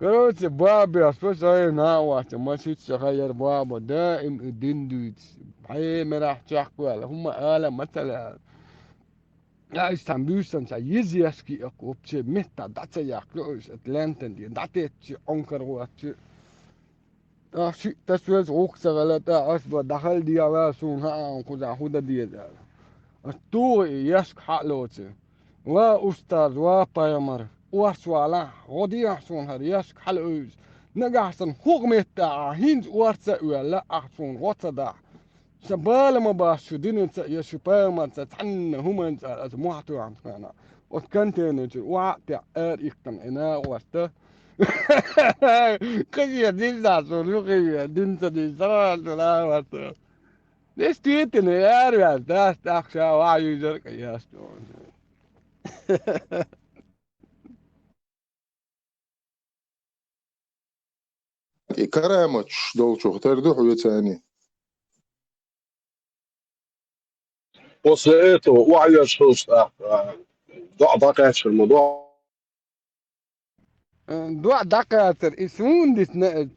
Короче, бабе, а что صاير ناوح ما شيت غير بابا دائم الدندوت هي مراح تحكوا هم قال مثلا ja istan bystan sa yisiaski op se metta dat ja kloos Atlanten die dat het onker wat ah shit das wird auch sagala ta asba dakhal dia wa sun ha kuda huda dia da tu yask halote wa ustad wa payamar wa swala godi sun har yask haloos nagasan hugmetta hind warsa wala ahsun wata شبالة ما باش دين انت يا شباب ما تتحن هم انت موحتو عن فانا وكنت انا وعت ار يقتن انا وقت كي دين ذا سولو كي دين تدي سرا سلا وقت ليش تيتن يا ريال داس تاخشا وعي جرك يا استون И караемоч долчух тердуху ветяни. После этого وعي شوش ضاقت في الموضوع. دوا دكاتر اسمون ديس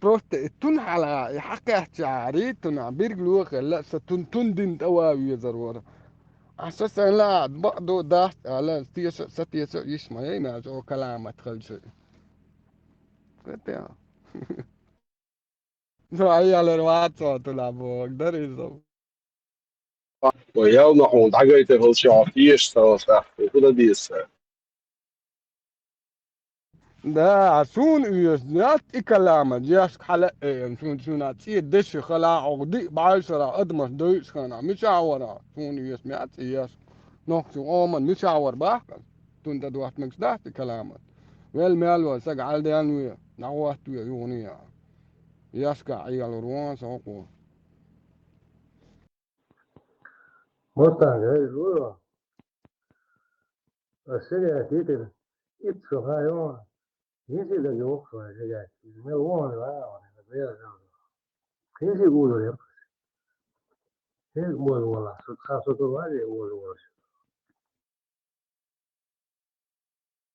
بروست تون على حكي شعري تون بيرجلوخ لا ستون تون دين تواوي زرورة أساسا لا برضو ده على ستيس يسمع ما جو كلام أدخل شيء كده هاي على الواتساب تلعبوا أقدر يزو ويا نحن دعيت في الشعفيش سوا وكل ديس. ده عسون يزنات كلامه جاس حلق شون أتي دش خلا عقدي بعشرة أدمس دويس خنا مش عورة شون يسمعت يس نقص أمن مش عور بحكم تون تدوات مكسدات كلامه والمال سق على ديانوي نعوات يونيا يسكع عيال روان سوقو Mustang es duro. La serie aquí te itso hayo. Yesi da yo ko ya. Me won la ne be ya. Yesi gulo ya. Es muy wala. Su caso to vale wala wala.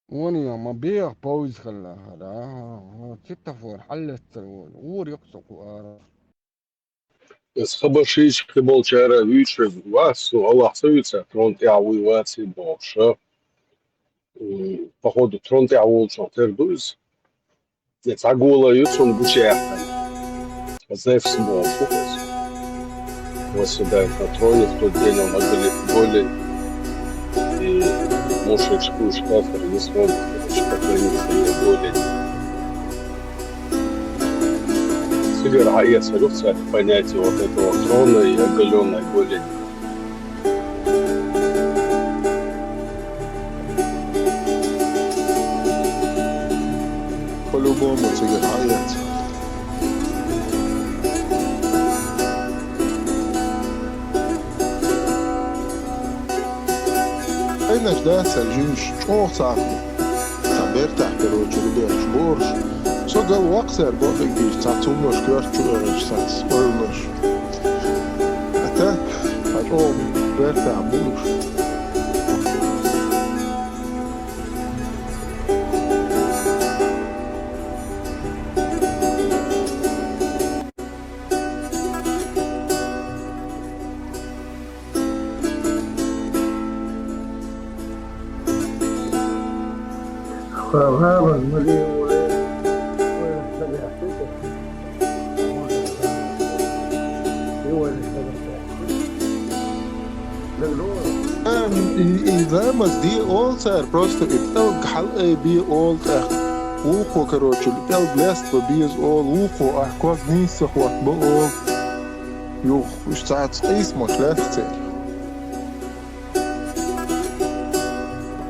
ونيا ما بيع بوز خلا هذا ستة فور حلت ور يقصق بس خبر شيء كبول شارع ويشر واس والله سويت ترون تعوي واسي بوشة походу ترون تعوي شاطر دوز يتعقولا يوتون بوشة زيف سبوع فوكس وسدا كاتروني в тот день он были боли и муж шкуш кафер не смог что-то боли Север АЭС рюкзак понятие вот этого трона и оголенной боли. По-любому тебе хаят. Айнаш да сальжинш чох сафи. Самберта короче ребят борщ. Соgal ваксер бобик бир цацумнош görçüler sas ölmüş. Ata açom berta buluş. Haber mali إذا مزدي أول صار просто بتلقى حلقة بي أول وقو короче بتلقى بلاست بيز أول وقو أحكوا نيسخ وقت بأول يوخ مش ساعات اسمه ثلاثة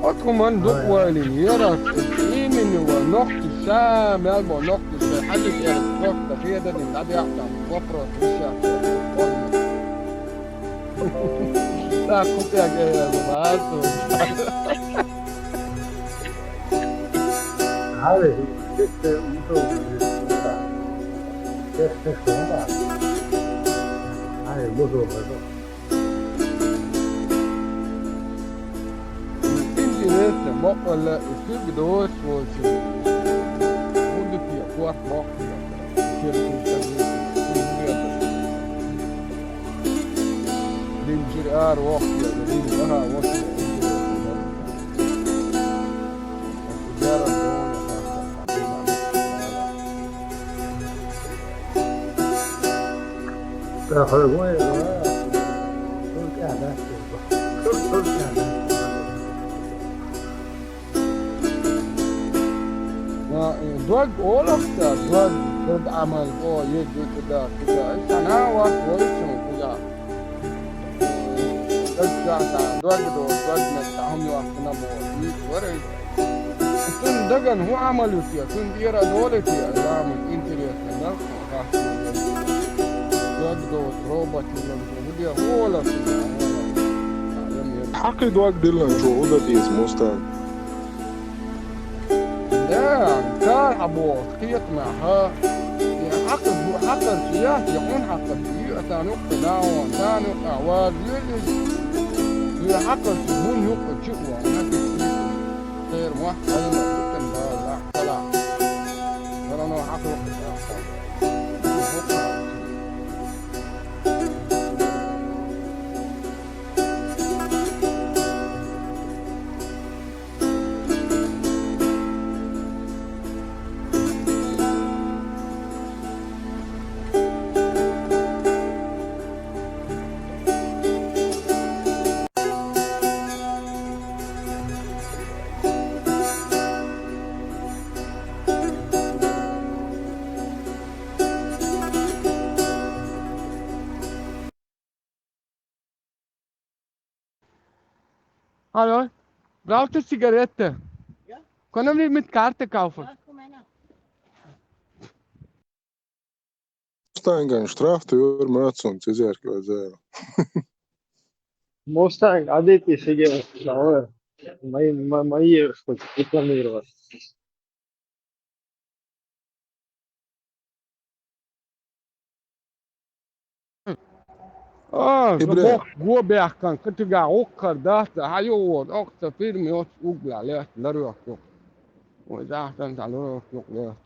أتكم من دوالي يرى إيمن ونقط الشام يلبو نقط الشام حدث يرى نقط فيه ده من أبي أحسن وفرة الشام لا كنت يا جماعة هذا ست هذا موضوع انت لسه بقى لا السوق دوش وش ودك خرجوا كل قاعدة كل قاعدة drug all of the drug amal ko ye kuda sana wa ko chung kuda drug na tahum yo asna mo ni wore tun dagan hu amalu fiya tun dira dole fiya lam internet na drug do robot lam dia all of حقي دوك دلن شو هذا ديز مستعد لا كار أبو خيط معها حقر سياح يكون حقر سياح تانوك تناوى تانوك أعواد يلي حقر سيبون يوقع شقوة خير واحد أيضا جدا لا طلع ترى حقر Hallo, brauchst du Zigarette? Ja. Können wir mit Karte kaufen? Mustangen strafte ur Matson till Zerkla. Mustang عادتي سيجي ما يخطط يتمير بس إبراهيم gå bäcken, kan tyga åker där, det här gjort också film jag ogla lätt, där jag gjort. Och där den där jag gjort lätt.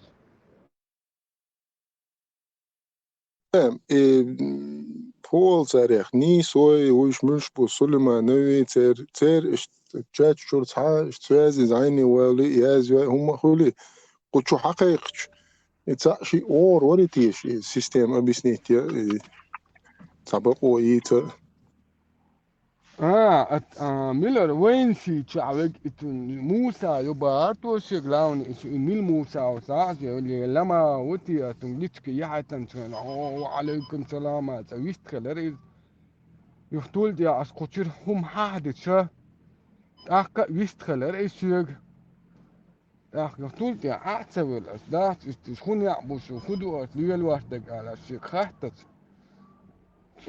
Paul صاريخ ني سوي وش مش بسلمة نوي تير اشتجاج شرط ها اشتجاز زيني ولي ياز هم خولي قطشو حقيقش اتساشي اور وريتيش سيستم ابيسنيتي سبقو يتا ميلر وين في تعوج موسى يبقى توش جلاون ميل موسى وساعة اللي لما وتي تنجتك يحتن وعليكم سلامة ويست خلري يفتول دي أسقطير هم حادث شا أك ويست خلري سيج يفتول دي أعتبر الأسداس استشخون يعبوش وخدوا أسليل واحدة على الشيخ خاطت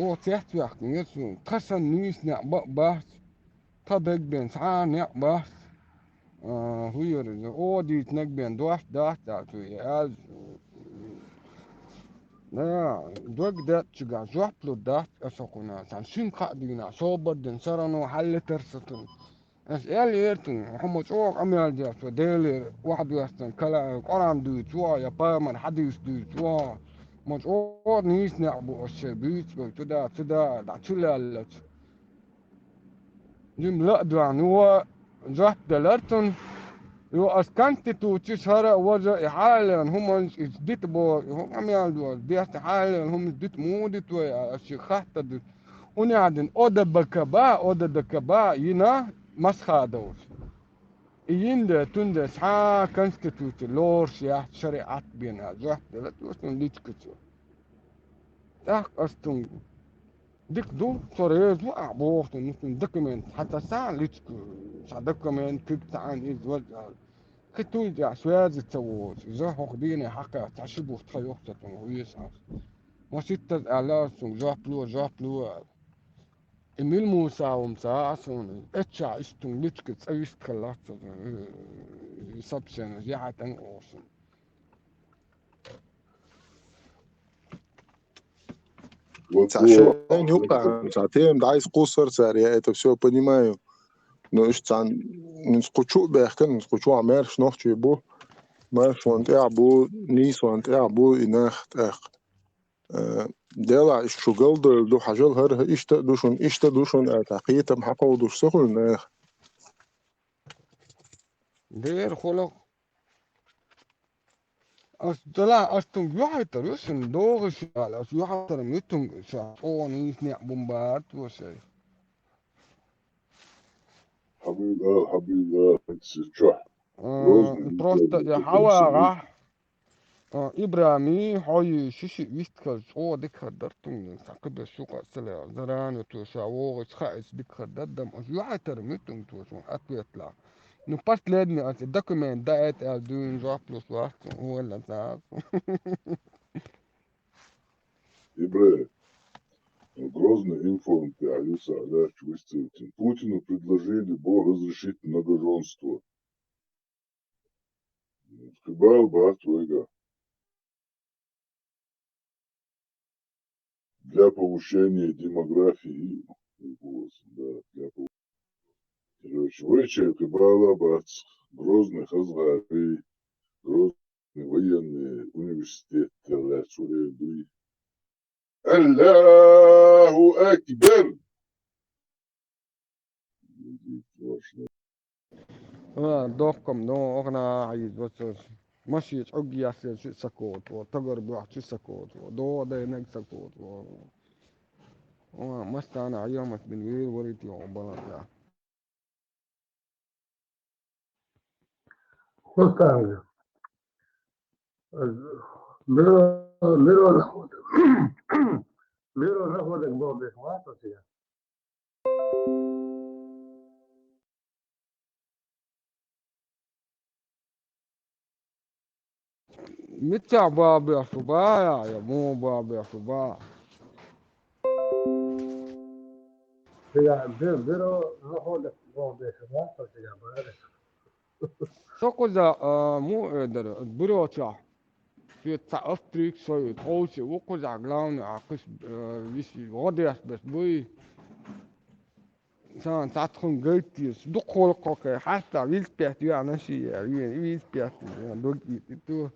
او تحت وقت نيسو قسن نيس نعبق بحث طبق بين سعان نعبق هو يرد او دي تنك بين دوح داتو ياز دوك دات شغا زوحبلو دات اسوكونا تنسين قادينا صوبر دين سرانو حل ترستن اسئل يرتن محمد شوق اميال ديات وديلي واحد يستن كلا قران دوت وا يا بامر حديث دوت وا مش اور نيس نعبو الشربيت تدا دعتشلالت جم لا دوان هو زحت دلرتن يو اسكنت تو تشهر وجه حالا هم ازديت بو هم عم يعملوا بيحت حالا هم ازديت مودت وشيخات هنا عندن اودا دكبا ينا مسخا دور يند تند سا كونستيتوت لورش يا شريعات بينا زحت دلرتن ليتكتو تاك أستون ديك دو صوريز وأعبوخ نسون دوكيمنت حتى ساعة ليتكو ساعة دوكيمنت كيك تعان إيز وجه كتو يجع سواز التووز إذا خديني حقا تعشبو تخيوخ تتنويس ما ستة ألاسون جابلو إميل موسى ومساعسون إتشع إستون ليتكو تسويس تخلات يسابسين زيحة أنقوصن عشان يوقع ساعتين عايز قصر ساري это все понимаю но ищцан нскучу бехкен нскучу амерш noch чебу марш вант абу нис вант абу инахт ах دلع الشغل دو حاجل هر دوشون تحقيقا محقق دوش سخل ناخ دير خلق طلع أستون يحتر يسن دوغش على يحتر ميتون شاطون يسنع بومبات وشي حبيب تشح Грозный просто Николай يا Петрович حوا إبراهيمي حي شيشي ويستكز أو ديك خدرتون ساقب السوق السلا زران توسا وغش خائس ديك خدردم أش يحتر ميتون توسون أتويتلا نباس لدني أش الدوكيمنت دايت دوين جاب بلس واحد هو اللي تعرف Ибре, Грозный информ пиарился Аляч выставитель. Путину предложили бы разрешить многоженство. Кыбал Батвега для повышения демографии. Да, для Короче, Вычев Кыбала Бат, Грозный Хазгары, Грозный военный университет Сурия Аллаху Акбар! دوكم نو أغنى عيد بس ماشي تعقي ياسر شو سكوت وتقر بواحد شو سكوت ودو ده نك سكوت مستانا عيامك بالويل وريت يوم بلا Portanto, miro naходок был бесплатно сега. متى بابي صبايا يا مو بابي صبايا Сега miro naходок был бесплатно сега. سوكوزا مو قدر بروتشا في تعفتريك شوي توشي وكوزا غلاون عقش بيشي غاديس بس بوي سان تاتخون جيتيس دخول كوكي حتى ويلز بيات يا نشي ويلز بيات دوكي تو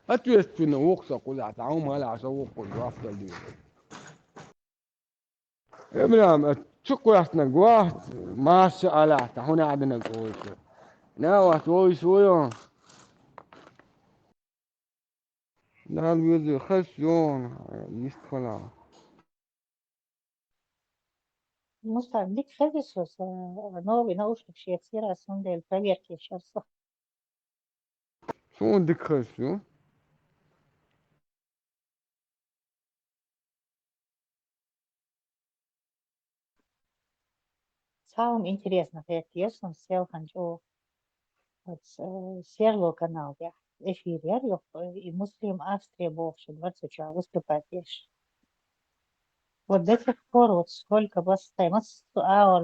أتويست في نوكسا كوزا تعاون مالا عشان كوزا أفضل دي إبراهيم شكو يحسنا جواه ما شاء الله تهونا عدنا جوه ناوى شوي شوي لا الوزي خشون يستخلا Муста, Хевисус, новый наушник Швейцария, Сундель, проверьте сейчас. شو بدك خشوا Самым интересно, это ясно, сел ханчо, серло канал, я, эфир, я, и муслим Австрия, бывший, 20 часа, выступать, ешь. Вот до сих пор, вот сколько вас стоим,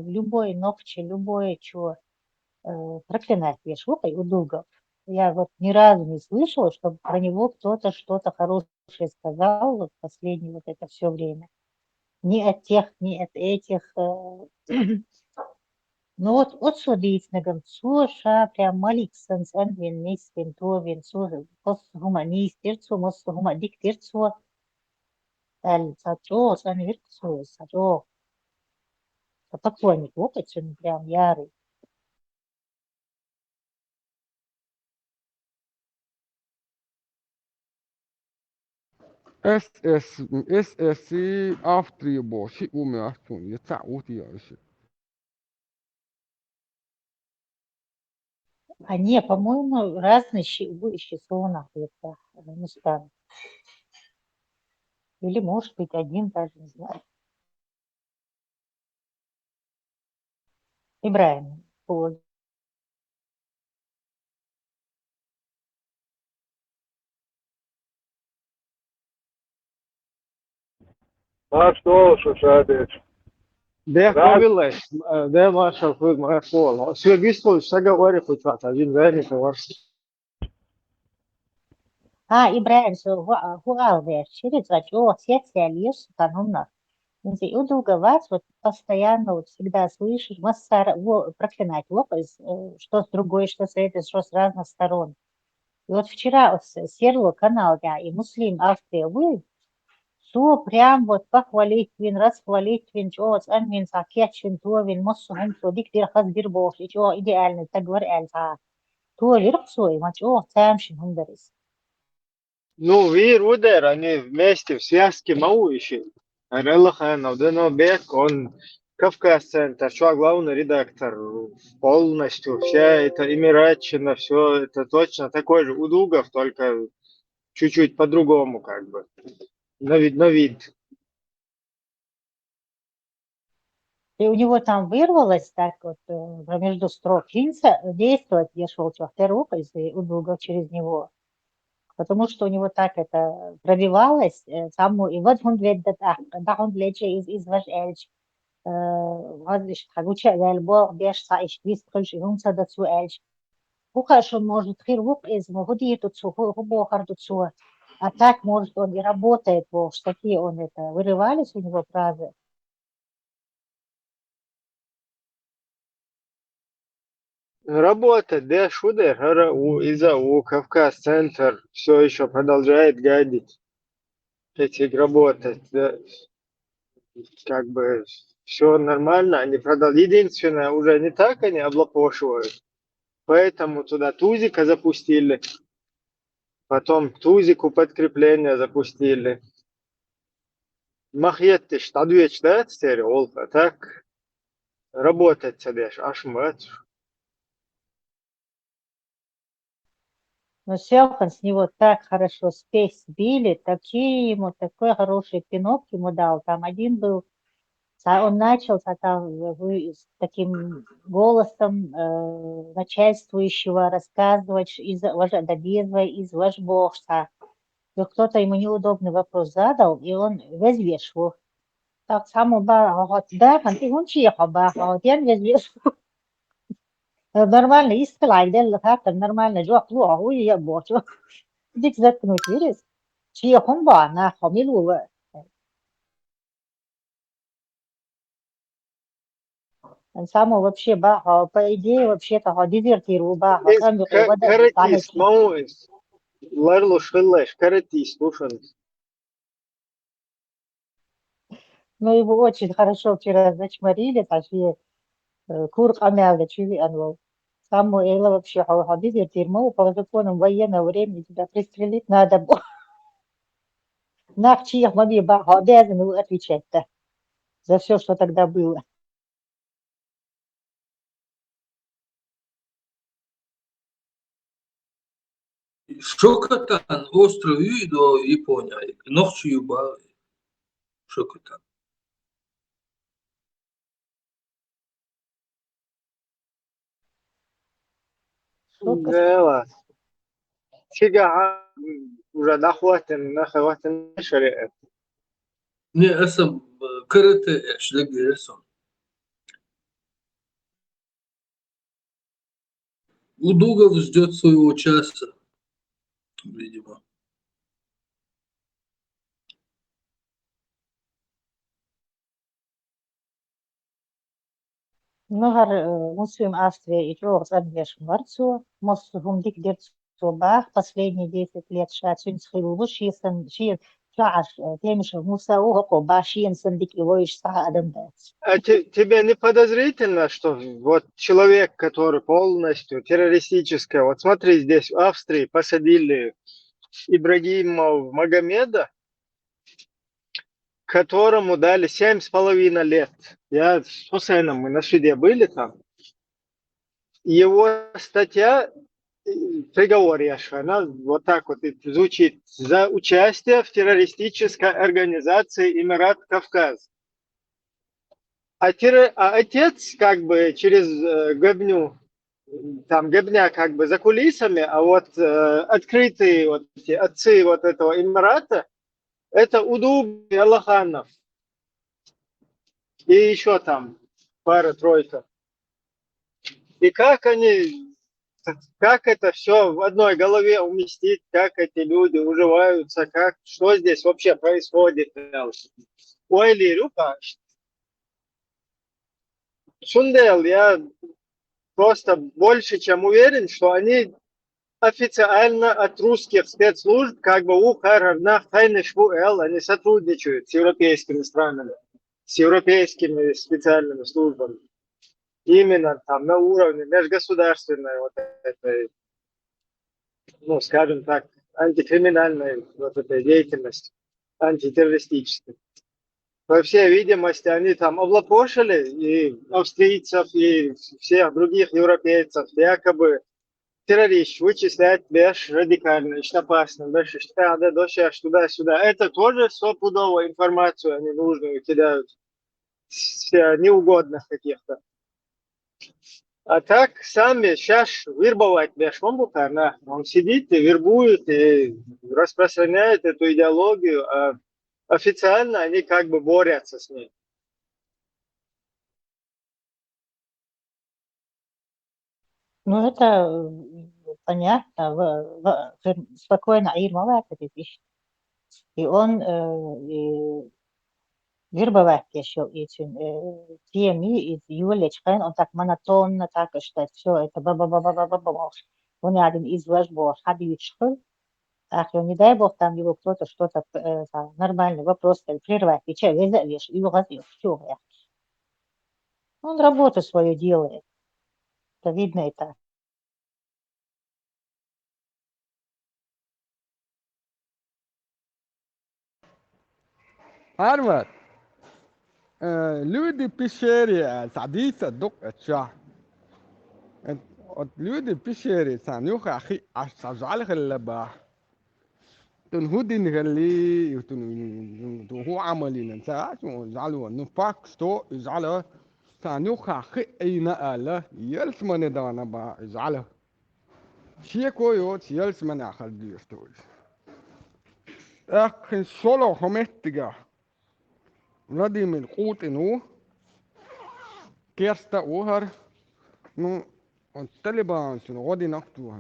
любой ногче, любое чего, проклинать, ешь, лопай у Дугов. Я вот ни разу не слышала, чтобы про него кто-то что-то хорошее сказал вот последнее вот это все время. Ни от тех, ни от этих. Ну вот судитнагам, суша прям маликсенс, анвин, нистин, товин, суша, пос гуманист, тирцу, мос гумадик, тирцу, аль, сачо, санвирцу, сачо. Поклонник опыт, он прям ярый. اس اس سي افتري بو شيء ومعتون يتعوتي يا شيء А не, по-моему, разные часов это Мустан. Или, может быть, один даже, не знаю. Ибраим. Вот. מה שושבת? ده رعد قابل ده ما شافوه ما فوق سوى بيسقط اشتغل وري كنت عايزين زاني في ورث Ибраим, через специалист, кануна. И удолговать, вот постоянно, вот всегда слышишь, проклинать лопать, что с другой, что с этой, что с разных сторон. И вот вчера вот серло канал, я, и Муслим Австрия, вы, سو прям вот похвалить вин, расхвалить вин, что вот амин сакет чин то вин, моссу хум то дик дир хас дир бош, и что идеально, так говорят, То лирцой, мать, о, тямшин хундарис. Ну, вир удер, они вместе в связке мау еще. Релахан, Авдено Бек, он Кавказ-центр, что главный редактор, полностью, вся эта Эмиратчина, все это точно такой же Удугов, только чуть-чуть по-другому, как бы, на вид. И у него там вырвалось так вот между строк действовать, я шел руку, если удуга через него. Потому что у него так это пробивалось, и вот он ведет, да он лечит из ваш эльч. هذا حاجوشة البوغ بيش صايش بيس كل شيء هم صدا تسو إلش هو شو может خير وق إز مهودي تتسو هو бохар тутсу а так может он и работает во такие он это вырывались у него фразы. Работа, да, шудер, из-за у Кавказ-центр все еще продолжает гадить, этих работать, да. Как бы все нормально, они продали. Единственное, уже не так они облапошивают. Поэтому туда Тузика запустили. Потом Тузику подкрепление запустили. Махетти штадвеч, да, теперь, Олка, так работать себе, аж мать. Но Севхан с него так хорошо спесь сбили, такие ему такой хороший пинок ему дал. Там один был, он начался там с таким голосом начальствующего рассказывать из добезвай из Вашбохса. И кто-то ему неудобный вопрос задал, и он весь вешал. Так само да, он чьехал, вот я весь вешал. Нормально, искала, да, как-то нормально, жо, плохо, я бочу. Дик заткнуть, видишь? Чьехом на хомилу. Само вообще баха, по идее, вообще-то дезертирую баха. Каратист, мауис. Ларлу швеллеш, каратист, слушай. Ну, его очень хорошо вчера зачморили, пошли кур камяга, чили анвал. Саму Эйла вообще дезертир, по законам военного времени тебя пристрелить надо было. На чьих могли баха обязаны отвечать-то за все, что тогда было. Шокотан остров до Япония. Ночью ба Шокотан. Да, сега уже нахватен шариат. Не, это карате эшлек дерсон. Удугов ждет своего часа, видимо. Многар муслим Австрия и Трогс Ангеш Марцу, Мосгум Дик Дерцобах, последние 10 лет шацун схилу, шиен шаш, темиш Муса Угако, Башиен Сандик и Воиш Са Адамбец. А тебе не подозрительно, что вот человек, который полностью террористическое, вот смотри, здесь в Австрии посадили Ибрагима Магомеда, которому дали 7,5 лет. Я с Хусейном, мы на суде были там. Его статья, приговор Яша, она вот так вот звучит: за участие в террористической организации Эмират Кавказ. А отец как бы через гобню, там гобня как бы за кулисами, а вот открытые вот эти отцы вот этого Эмирата, это Удуг и Аллаханов. И еще там пара-тройка. И как это все в одной голове уместить, как эти люди уживаются, что здесь вообще происходит. Ой, Лирюка, Сундел, я просто больше чем уверен, что они официально от русских спецслужб, как бы они сотрудничают с европейскими странами, с европейскими специальными службами. Именно там на уровне межгосударственной вот этой ну, скажем так, антикриминальной вот этой деятельности, антитеррористической. По всей видимости, они там облапошили и австрийцев, и всех других европейцев, якобы террорист вычислять без радикально, очень опасно, без штада, туда-сюда. Это тоже стопудово информацию они нужную кидают с неугодных каких-то. А так сами сейчас вербовать без комбута, он сидит и вербует, и распространяет эту идеологию, а официально они как бы борются с ней. Ну, это понятно. Спокойно Ирма вещь. И он вербовать еще этим теми из Юлечкин, он так монотонно так что все это ба-ба-ба-ба-ба-ба. Он один из вожбов Хабичхл. Ах, не дай бог, там его кто-то что-то нормальный вопрос прервать, отвечай, везешь, и угодишь, все. Он работу свою делает. Это видно и так. Harvard. Люди пещере садится дук отча. люди пещере санюх أخي أشجع خلبا تنهودين غلي هو عملي ننسى يجعلوا نفاق ستو يجعله sanюх أخي أين أله يلسمن دانا با يجعله شيء كويوت يلسمن أخل ديستوي أخن سولو همتجا ردي من قوت إنه كيرستا أوهر نو الطالبان شنو غادي نقطو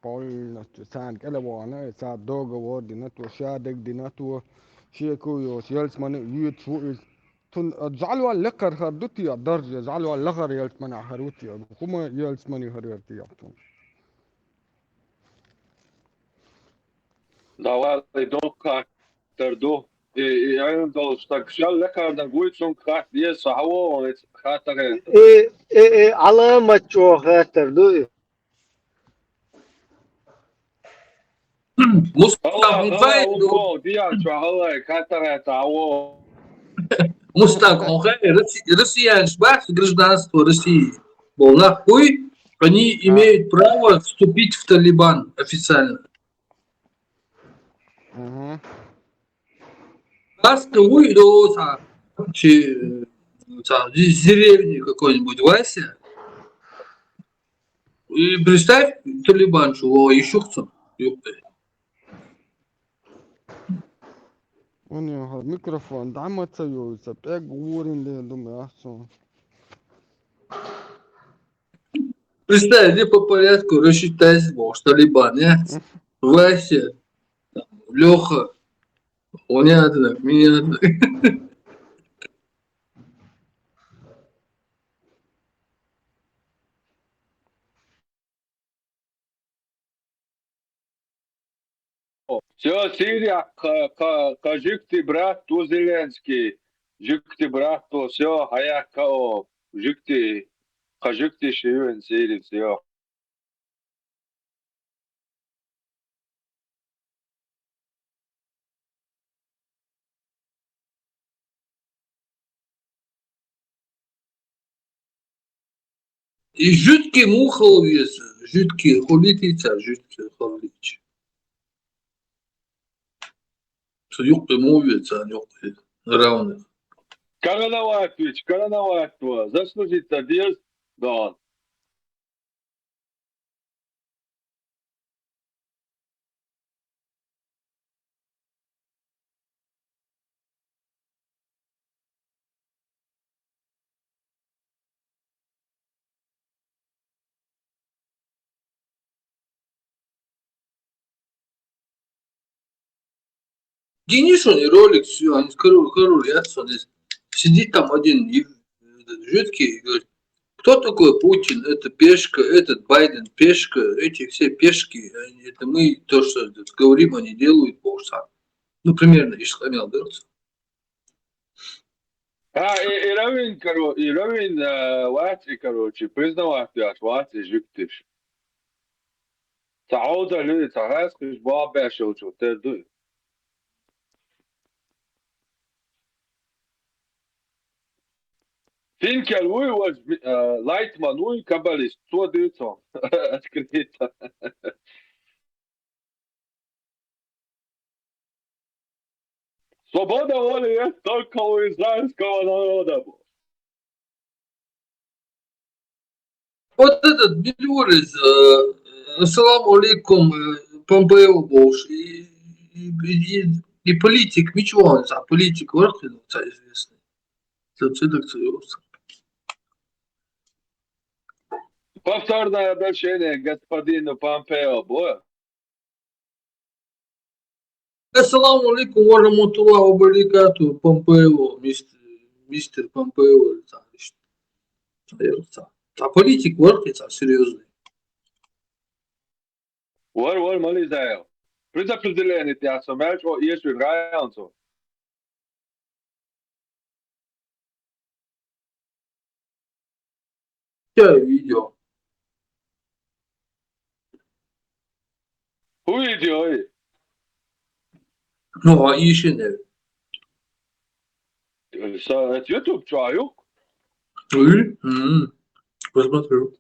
بول نتو سان كلا وانا سا دوغ ودي نتو شادك دي نتو شيكو يو سيلس من يوتشو تون جعلوا اللقر خدوتي الدرجة جعلوا اللغر يلس من هروتي هم يلس من هروتي يابتون Давай дока терду и айндол так шал лекарда гуйцун крат ес хаво хатаре علامة جوهر دو Мустак, он хай, о диа чахала хатаре таво Мустак, он хай, россиянин, гражданство России. Был нахуй, они имеют право вступить в Талибан официально. Каска уйдет, из деревни какой-нибудь Вася. И представь, Талибан, что еще кто? у него микрофон дама цаюется пек говорин ли думаю ахсо Представь, где по порядку рассчитать, что Талибан, нет? Вася, Леха, понятно. все Сирия кажикти брат ту Зеленский жикти брат то все хаяка о жикти кажикти шивен Сирия все И жуткий мухоловец, жуткий холитица, жуткий холитич. Yok мовец, а yok равных. Коронаватович, заслужить одежд, да. Денис, он и ролик, все, они королятся, он сидит там один жуткий и говорит, кто такой Путин, это пешка, этот Байден пешка, эти все пешки, это мы то, что говорим, они делают полчаса. Ну, примерно, исхамил, да? И Равин, Вати, короче, признавать, Вати, жиктиш. تعود لي تعرف كيش بابا شو تردو فين كالوي was لايت مانوي كاباليست تو ديتون открыто Свобода воли есть только у израильского народа. Вот этот Белюрис, ассаламу алейкум, Помпео Бош, и политик, ничего он за политик, Орхин, известный. Повторное обращение к господину Помпео Боя. Ассаламу алейкум, варахматуллахи ва баракатуху, Помпео, мистер Помпео, а политик Орхин, серьезный. Вор, мализаев. Предопределение тебя самое, что есть в Израиле. Я видел. Увидел. Ну, а еще нет. Это YouTube чаю? Посмотрю.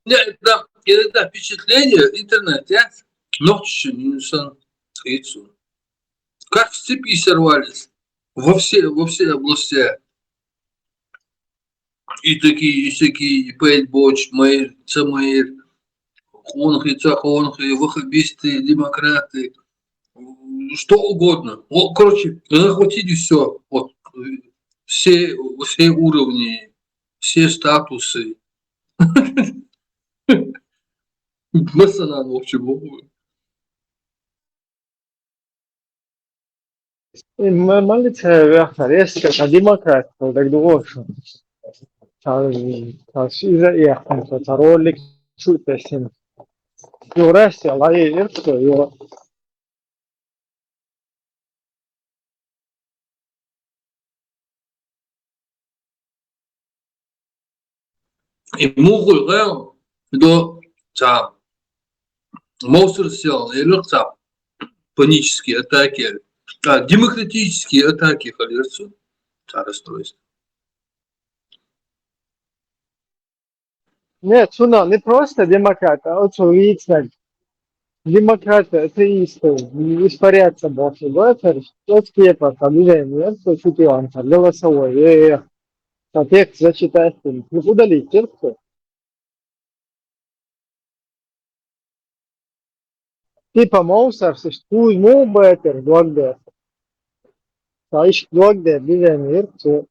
Да, иногда впечатление в интернете, ночью инсан цицу. Как с цепи сорвались во все области. И такие, и всякие, и Пейтбоч, Мэйр, Цамэйр, Хонхи, Цахонхи, ваххабисты, демократы, что угодно. Вот, короче, захватили все. Вот, все уровни, все статусы. Масанан, в общем. Молиться вверх, резко, а демократ, так дурочно. Из-за их, ролик, чуть-чуть, Юрасти, лай, это, И мугул, до Моусер сел, и панические атаки, демократические атаки, халерцу, расстройство. Нет, Суна, не просто демократы, а очевидно. Демократы, атеисты, испаряться больше, да, это скепа, движение, что чуть-чуть, голосовой, текст зачитать, удалить текст. Типа Моусер, существует, ну, бэтер, глагдер. А еще глагдер, движение, что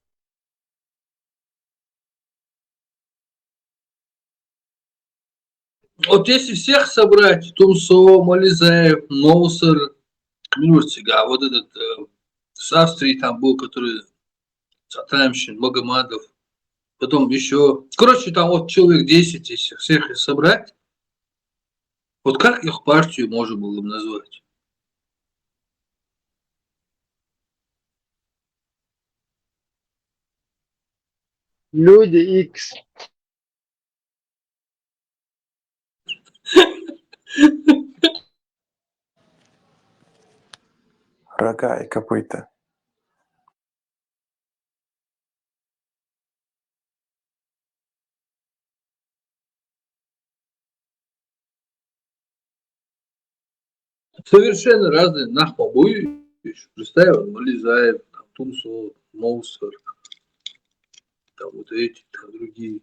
Вот если всех собрать, Тумсо, Мализаев, Моусер, Минурцига, вот этот с Австрии там был, который Сатамщин, Магомадов, потом еще, короче, там вот человек 10, если всех их собрать, вот как их партию можно было бы назвать? Люди X. Рога и копыта. Совершенно разные нахмабуи, представил, Мализаев, там, Тумсо, Моусер, там вот эти, там другие.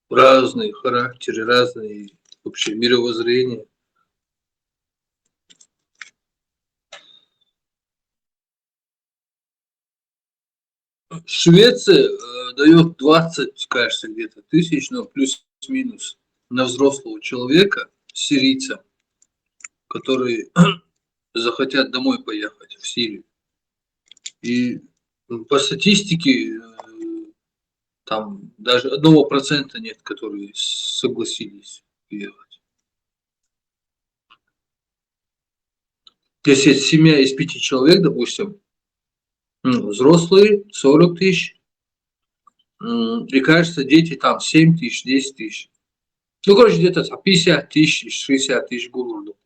Разные характеры, разные вообще мировоззрения. Швеция дает 20, кажется, где-то тысяч, но плюс-минус на взрослого человека, сирийца, которые захотят домой поехать, в Сирию. И по статистике там даже 1% нет, которые согласились ехать. Если семья из 5 человек, допустим, взрослые 40 тысяч, И кажется, дети там 7 тысяч, 10 тысяч. Ну, короче, где-то 50 тысяч, 60 тысяч гулов.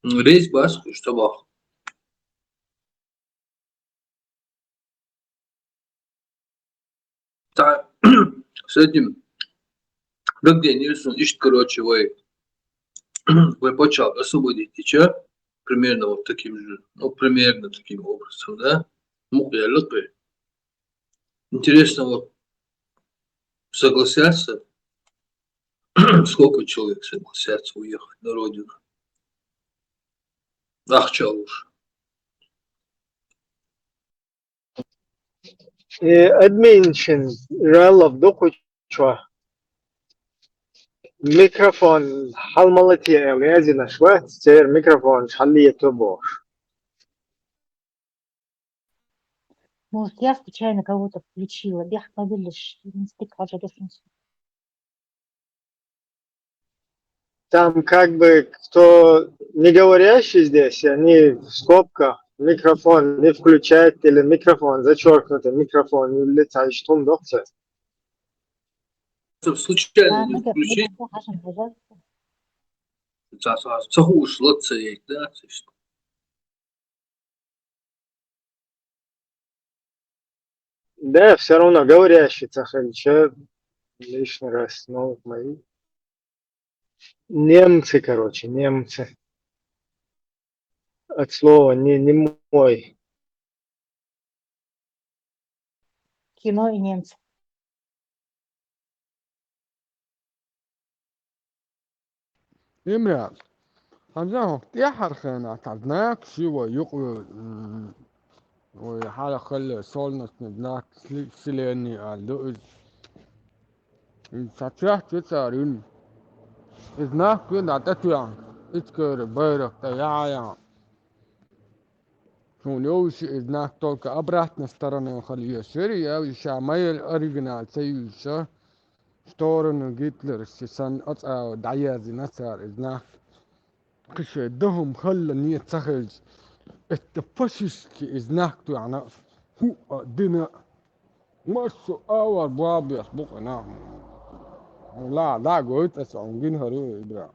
Рейс баску, чтобы с этим, да где Нильсон ищет, короче, вы почал освободить теча, примерно вот таким же, ну, примерно таким образом, да? Мог я лопы. Интересно, вот согласятся, сколько человек согласятся уехать на родину? Ах, чё уж. Админшин ралов докучва. ميكروفون حلملتي لازم شوية تصير ميكروفون حلية تبوش. Может, я случайно кого-то включила. Я побелишь. Не стык, а Там как бы кто не говорящий здесь, они в скобках микрофон не включает или микрофон зачеркнутый, микрофон не улетает, что он доктор. Случайно не включить, ушло цель, да? Да, все равно говорящий Цахальча лишний раз, ну, мои. Немцы, короче, немцы. От слова не мой. Кино и немцы. إمرأة هذا تيحر خينا تعبناك شو يقوي وحالة خل صولنا نبناك سليني اللؤز تتيح تتارين إذناك كنا تتيان إتكر بيرك تيايا شون يوشي إذناك تولك أبرات نسترنا خليه سوريا وشاميل أريجنال سيوشا ستورن جيتلر سيسان أطع دعيازي نسار إذناك قش دهم خلى نية تخرج التفشش كي إذناك تو يعني هو دنا مرسو أول باب يسبقنا لا قلت أسعونجين هرو إبراهيم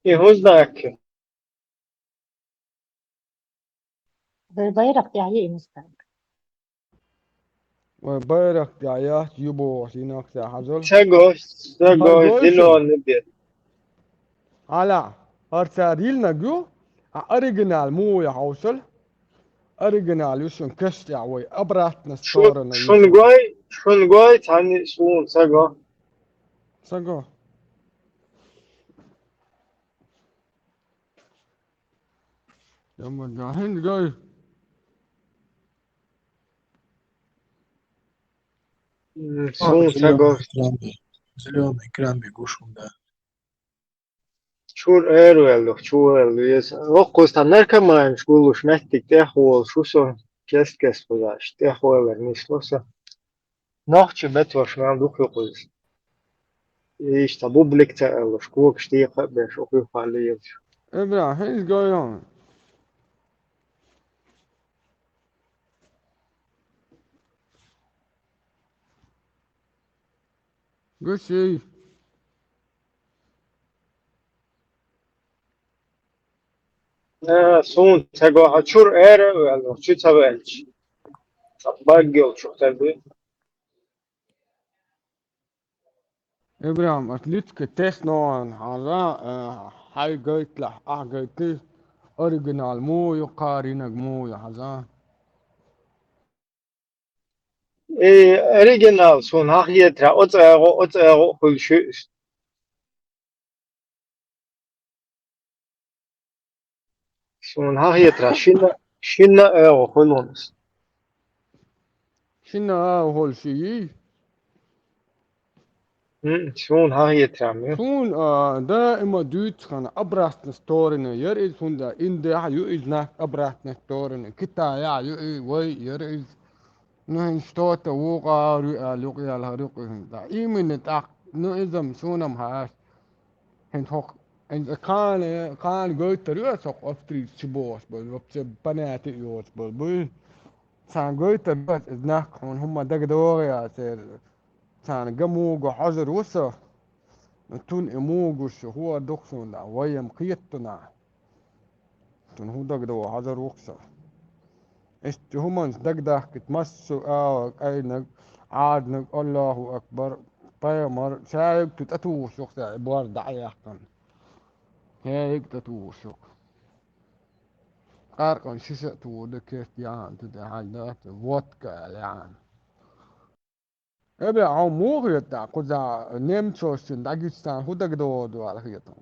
يهوزاك بالبيرق يعني مستنك. وبيرك دعيات يبو سيناك ساحزل ساقوش دينو نبيت. على هرساريل نجو أريجنال مو يحوصل أريجنال يسون كشت يعوي أبرات نستورنا شون تعني شون ساقو يوم جاهين جاي شون ساقوش Зеленый экран бегушум, да. شور شور يس وقوس تنرك ما نقولوش نحتك تأخول شو سو كاس بلاش تأخول نسلوسا نحكي بتوش ما دوك يقولش إيش تبو بلك تأخول شكوك شتيق بيش أخي خالي إبراهيم جايون قشي سون تقو شور ولا شو تبالش باقي شو تبي إبراهيم أتلتك تسنون هذا هاي جايت لح جايت أوريجينال مو يقارنك مو يا هذا أريجينال سون هاخي ترى أتأغو كل شيء سون هاخي ترى شنا أغو كلونس شنو هول شيء شون هاخي ترى شون دائما دوت خان أبرست نستورنا يرئيس هندا إن ده يؤيد ناك أبرست نستورنا كتا يا يؤيد وي يرئيس نحن شتوتا وقا رؤى لقيا الهرق هندا إيمن نتاق نو إذا مشونا مهاش هن حق Kan götterüyor çok oftris çibos böyle vapse panati yos böyle san götterüyor iznak on humma dagdor ya ser san gamu go hazır wasa tun imugu şu huwa doksun da wayam qiyatna tun hu dagdo hazır wasa ist humans dagdah kitmassu aynak عادنك الله أكبر طيمر شايب تتأتوش وقت عبار دعيقا هيك تتوشك قارقا شيشة تودك كيف يعني تدعي فودكا يعني ابي عموغ يتا كذا نمتوشن داغستان هو دغدو على خيطان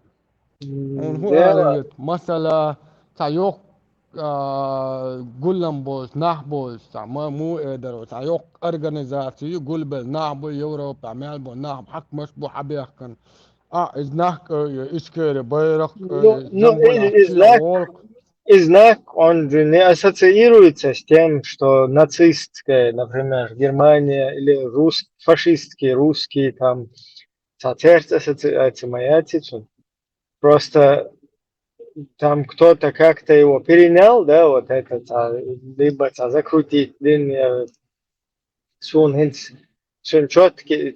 on هو على مثلا تايوك جولمبوس نحبوس ما مو قدروا تايوك organization جولبل نحبو يوروب تعمل بو نحب حق مش بو حبيخ كان إزناك إسكير بيرق زنبولا تيا волк. И знак, он же не ассоциируется с тем, что нацистская, например, Германия или фашистские, русские, там, соответственно, ассоциируется моя attitude. Просто там кто-то как-то его перенял, да, вот этот, либо закрутить, он четкий,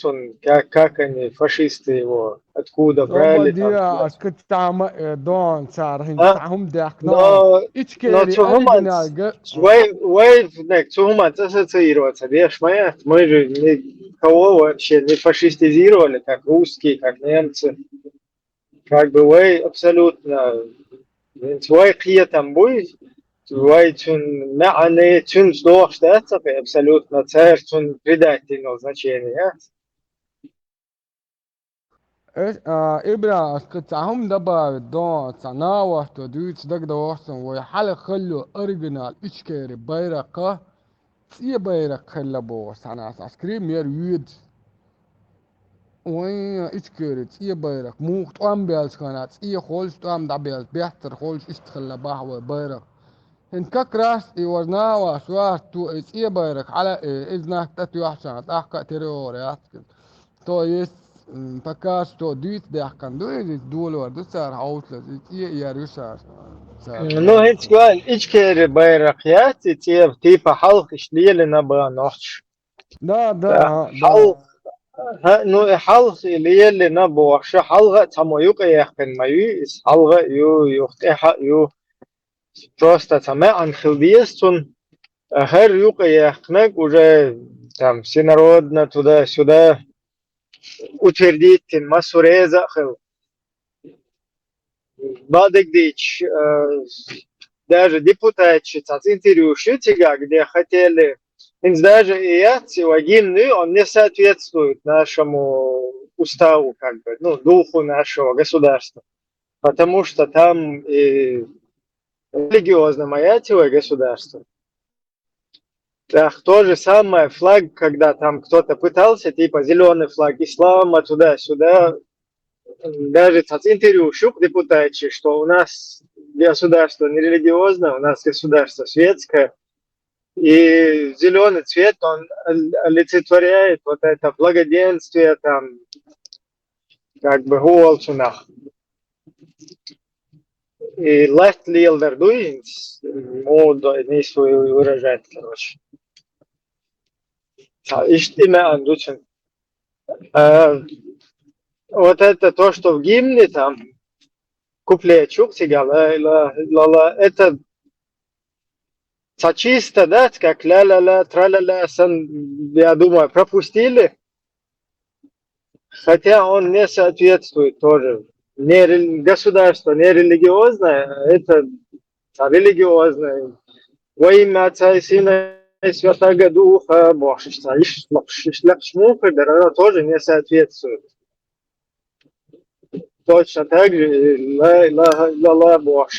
он как они, фашисты его, откуда брали, там, Dia asket tama don sar hin tahum dak na но ичкери оригинал Цуманс ассоциироваться, видишь, мы же никого вообще не фашистизировали, как русские, как немцы, как бы вы абсолютно, вы какие там будет, вы чун мa'ane чун сдох штатов абсолютно царь чун предательного значения. إبرة اسكتهم دبا دون تناوح تدويت دق دوحسن ويحل خلو أرجنال إشكيري بيرقة تي بيرق خلا بوس أنا أسكريم ير ويد وين إشكيري تي بيرق موخت أم بيلس كانت تي خولش أم دبيلس بيحتر خولش إشتخلا بحوة بيرق إن كراس يوزناوا شوار تو تي بيرق على إذنك تتو أحسن أحكا تيرور ياسكن تو يس Pakas to dit der kan do is dolo do sar outlet it yar yusar Ну, это сказал, ичкери байракьят, и те типа халк шлили на баноч. да حلق ну حلق اللي نبو وحش حلقة تمو يوقع يخن ما يس حلقة يوقع يو просто تما عن خلديستون هر يوقع يخنك уже там всенародно туда-сюда утвердить массу захил. Бадыгдич даже депутаты интервью шутига, где хотели даже и я гимны, он не соответствует нашему уставу, как бы, ну, духу нашего государства. Потому что там и религиозное маятивое государство. Так, то же самое флаг, когда там кто-то пытался, типа зеленый флаг ислама, туда-сюда, даже интервью шук депутаты, что у нас государство не религиозное, у нас государство светское, и зеленый цвет, он олицетворяет вот это благоденствие, там, как бы, голчунах. И лeft лилдер дуинс, моду не свою выражать, короче. Имя Андучин. Вот это то, что в гимне там, куплетчук сигал, это чисто, да, как ля-ля-ля, тра-ля-ля, я думаю, пропустили, хотя он не соответствует тоже. Не государство, не религиозное, это религиозное. Во имя Отца и Сына и Святого Духа, Бог, это тоже не соответствует. Точно так же, ла-ла-ла-ла, Бог,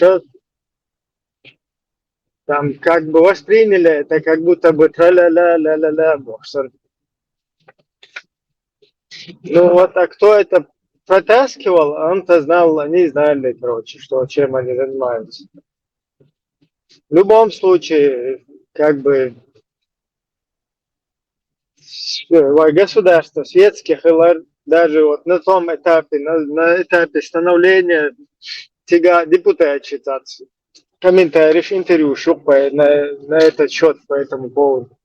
там как бы восприняли это, как будто бы тра-ля-ля-ля-ля-ля, Бог. Ну вот, а кто это протаскивал, он-то знал, они знали, короче, что, чем они занимаются. В любом случае, как бы, государство светских даже вот на том этапе, на этапе становления тебя депутат читаться. Комментариев, интервью, шупа на этот счет по этому поводу.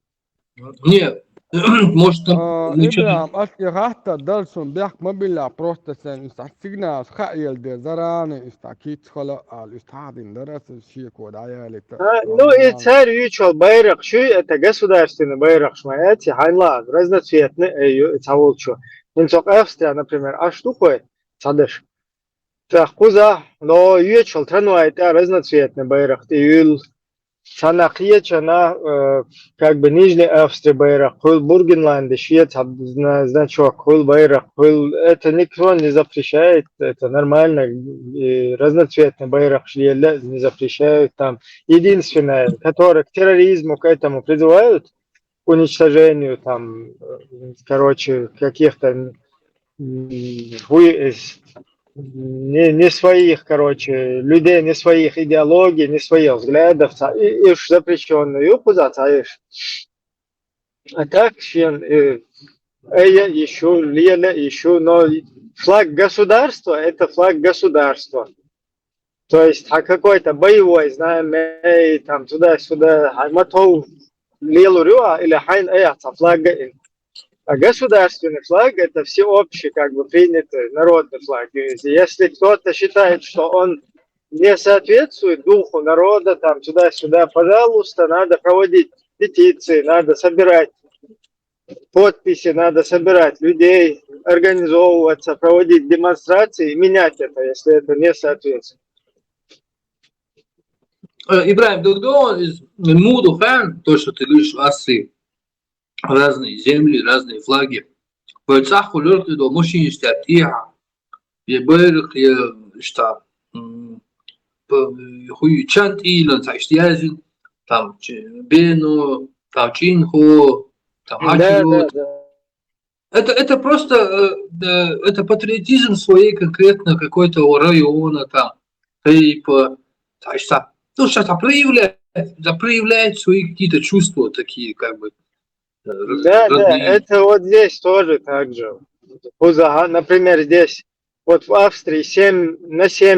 Нет, может там ничего не... Ибрам, hatta dalsun biak mobila processen ist signal khayel de zarane ist akit khala al istadin daras ши код аялит. Ну и царь Ючел байрак, что это государственный байрак, шмаяти, хайла, разноцветный, цаволчо. Инцок Австрия, например, а что такое? Цадыш. Так, куза, но Ючел трануает разноцветный байрак, ты Санахьечана, как бы Нижний Австрия байрак, хул Бургенланде, швед, значок, хул байрак, хул, это никто не запрещает, это нормально, и разноцветный байрак шведа не запрещают там. Единственное, которое к терроризму, к этому призывают, к уничтожению там, короче, каких-то не своих, короче, людей, не своих идеологий, не своих взглядов, и уж запрещенную куда-то, а так, еще, но флаг государства, это флаг государства. То есть, а какой-то боевой, знаем, там, туда-сюда, мотов, лилурюа, или хайн, флаг. А государственный флаг – это всеобщий, как бы принятый народный флаг. Если кто-то считает, что он не соответствует духу народа, там туда-сюда, пожалуйста, надо проводить петиции, надо собирать подписи, надо собирать людей, организовываться, проводить демонстрации, менять это, если это не соответствует. Ибрahim, тогда из Муду Хан, то, что ты говоришь, Асы, разные земли, разные флаги. Поэтому хулёрты до мужчин статья, я берег, я что, хуй чант илон, цайштязин, там бено, там чинхо, там хачиот. Это просто, это патриотизм своей конкретно какой-то района там, типа, что, ну что-то проявляет свои какие-то чувства такие, как бы. Да, это вот здесь тоже так же. Например, здесь вот в Австрии 7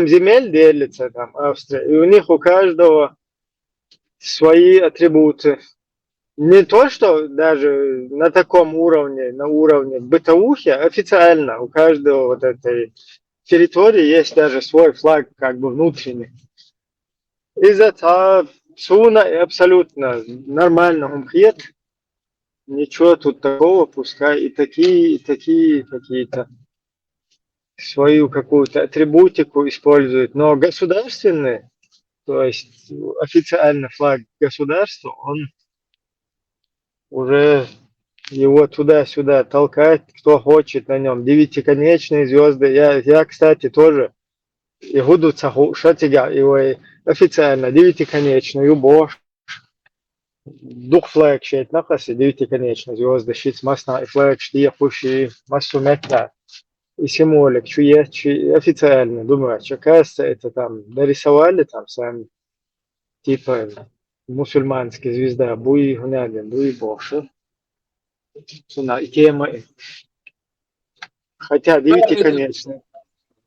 земель делится там Австрия, и у них у каждого свои атрибуты. Не то, что даже на таком уровне, на уровне бытовухи, официально у каждого вот этой территории есть даже свой флаг, как бы внутренний. Из-за суна абсолютно нормально умхет. Ничего тут такого, пускай и такие-то свою какую-то атрибутику используют. Но государственный, то есть официально флаг государства, он уже его туда-сюда толкает, кто хочет на нем. 9-конечные звезды. Я, кстати, тоже и буду шатига его официально 9-конечную бош. Дух флаг шеет нахаси 9-конечные звезды, шит масна и флаг штия пуши массу метра. И символик, чуе официально. Думаю, что кажется, это там нарисовали там сами. Типа мусульманская звезда, буи гунядин, буи боши. И тема. Хотя 9-конечная.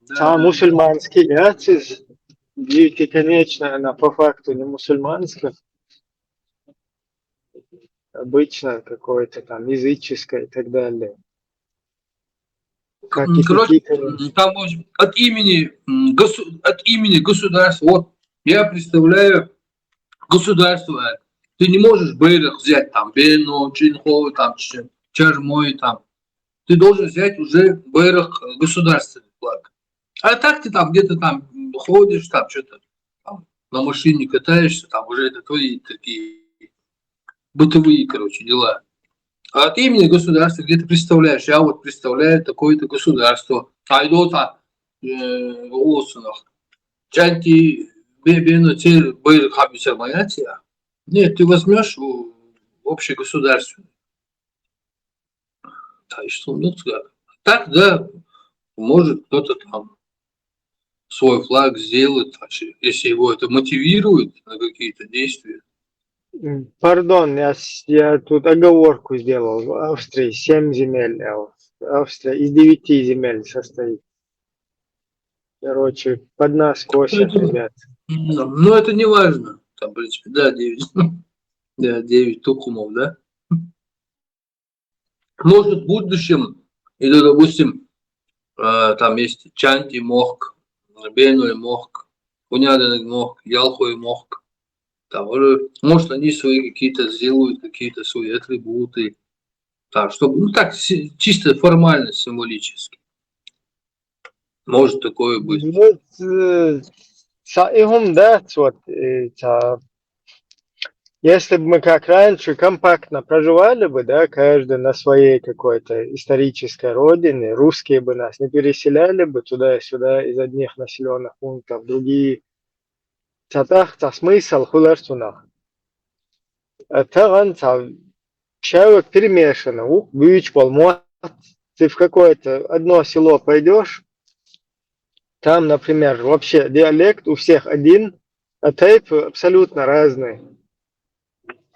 Сам мусульманский яцис, 9-конечная, она по факту не мусульманская. Обычно какое-то там языческое и так далее. Как короче, там от имени государства, вот я представляю государство, ты не можешь Бейрах взять там Бено, Чинхо, там Чармой, там. Ты должен взять уже Бейрах государственный флаг. А так ты там где-то там ходишь, там что-то там, на машине катаешься, там уже это твои такие бытовые, короче, дела. А от имени государства, где ты представляешь, я вот представляю такое-то государство. Айдота Олсонах. Чанти Бебено Цер Бейрах Хабисармаятия. Нет, ты возьмешь общегосударственный. Да, и что, ну, так, да, может кто-то там свой флаг сделать, если его это мотивирует на какие-то действия. Пардон, я тут оговорку сделал. В Австрии 7 земель. Австрия из 9 земель состоит. Короче, под нас косят, ребят. Ну, это не важно. Там, в принципе, да, 9. Да, 9 тукумов, да? Может, в будущем, или, допустим, там есть Чанти Мохк, Бенуй Мохк, Кунядин Мохк, Ялхой Мохк. Там, может, они свои какие-то сделают, какие-то свои атрибуты. Так, чтобы, ну так, чисто формально, символически. Может такое быть. Ну, им да, вот, если бы мы как раньше компактно проживали бы, да, каждый на своей какой-то исторической родине, русские бы нас не переселяли бы туда и сюда из одних населенных пунктов в другие. Та смысл художественных. Таган человек перемешанный, бич полмо. Ты в какое-то одно село пойдешь, там, например, вообще диалект у всех один, а тейпы абсолютно разные.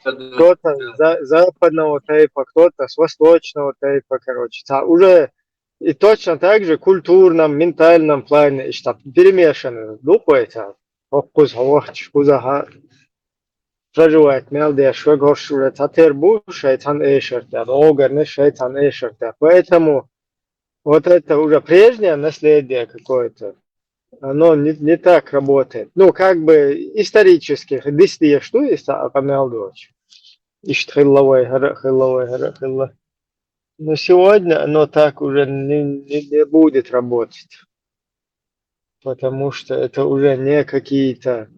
Кто-то западного тейпа, кто-то с восточного тейпа, короче. Уже и точно так же в культурном, ментальном плане, что перемешаны. Дупается. Окуз, ховач, кузаха. Проживает мелдия, швегош, татербу, шайтан эшерта, огар, шайтан эшерта. Поэтому вот это уже прежнее наследие какое-то, оно не так работает. Ну, как бы исторически, действие, что есть, а помелдоч. Иштхилловой, хилловой. Но сегодня оно так уже не будет работать, потому что это уже не какие-то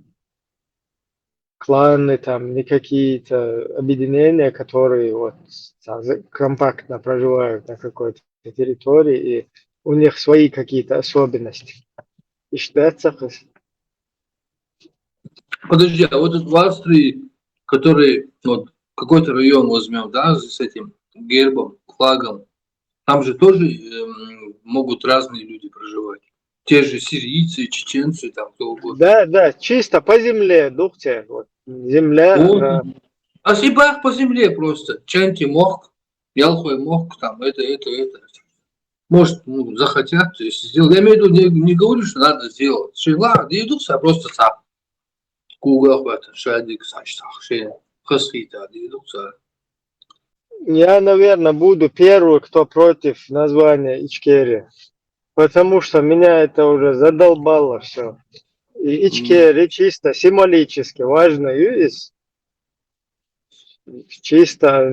кланы, там, не какие-то объединения, которые вот там, компактно проживают на какой-то территории, и у них свои какие-то особенности. И считается, Подожди, а вот в Австрии, который, вот, какой-то район возьмем, да, с этим гербом, флагом, там же тоже могут разные люди проживать. Те же сирийцы, чеченцы, там кто угодно. да, чисто по земле, духте, вот, земля, Вот. она. А сибах по земле просто. Чанти мохк, ялхой мохк, там, это. Может, ну, захотят, то есть сделать. Я имею в виду, не говорю, что надо сделать. Шейла, да идут, а просто сам. Кугах, это, шадик, сачтах, шея, хасхита, да идут, Я, наверное, буду первый, кто против названия Ичкерия, потому что меня это уже задолбало все. И Ичкерия чисто символически важно, юрис, чисто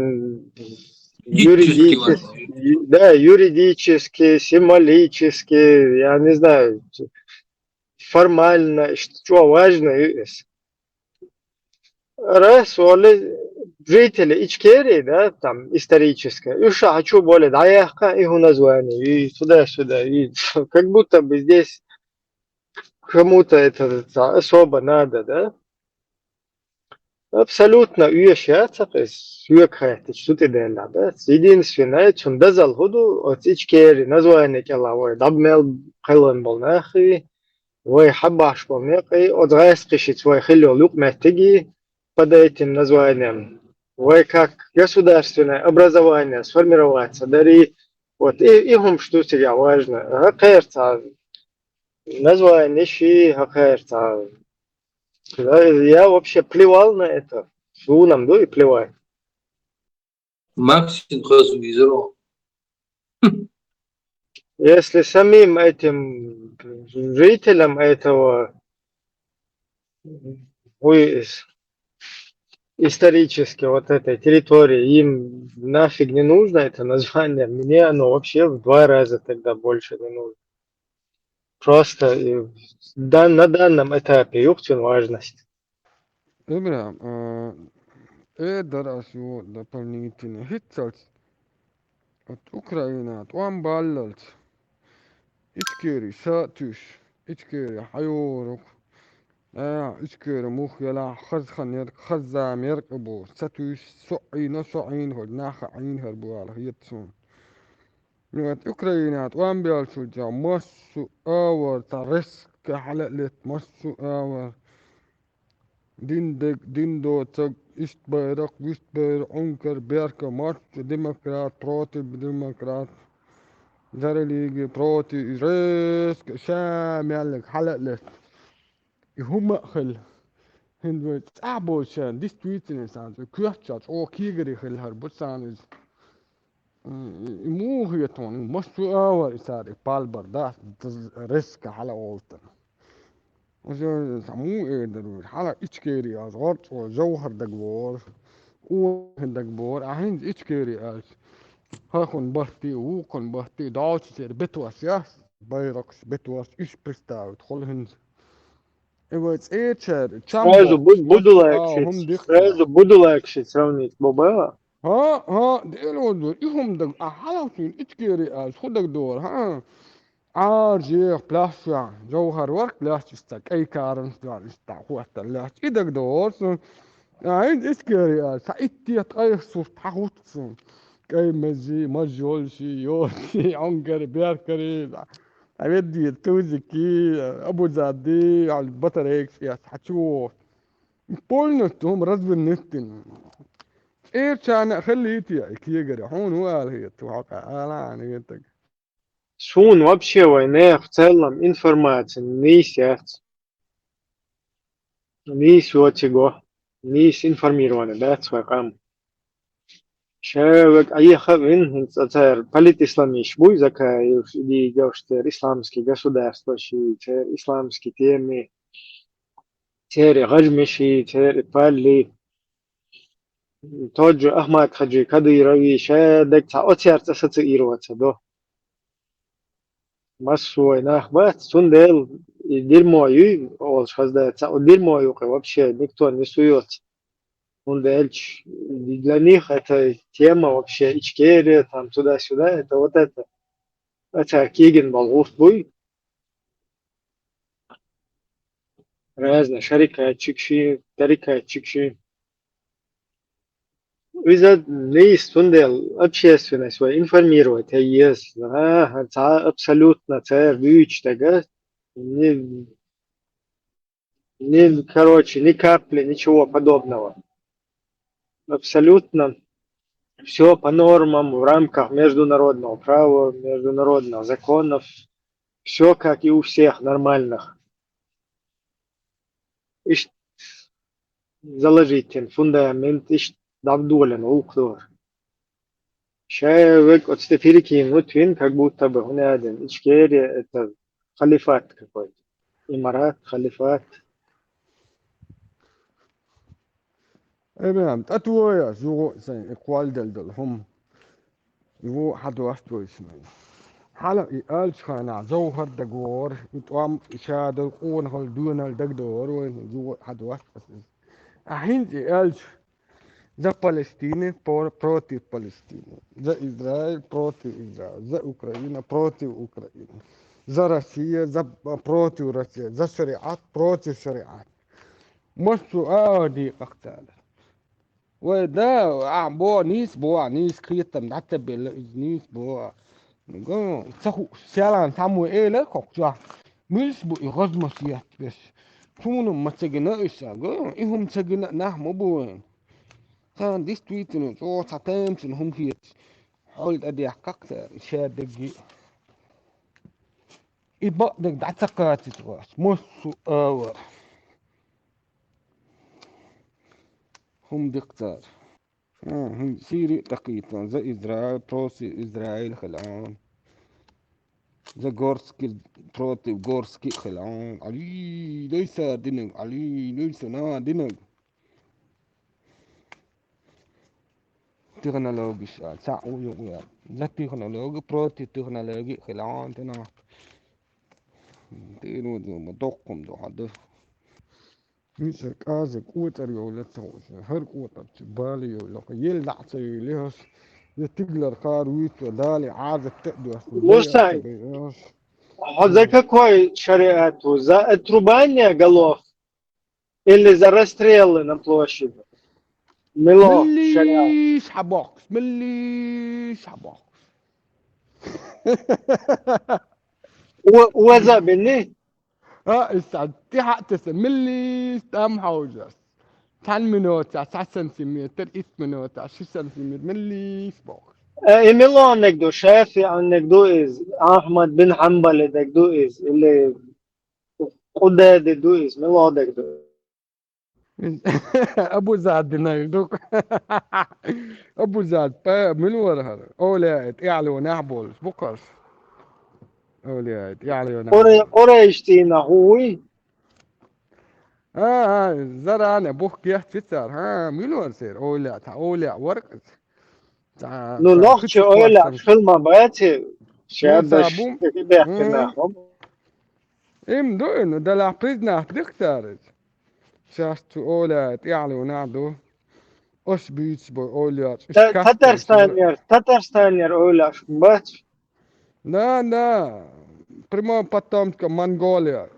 Юридически важно. юридически, да, юридически, символически, я не знаю, формально, что важно, юрис. Раз, жители Ичкерии, да, там, историческое, и что хочу более, да, я их название, и туда-сюда, и как будто бы здесь кому-то это особо надо, да. Абсолютно уещаться, то есть уекхать, что ты делаешь, да. Единственное, что дазал худу, от Ичкерии название келавой, дабмел хелон был нахи, вой хабаш был нахи, от райскишит свой хило лук мехтиги под этим названием. Ой, как государственное образование сформироваться, дари, вот, и им что тебя важно, хакерца, название щи, хакерца. Я вообще плевал на это, нам, да, и плевать. Максим Хазвизеров. Если самим этим жителям этого исторически вот этой территории, им нафиг не нужно это название, мне оно вообще в 2 раза тогда больше не нужно. Просто на данном этапе юхтин важность. Ибрам, دراسة дополнительно هيتسالت от Украина от Уамбаллалт إتكيري ساتوش إتكيري حيورك إتكيري مخ يلا خزخن يرك خزام يركبو ساتوش سعين هول ناخعين هربوال هيتسون نوات أوكرانيا وأمبيال شجع مسو أور ترسك حلقلت مسو أور دين دو تق إشت بيرق ويشت بير عنكر بيرك مسو ديمقراط روتي بديمقراط زرليجي بروتي ريسك شام يالك حلق لك هم خل هند تعبوشان دي ستويتن سانز كياتشات او كيغري خل هربوسان مو هي توني مش اول اساري بالبر ده ريسك على اولتن وزي سمو ايه درو حالا اتشكيري از غرط وجوهر دقبور دقبور اهين اتشكيري از هاكون بحتي وكون بحتي داوتش سير بتواس ياس بايركس بتواس ايش برستاو تخلهن ايوه ايتشر Сразу تشامبوكس مش هم ديختار буду легче сравнить Боба. ها ديلو دور ايهم دق حلاوتين اتشكيري از خدك دور ها جيخ بلاشا جوهر ورك لاش يستك اي كارن يستع هو لاش ايدك دور عين اسكري سايتي تغير صوت حوت كاي مزي مجولشي يوشي عنكر بيركري عبدي توزكي ابو زادي على البطر اكس يا حتشوف بولنت هم رزب النتن ايه كان خليتي كيجري هون هو قال هي توقع يعني انت Шун вообще войне в целом информация не сесть, не сотиго, не информированы, да, свакам. Шевек, а ехав ин, цер полит исламиш, буй закай, иди гештер исламский государство, ши, исламский темы, تيري غجمشي تيري بالي توجو أحمد خجي كدي روي شادك تا أتيار تسات إيرو تدو مسوي ناخبات سندل يدير مويو أول شخص تا يدير مويو вообще никто не сует сundельч для них это тема вообще ичкерия там туда-сюда это вот это киген болгуф буй разные шарика чикши тарика чикши إذا ليس تندل общественность информировать есть, это абсолютно вещь такая, короче, ни капли, ничего подобного. Абсолютно все по нормам, в рамках международного права, международных законов, все как и у всех нормальных. Иш заложить фундамент, иш давдолен, уклор. Шаевек от стефирики нутвин, как будто бы он один. Ичкерия это халифат какой-то. Имарат, халифат. ايه اتويا جو زي اقوال دل هم جو حد واستو اسمه حالا يقال شخانا جوهر دقور يتوام إشادة قون هل دون الدقدور وين جو حد واستو الحين يقال ذا فلسطيني بروتي فلسطيني ذا إسرائيل بروتي إسرائيل ذا أوكرانيا بروتي أوكرانيا ذا روسيا ذا بروتي روسيا ذا شريعات بروتي شريعات مشو دي قتال وده بو نيس كريتم حتى نيس بو نقول تخو سيالان تامو ايه لا كوكجا مش بو يغز مسيح بس شونو ما تجينا إيشا قول إيهم تجينا نحمو بوين كان دي ستويتنو جو تاتمسن هم كيت حول أدي حقاقتا إشاد دقي إبقى دق دعتقاتي تواس مصو هم دقتار هم سيري دقيقة زي إسرائيل بروسي إسرائيل خلعان زي غورسكي بروتي غورسكي خلعان علي ليس دينك علي ليس نا دينك تكنولوجي شال ساعو يوم لا تكنولوجي بروتي تكنولوجي خلعان تنا تينو دو مدقم دو حد ميسك ازك قوتر يولا توش هر قوتر بالي يولا يل دعسي ليهش يتقلر قارويت ودالي عازك تقدر Слушай, а за какой шариат? За отрубание голов или за расстрелы на площади? Мило шариат. مليش حبوكس مليش حبوكس وزابني استعدتي حق تسملي تام حوجس 10 minuten 6 centimeter 1 minute 6 centimeter مليش بوكس إميلون نقدو شافعي نقدو إز أحمد بن حنبل نقدو إز اللي قداد نقدو إز ميلون نقدو ابو زاد نايدوك ابو زاد من ورا اولاد يعلو نعبول بقص اولاد يعلو نعبول قريش تينا هوي زرع انا بوك يحت ستار من ورا سير اولاد ورقص نو تا لوخش خطش أولا كوارسن فيلم باتي شابش سابوم بيحكي ام دو انه ده لا بريزنا دكتور شاست اولاد يعلو نعدو اش بيتش بو اولاد اش كاستو Татарстанер أولا باتي لا prima потомка Монголия.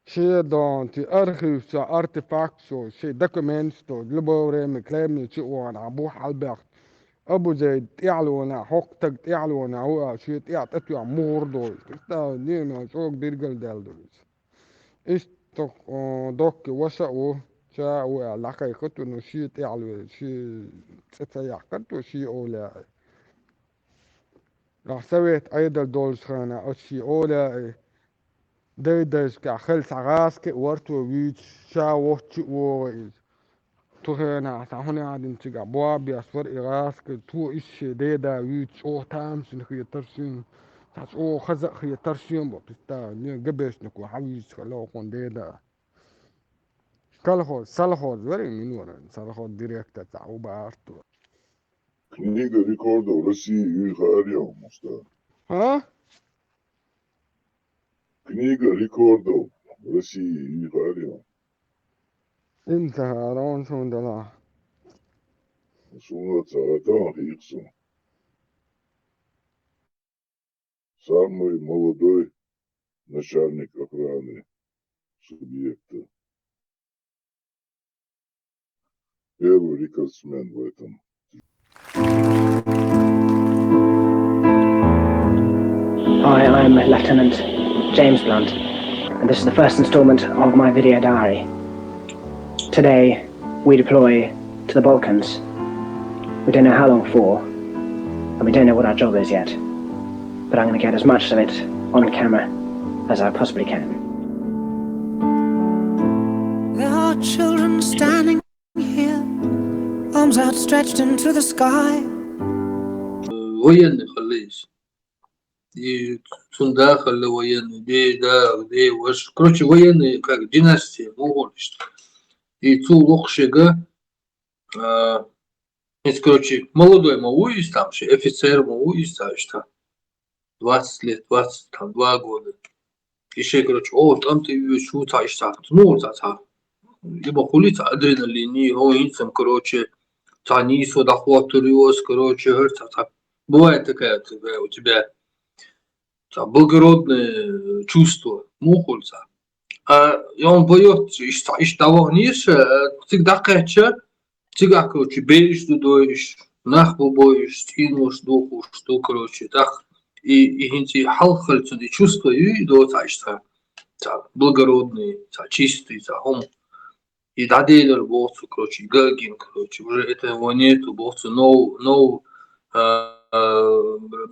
Все донти архивса, артефаксо, все документсто, любое время клемни чуана, أبو حلبك أبو زيد يعلونا حقتك يعلونا هو شيء يعطيك موردو استا نينا شوك ديرجل دالدوس استو دوك وسأو شاو لقي كتو نشيط يعلو شيء تتيحكتو شيء أولا راح سويت أيضا دولس خانا أشي أولا ديدش كخلص عاسك ورتو ويتش شا وحش وإز تو هنا سهوني عادين تيجا بوابي أسفر إغاسك تو إيش ديدا ويتش أو تامس نخي ترسين تاس أو خزق خي ترسين بوبستا نيو جبش نكو حويش خلو كون ديدا سالخوز وري من ورا سالخوز ديريكتا تعو بارتو Книга рекордов России Юрия Арьяна, Мустафа. ها Книга рекордов России Юрия Арьяна. انت هارون شون دلا Сунаться Атан Хиксу. Самый молодой начальник охраны субъекта. Первый рекордсмен в этом. Hi, I'm Lieutenant James Blunt, and this is the first installment of my video diary. Today, we deploy to the Balkans. We don't know how long for, and we don't know what our job is yet, but I'm going to get as much of it on camera as I possibly can. There are children standing here, arms outstretched into the sky. военных лезь. И сюда хали военные, где ваш, короче, военные, как династия, могольство. И цу лохшега, короче, молодой могу есть там, офицер могу есть там, что 20 лет, 22 года. Еще, короче, там ты шутаешь так, ну, так. Либо хулица адреналини, инцем, короче, тани сюда хватуриоз, короче, так. Бывает такая у тебя благородное чувство, мухульца. И он боется, и того ниже, всегда кача, всегда, короче, берешь тудоишь, нахбу боишь, стинешь духу, что, короче, так. И инти халхальцу, и чувство, и до цайшта, благородный, чистый, он. И дадейлер боцу, короче, гагин, короче, уже этого нету, боцу, no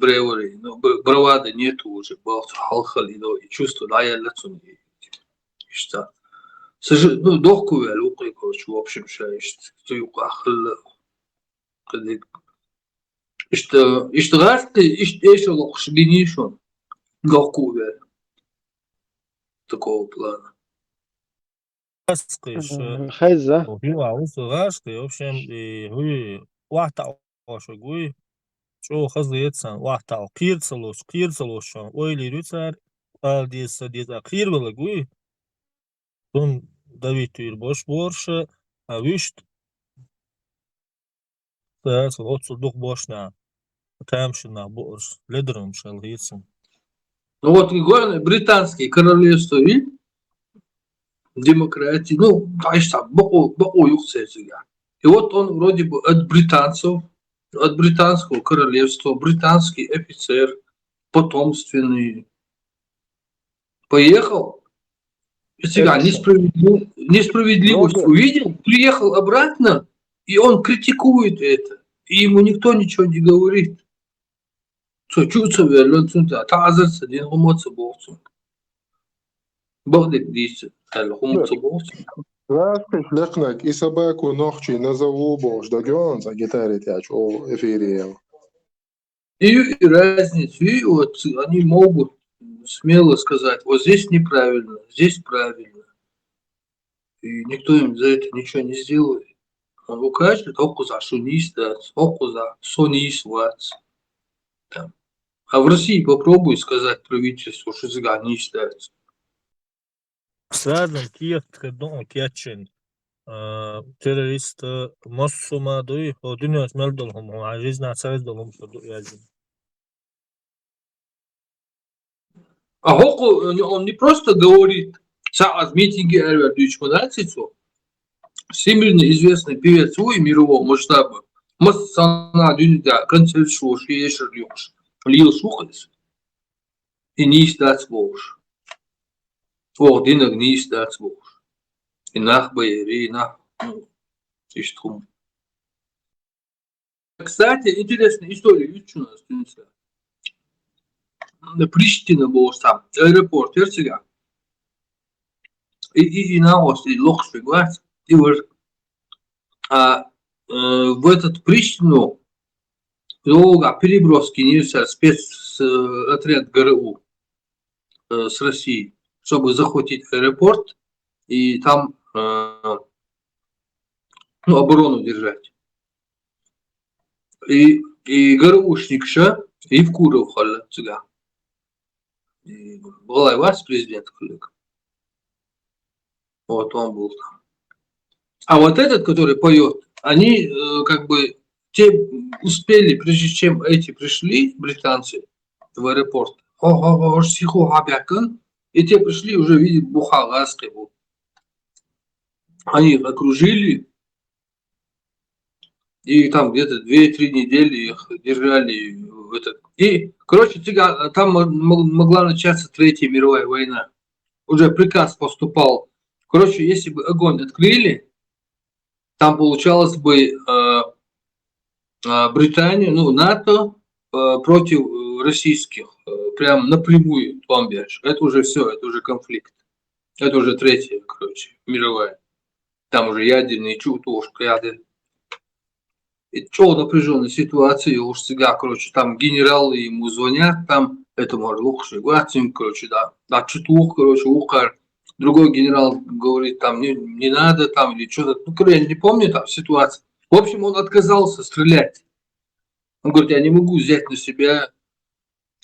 бревори, бравады нету уже, боцу, халхали, и чувство, да, я лицо, что. Ну, дохку вел, короче, в общем, что раз ты, еще лучше генишон, дохку вел, такого плана. خيزة وفي عروس غاشتي وبشم هوي واحدة عشقوي شو خزي يتسان واحدة قيرسلوش شان ويلي ريتسار ديس أخير بلغوي دون давитир бош борше вишт тас отсу дух бошна тамшина борш ледером шел хитсен. Ну вот британский королевство, видишь? Демократии, ну, конечно, баку юхцезига. И вот он вроде бы от британцев, от британского королевства, британский офицер, потомственный, поехал, сега несправедливость увидел, приехал обратно, и он критикует это, и ему никто ничего не говорит. Чуца верлен цунта тазерца дин хумоца болцун. Багдик дис хал хумоца болцун. Раскиш лекнак и собаку нохчи назову бош дагон за гитаре тяч о эфире. И разницу, и вот они могут смело сказать, вот здесь неправильно, здесь правильно. И никто им за это ничего не сделает. Он укажет, окуза шунистац, окуза сонисвац. А в России попробуй сказать правительству, что зга не считается. Связан киет кредон киетчин. Террорист массума дуй, dünya смердолхом, а жизнь отсаздолхом что язин. А Хоку, он не просто говорит, от митинги Эрвер Дючманацицу, всемирно известный певец и мирового масштаба, Массана Дюнида, концерт Шуш, Ешер Юш, Лил Шухас, и не издать Волш. Ох, Динаг не издать Волш. И нах Байери, и нах, Иштхум. Кстати, интересная история, видите, у нас, Тюниса. Приштина был там, аэропорт, Эрцега. И на остров Лохшвигвац, и вот в этот Приштину долго переброски нельзя спецотряд ГРУ с России, чтобы захватить аэропорт и там оборону держать. И ГРУшник ша, и в Куров халя цыга. Была и вас президент, коллега. Вот он был там. А вот этот, который поет, они как бы те успели, прежде чем эти пришли, британцы, в аэропорт, и те пришли, уже видят бухаласки. Они их окружили, и там где-то 2-3 недели их держали. И, короче, там могла начаться Третья мировая война. Уже приказ поступал. Короче, если бы огонь открыли, там получалось бы Британия, НАТО против российских, прям напрямую бомбеж. Это уже все, это уже конфликт. Это уже Третья, короче, мировая. Там уже ядерные чутошка, ядерные. И что напряженная ситуация, уж всегда, короче, там генералы ему звонят, там, этому Орлуху, короче, да, чутух, короче, ухар. Другой генерал говорит, там, не надо, там, или что-то, я не помню там ситуацию. В общем, он отказался стрелять. Он говорит, я не могу взять на себя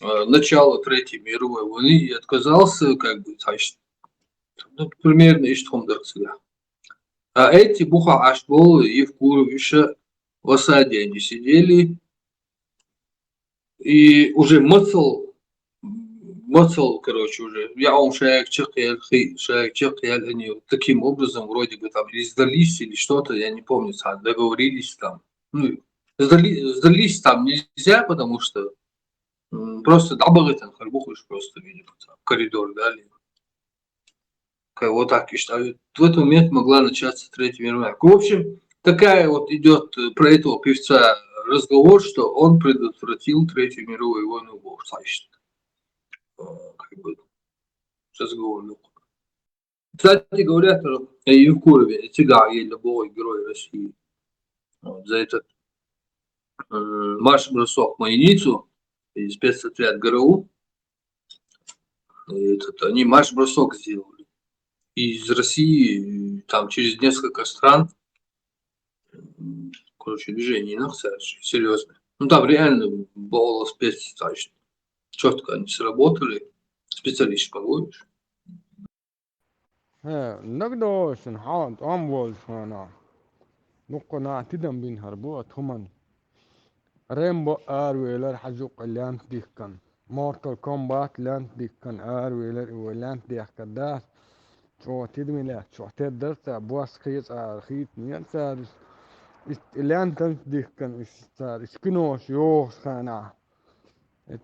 начало Третьей мировой войны, и отказался, как бы, значит, примерно, и что он всегда. А эти буха ашболы и в Куровише в осаде они сидели, и уже мацал, короче, уже, я он шаек чехел, они таким образом вроде бы там или сдались, или что-то, я не помню, договорились там. Ну, сдались там нельзя, потому что просто дабы там харбухаешь просто, видимо, там, коридор дали. Вот так и считаю. В этот момент могла начаться Третья мировая. В общем, такая вот идет про этого певца разговор, что он предотвратил Третью мировую войну в Богославии. Как бы разговор. Кстати, говорят, в Курове Тига еле бой герой России. Вот, за этот марш-бросок Майницу и спецотряд ГРУ. Они марш-бросок сделали. Из России там через несколько стран, короче, движение серьезно. Ну там реально было спецтачно. Четко они сработали. Специалист погодишь. نقدوشن حاط أموال فانا نقنا تدم بين هربوت همان ريمبو ويلر حجوق لانت ديكن مورتال كومبات لانت ديكن ويلر ولانت ديكن داس شو تدمي شو تدرت بواس خيط خيط مين صار لانت ديكن صار سكنوش يوش خانا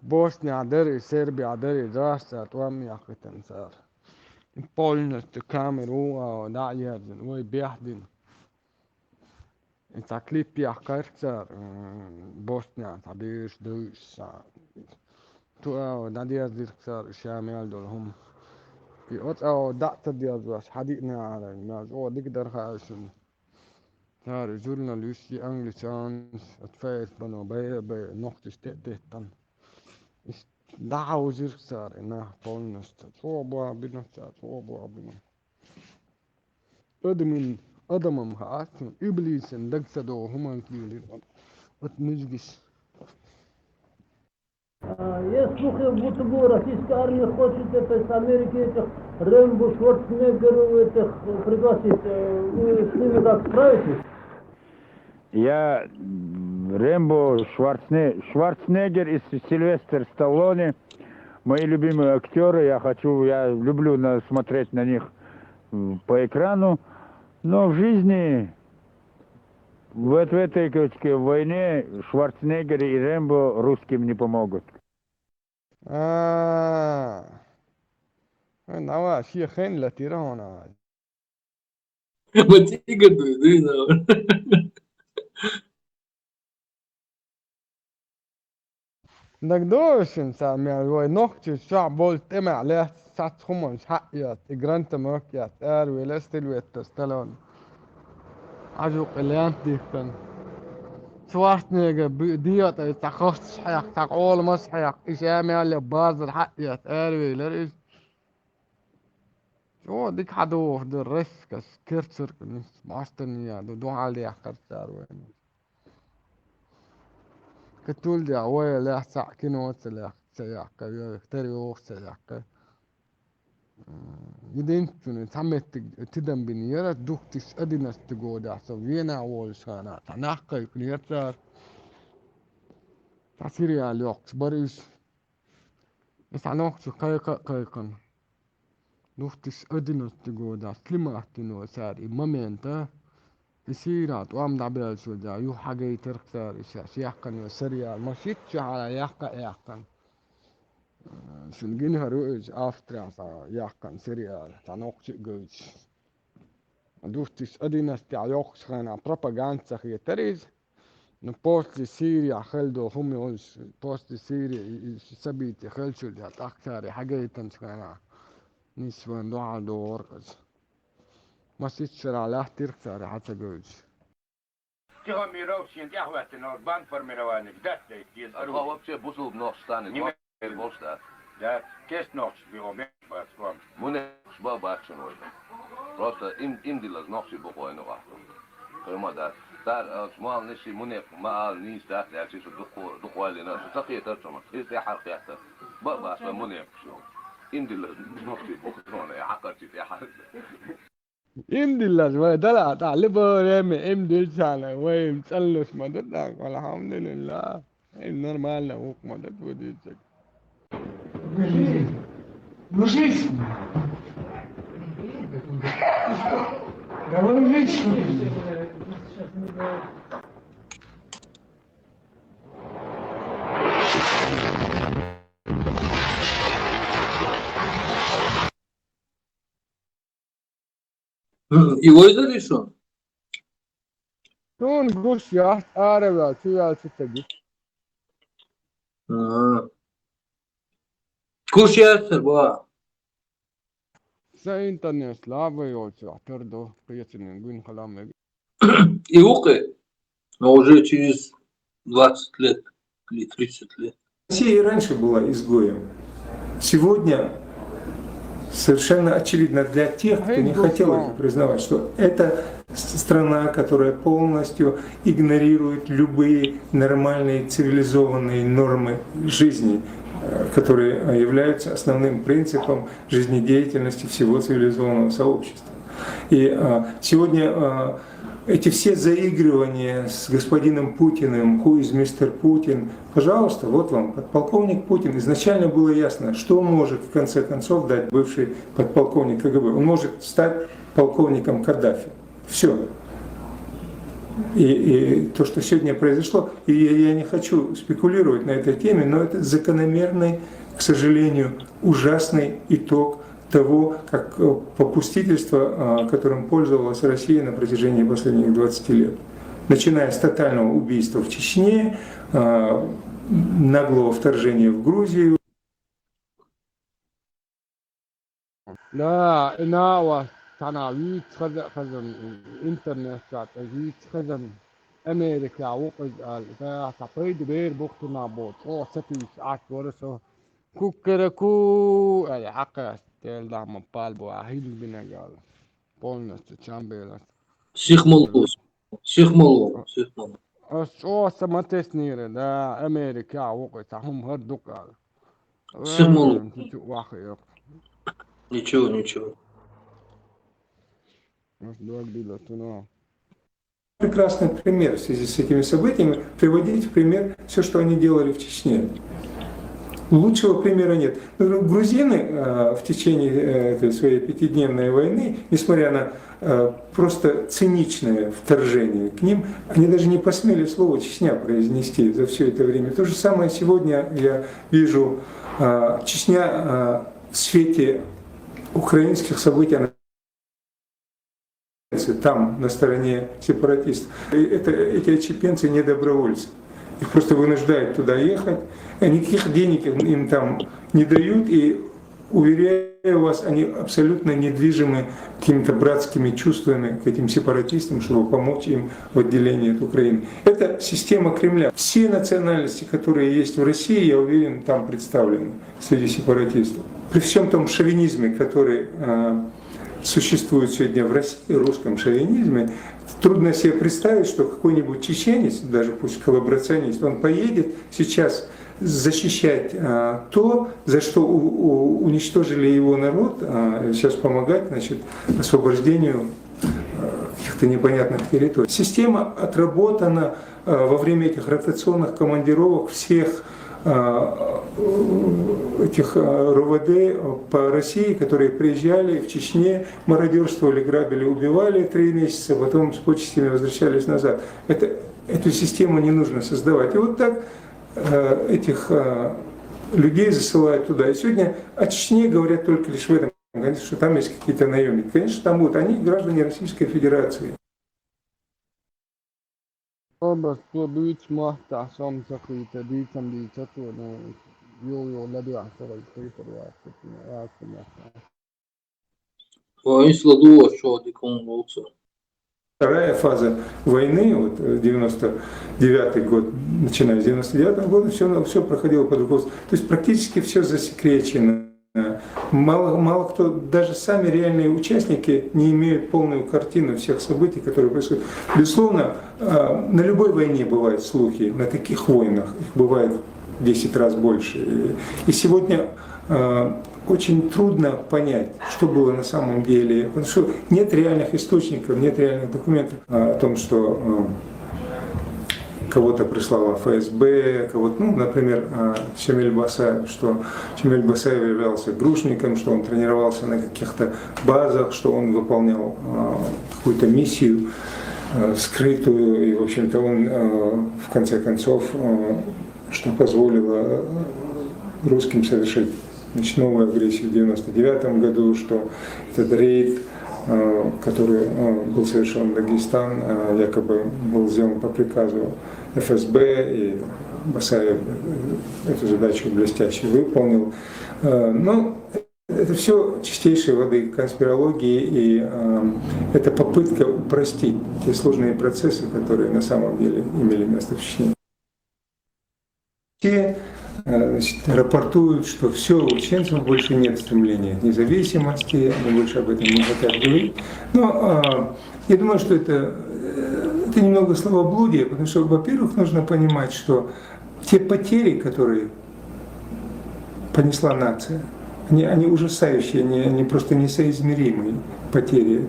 بوسنيا عدري سربيا عدري داس توامي أخذتن صار Polna te kameru da jedan oj bjahdin ta klip ja karcar Bosnja ta biš dus تو نادي صار شامل دولهم في أو دعت بس حديقنا على الناس أو تقدر خاشن صار جولنا ليشي أنجليسانس أتفايت بنو بي نقطة تحتن دعوا زير صار إنها طولنست صوبوا بنا صوبوا بنا أدمم هاتن إبليس دقسدو هما كيلين أتنجبس Есть слухи, будто бы российская армия хочет с Америки этих Рэмбо, Шварценеггеров этих пригласить. Вы с ними так справитесь? Я Рэмбо, Шварценеггер и Сильвестр Сталлоне, мои любимые актеры, я люблю смотреть на них по экрану, но в жизни, в этой войне Шварценеггер и Рэмбо русским не помогут. نوع شيء خين لا تيرانا ما تيجي تدينا نقدرش نسمي وي نقطة الشعب بولت إما عليه سات خمس حقيات إجرانت مكيات ويلستل ويتستلون عجوق اللي أنت كان Schwarzenegger diot is ta kost حياك تا قول مس حياك إيش اللي باز الحقيات ويلر شو ديك حدو في الريسكس كيرتشر كنس معستنيا دو على كرتشار وين كتول دي عوية لا ساعة كينو تسلح سياق يختاري وقت سياق يدين تعمت تدم بنيرة دوكتش أديناس تجودا سوينا والشانا تناقة يكنيرتار تعسيري على الوقت بريش يسعنوكش قيقن دوكتش أديناس تجودا سلماتينو ساري مامينتا يسيرات وام دعبال شو دا يو حاجة يتركتار يحقن يسريا مشيتش على يحقن شن هروج أفترا يحقن سريال تنوقش جوج دوستش أديناس تعيوقش خانا بروباغاندا خي تريز نبوست سيريا خلدو هم يقولش بوست سيريا سبيت خلشو ده أكثر حاجة يتنشخنا نسوان دعاء دوركز ما سيتشر على تركتار حتى جوج تيغا ميروشين تيحوات نوربان فرميروانك دات ليكيز أروح وابشي بوصل بنوشتاني Volstaat. Ja, kerstnachts bureau met kwam. Moedig babaction worden. Просто им делать ночи буквально вахту. Прямо daar als man is moedig maar niet staat ja is het doel na تقي ترجمة is de حركات بابا moedig zo. Im делать ночи буквально يا حقتي في حال. إم دلش ما دلع تعلبه رامي إم دلشانة وين تسلش ما دلك والحمد لله النورمال نوك ما دلك Ложись! Ложись! Его издали что? شون قوش يا عربي شو يا ستة Курс ястер, ба. За интернет слабо йоцу, атердо, приятный гун халамы. И ухы, но уже через 20 лет или 30 лет. Россия и раньше была изгоем. Сегодня совершенно очевидно для тех, кто не хотел это признавать, что это страна, которая полностью игнорирует любые нормальные цивилизованные нормы жизни, которые являются основным принципом жизнедеятельности всего цивилизованного сообщества. И сегодня эти все заигрывания с господином Путиным, who is Mr. Putin, пожалуйста, вот вам подполковник Путин. Изначально было ясно, что может в конце концов дать бывший подполковник КГБ. Он может стать полковником Каддафи. Все. И то, что сегодня произошло, и я не хочу спекулировать на этой теме, но это закономерный, к сожалению, ужасный итог того, как попустительство, которым пользовалась Россия на протяжении последних 20 лет. Начиная с тотального убийства в Чечне, наглого вторжения в Грузию. لا إنا وتناويت خزن الإنترنت تعطيت خزن أمريكا وقد تعطيد بير بوقتنا بوت أو ستيس ورسو كوكركو العقل تيل دعم بالبو أهيل بنا قال بولنس تشامبيلس شيخ ملوس شيخ ملو شيخ ملو أو سمتس نيرة دا أمريكا وقت هم هردوك قال شيخ ملو واخي ничего Прекрасный пример в связи с этими событиями приводить в пример все, что они делали в Чечне. Лучшего примера нет. Грузины в течение этой своей пятидневной войны, несмотря на просто циничное вторжение к ним, они даже не посмели слово «Чечня» произнести за все это время. То же самое сегодня я вижу Чечня в свете украинских событий. Там, на стороне сепаратистов. Эти отщепенцы не добровольцы. Их просто вынуждают туда ехать. Никаких денег им там не дают. И, уверяю вас, они абсолютно недвижимы какими-то братскими чувствами к этим сепаратистам, чтобы помочь им в отделении от Украины. Это система Кремля. Все национальности, которые есть в России, я уверен, там представлены среди сепаратистов. При всем том шовинизме, который существует сегодня в России, русском шовинизме, трудно себе представить, что какой-нибудь чеченец, даже пусть коллаборационист, он поедет сейчас защищать то, за что уничтожили его народ, сейчас помогать, значит, освобождению каких-то непонятных территорий. Система отработана во время этих ротационных командировок всех этих РОВД по России, которые приезжали в Чечне, мародерствовали, грабили, убивали 3 месяца, потом с почестями возвращались назад. Эту систему не нужно создавать. И вот так этих людей засылают туда. И сегодня о Чечне говорят только лишь в этом, что там есть какие-то наемники. Конечно, там будут. Они граждане Российской Федерации. بس تو بیت ما تحسام سخیت بیتم بیت تو نه یو لدی عصر الخيط الواقع ويسلدوا شو ديكون лучше. Вторая фаза войны, вот 99-й год, начиная с 99-го года, все проходило под руководством. То есть практически все засекречено. Мало кто, даже сами реальные участники, не имеют полную картину всех событий, которые происходят. Безусловно, на любой войне бывают слухи, на таких войнах их бывает в 10 раз больше. И сегодня очень трудно понять, что было на самом деле, потому что нет реальных источников, нет реальных документов о том, что кого-то прислала ФСБ, кого-то, например, Шамиль Басаев, что Шамиль Басаев являлся грушником, что он тренировался на каких-то базах, что он выполнял какую-то миссию скрытую, и, в общем-то, он, в конце концов, что позволило русским совершить новую агрессию в 1999 году, что этот рейд, который был совершен в Дагестан, якобы был сделан по приказу ФСБ, и Басаев эту задачу блестяще выполнил. Но это все чистейшей воды конспирологии, и это попытка упростить те сложные процессы, которые на самом деле имели место в Чечне. Те рапортуют, что все, у чеченцев больше нет стремления к независимости, они больше об этом не хотят говорить. Но я думаю, что это немного словоблудие, потому что, во-первых, нужно понимать, что те потери, которые понесла нация, они ужасающие, они просто несоизмеримые потери.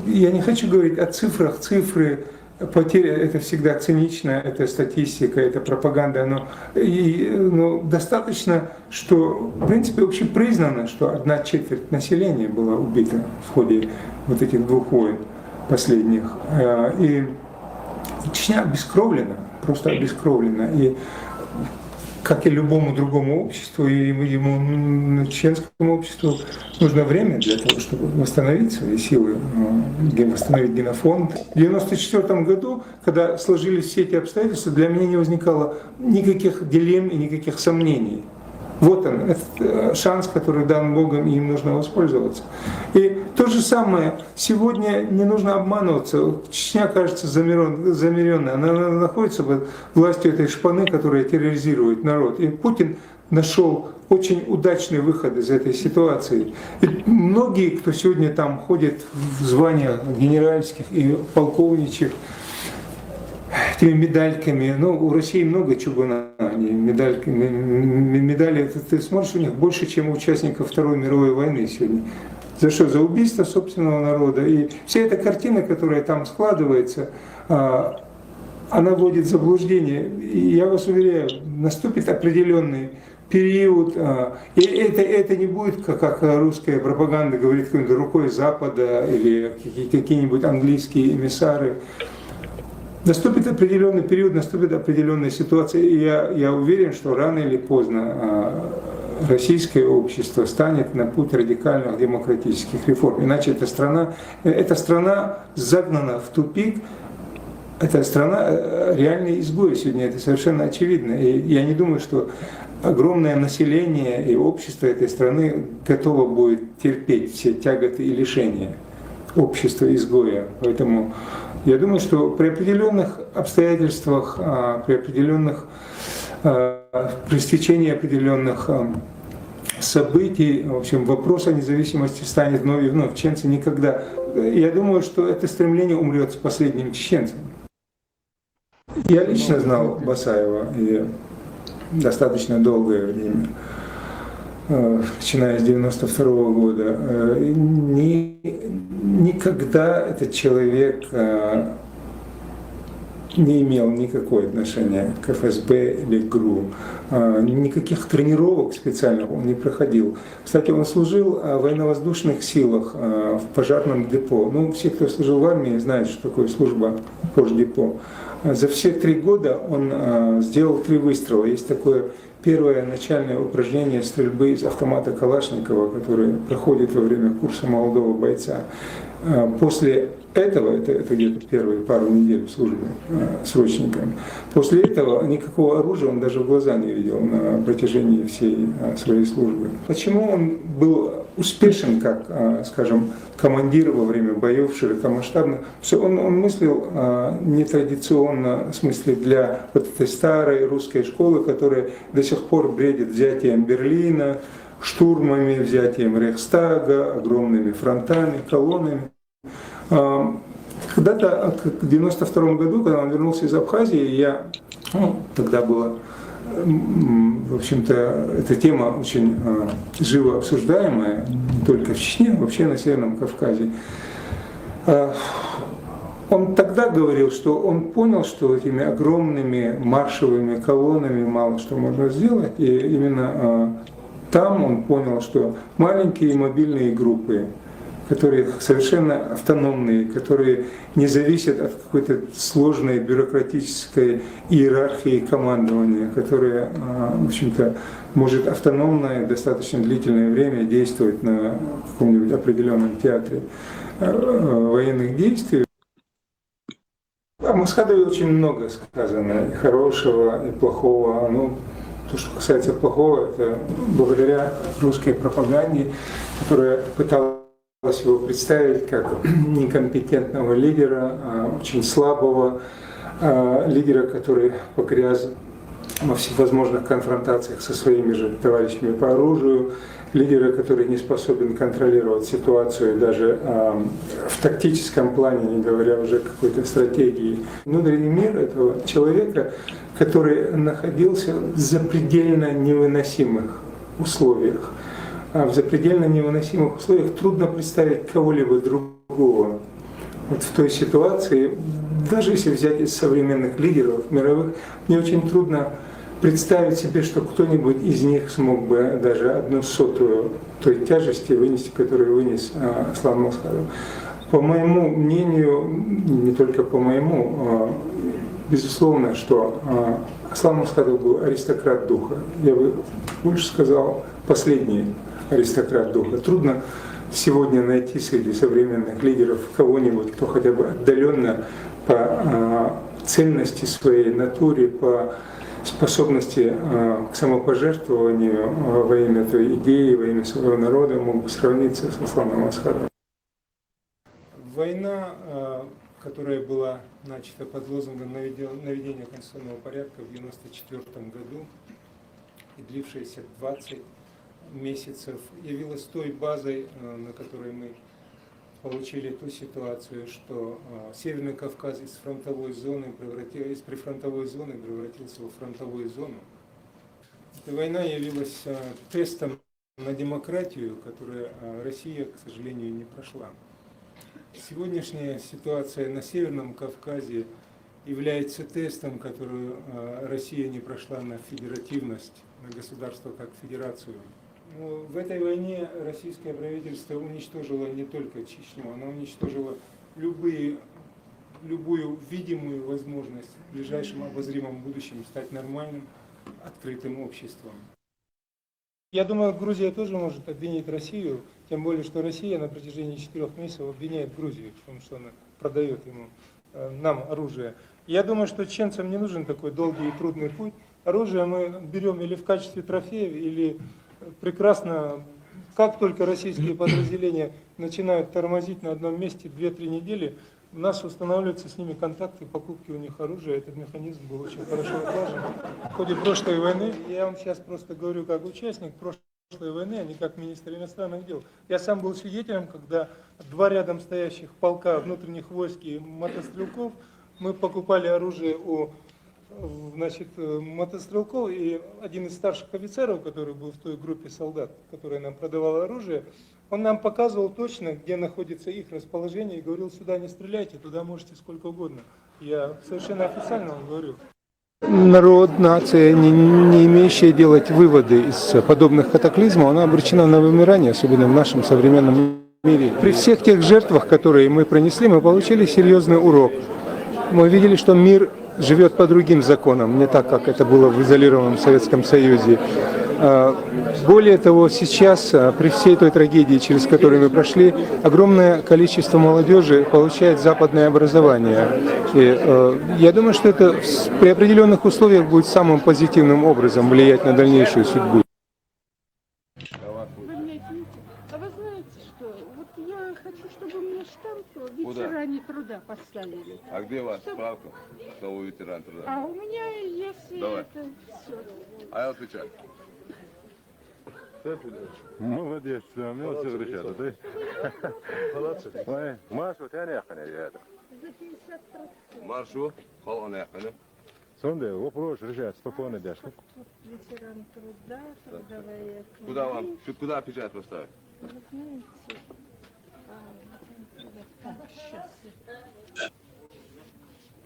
Я не хочу говорить о цифрах, цифры, потери — это всегда цинично, это статистика, это пропаганда, но достаточно, что в принципе общепризнано, что 1/4 населения была убита в ходе вот этих 2 войн последних. И Чечня обескровлена, просто обескровлена. И как и любому другому обществу, и ему, чеченскому обществу, нужно время для того, чтобы восстановить свои силы, восстановить генофонд. В 1994 году, когда сложились все эти обстоятельства, для меня не возникало никаких дилемм и никаких сомнений. Вот он, этот шанс, который дан Богом, и им нужно воспользоваться. И то же самое, сегодня не нужно обманываться. Чечня кажется замеренной, она находится под властью этой шпаны, которая терроризирует народ. И Путин нашел очень удачный выход из этой ситуации. И многие, кто сегодня там ходит в званиях генеральских и полковничьих, этими медальками, ну, у России много чугуна, медали, ты смотришь, у них больше, чем у участников Второй мировой войны сегодня. За что? За убийство собственного народа. И вся эта картина, которая там складывается, она вводит в заблуждение. И я вас уверяю, наступит определенный период, и это не будет, как русская пропаганда говорит, какой-то рукой Запада или какие-нибудь английские эмиссары. Наступит определенный период, наступит определенная ситуация, и я уверен, что рано или поздно российское общество станет на путь радикальных демократических реформ. Иначе эта страна загнана в тупик, эта страна реальный изгой сегодня, это совершенно очевидно. И я не думаю, что огромное население и общество этой страны готово будет терпеть все тяготы и лишения общества изгоя. Поэтому я думаю, что при определенных обстоятельствах, при стечении определенных событий, в общем, вопрос о независимости станет вновь и вновь. Чеченцы никогда. Я думаю, что это стремление умрет с последним чеченцем. Я лично знал Басаева и достаточно долгое время, начиная с 1992 года. Никогда этот человек не имел никакого отношения к ФСБ или к ГРУ. Никаких тренировок специальных он не проходил. Кстати, он служил в военно-воздушных силах, в пожарном депо. Ну, все, кто служил в армии, знают, что такое служба в пождепо. За все 3 года он сделал 3 выстрела. Есть такое первое начальное упражнение стрельбы из автомата Калашникова, которое проходит во время курса молодого бойца. После этого, это где-то первые пару недель в службе срочниками, после этого никакого оружия он даже в глаза не видел на протяжении всей своей службы. Почему он был успешен, как, скажем, командир во время боев широкомасштабных? Он мыслил нетрадиционно, в смысле, для вот этой старой русской школы, которая до сих пор бредит взятием Берлина, штурмами, взятием Рейхстага, огромными фронтами, колоннами. Когда-то, в 1992 году, когда он вернулся из Абхазии, тогда была, в общем-то, эта тема очень живо обсуждаемая, не только в Чечне, а вообще на Северном Кавказе. Он тогда говорил, что он понял, что этими огромными маршевыми колоннами мало что можно сделать, и именно там он понял, что маленькие мобильные группы, которые совершенно автономные, которые не зависят от какой-то сложной бюрократической иерархии командования, которая, в общем-то, может автономно и достаточно длительное время действовать на каком-нибудь определенном театре военных действий. О Масхадове очень много сказано, и хорошего, и плохого. То, что касается плохого, это благодаря русской пропаганде, которая пыталась его представить как некомпетентного лидера, очень слабого лидера, который погряз во всевозможных конфронтациях со своими же товарищами по оружию, лидера, который не способен контролировать ситуацию даже в тактическом плане, не говоря уже о какой-то стратегии. Внутренний мир этого человека, который находился в запредельно невыносимых условиях. В запредельно невыносимых условиях трудно представить кого-либо другого. Вот в той ситуации, даже если взять из современных лидеров мировых, мне очень трудно представить себе, что кто-нибудь из них смог бы даже 1/100 той тяжести вынести, которую вынес Аслан Масхадов. По моему мнению, не только по моему, безусловно, что Аслан Масхадов был аристократ духа. Я бы больше сказал, последний аристократ духа. Трудно сегодня найти среди современных лидеров кого-нибудь, кто хотя бы отдаленно по цельности своей натуре, по способности к самопожертвованию во имя той идеи, во имя своего народа мог бы сравниться с Исламом Асхаром. Война, которая была начата под лозунгом наведения конституционного порядка в 1994 году и длившаяся 20 месяцев, явилась той базой, на которой мы получили ту ситуацию, что Северный Кавказ из прифронтовой зоны превратился во фронтовую зону. Эта война явилась тестом на демократию, которую Россия, к сожалению, не прошла. Сегодняшняя ситуация на Северном Кавказе является тестом, которую Россия не прошла на федеративность, на государство как федерацию. Но в этой войне российское правительство уничтожило не только Чечню, оно уничтожило любую видимую возможность в ближайшем обозримом будущем стать нормальным, открытым обществом. Я думаю, Грузия тоже может обвинить Россию, тем более, что Россия на протяжении 4 месяцев обвиняет Грузию в том, что она продает нам оружие. Я думаю, что чеченцам не нужен такой долгий и трудный путь. Оружие мы берем или в качестве трофеев, или прекрасно, как только российские подразделения начинают тормозить на одном месте 2-3 недели, у нас устанавливаются с ними контакты, покупки у них оружия. Этот механизм был очень хорошо отлажен в ходе прошлой войны. Я вам сейчас просто говорю как участник прошлой войны, а не как министр иностранных дел. Я сам был свидетелем, когда 2 рядом стоящих полка внутренних войск и мотострелков, мы покупали оружие у мотострелков, и один из старших офицеров, который был в той группе солдат, которая нам продавала оружие, он нам показывал точно, где находится их расположение, и говорил: сюда не стреляйте, туда можете сколько угодно. Я совершенно официально вам говорю. Народ, нация, не имеющая делать выводы из подобных катаклизмов, она обречена на вымирание, особенно в нашем современном мире. При всех тех жертвах, которые мы пронесли, мы получили серьезный урок. Мы видели, что мир живет по другим законам, не так, как это было в изолированном Советском Союзе. Более того, сейчас, при всей той трагедии, через которую мы прошли, огромное количество молодежи получает западное образование. И я думаю, что это при определенных условиях будет самым позитивным образом влиять на дальнейшую судьбу. Вы меня извините, а вы знаете что? Вот я хочу, чтобы мне штамп ветеране труда поставили. А где у вас справка, что вы ветеран труда? А у меня есть это все. А я отвечаю. Молодец, умелся кричать, ты? Ой, Машу, ты не ехали, За 50%. Маршу, холон ехали. Сонде, вопрос решать, спокойно дашь. Ветеран труда, трудовая книга. Куда печать поставить? Вы знаете, сейчас.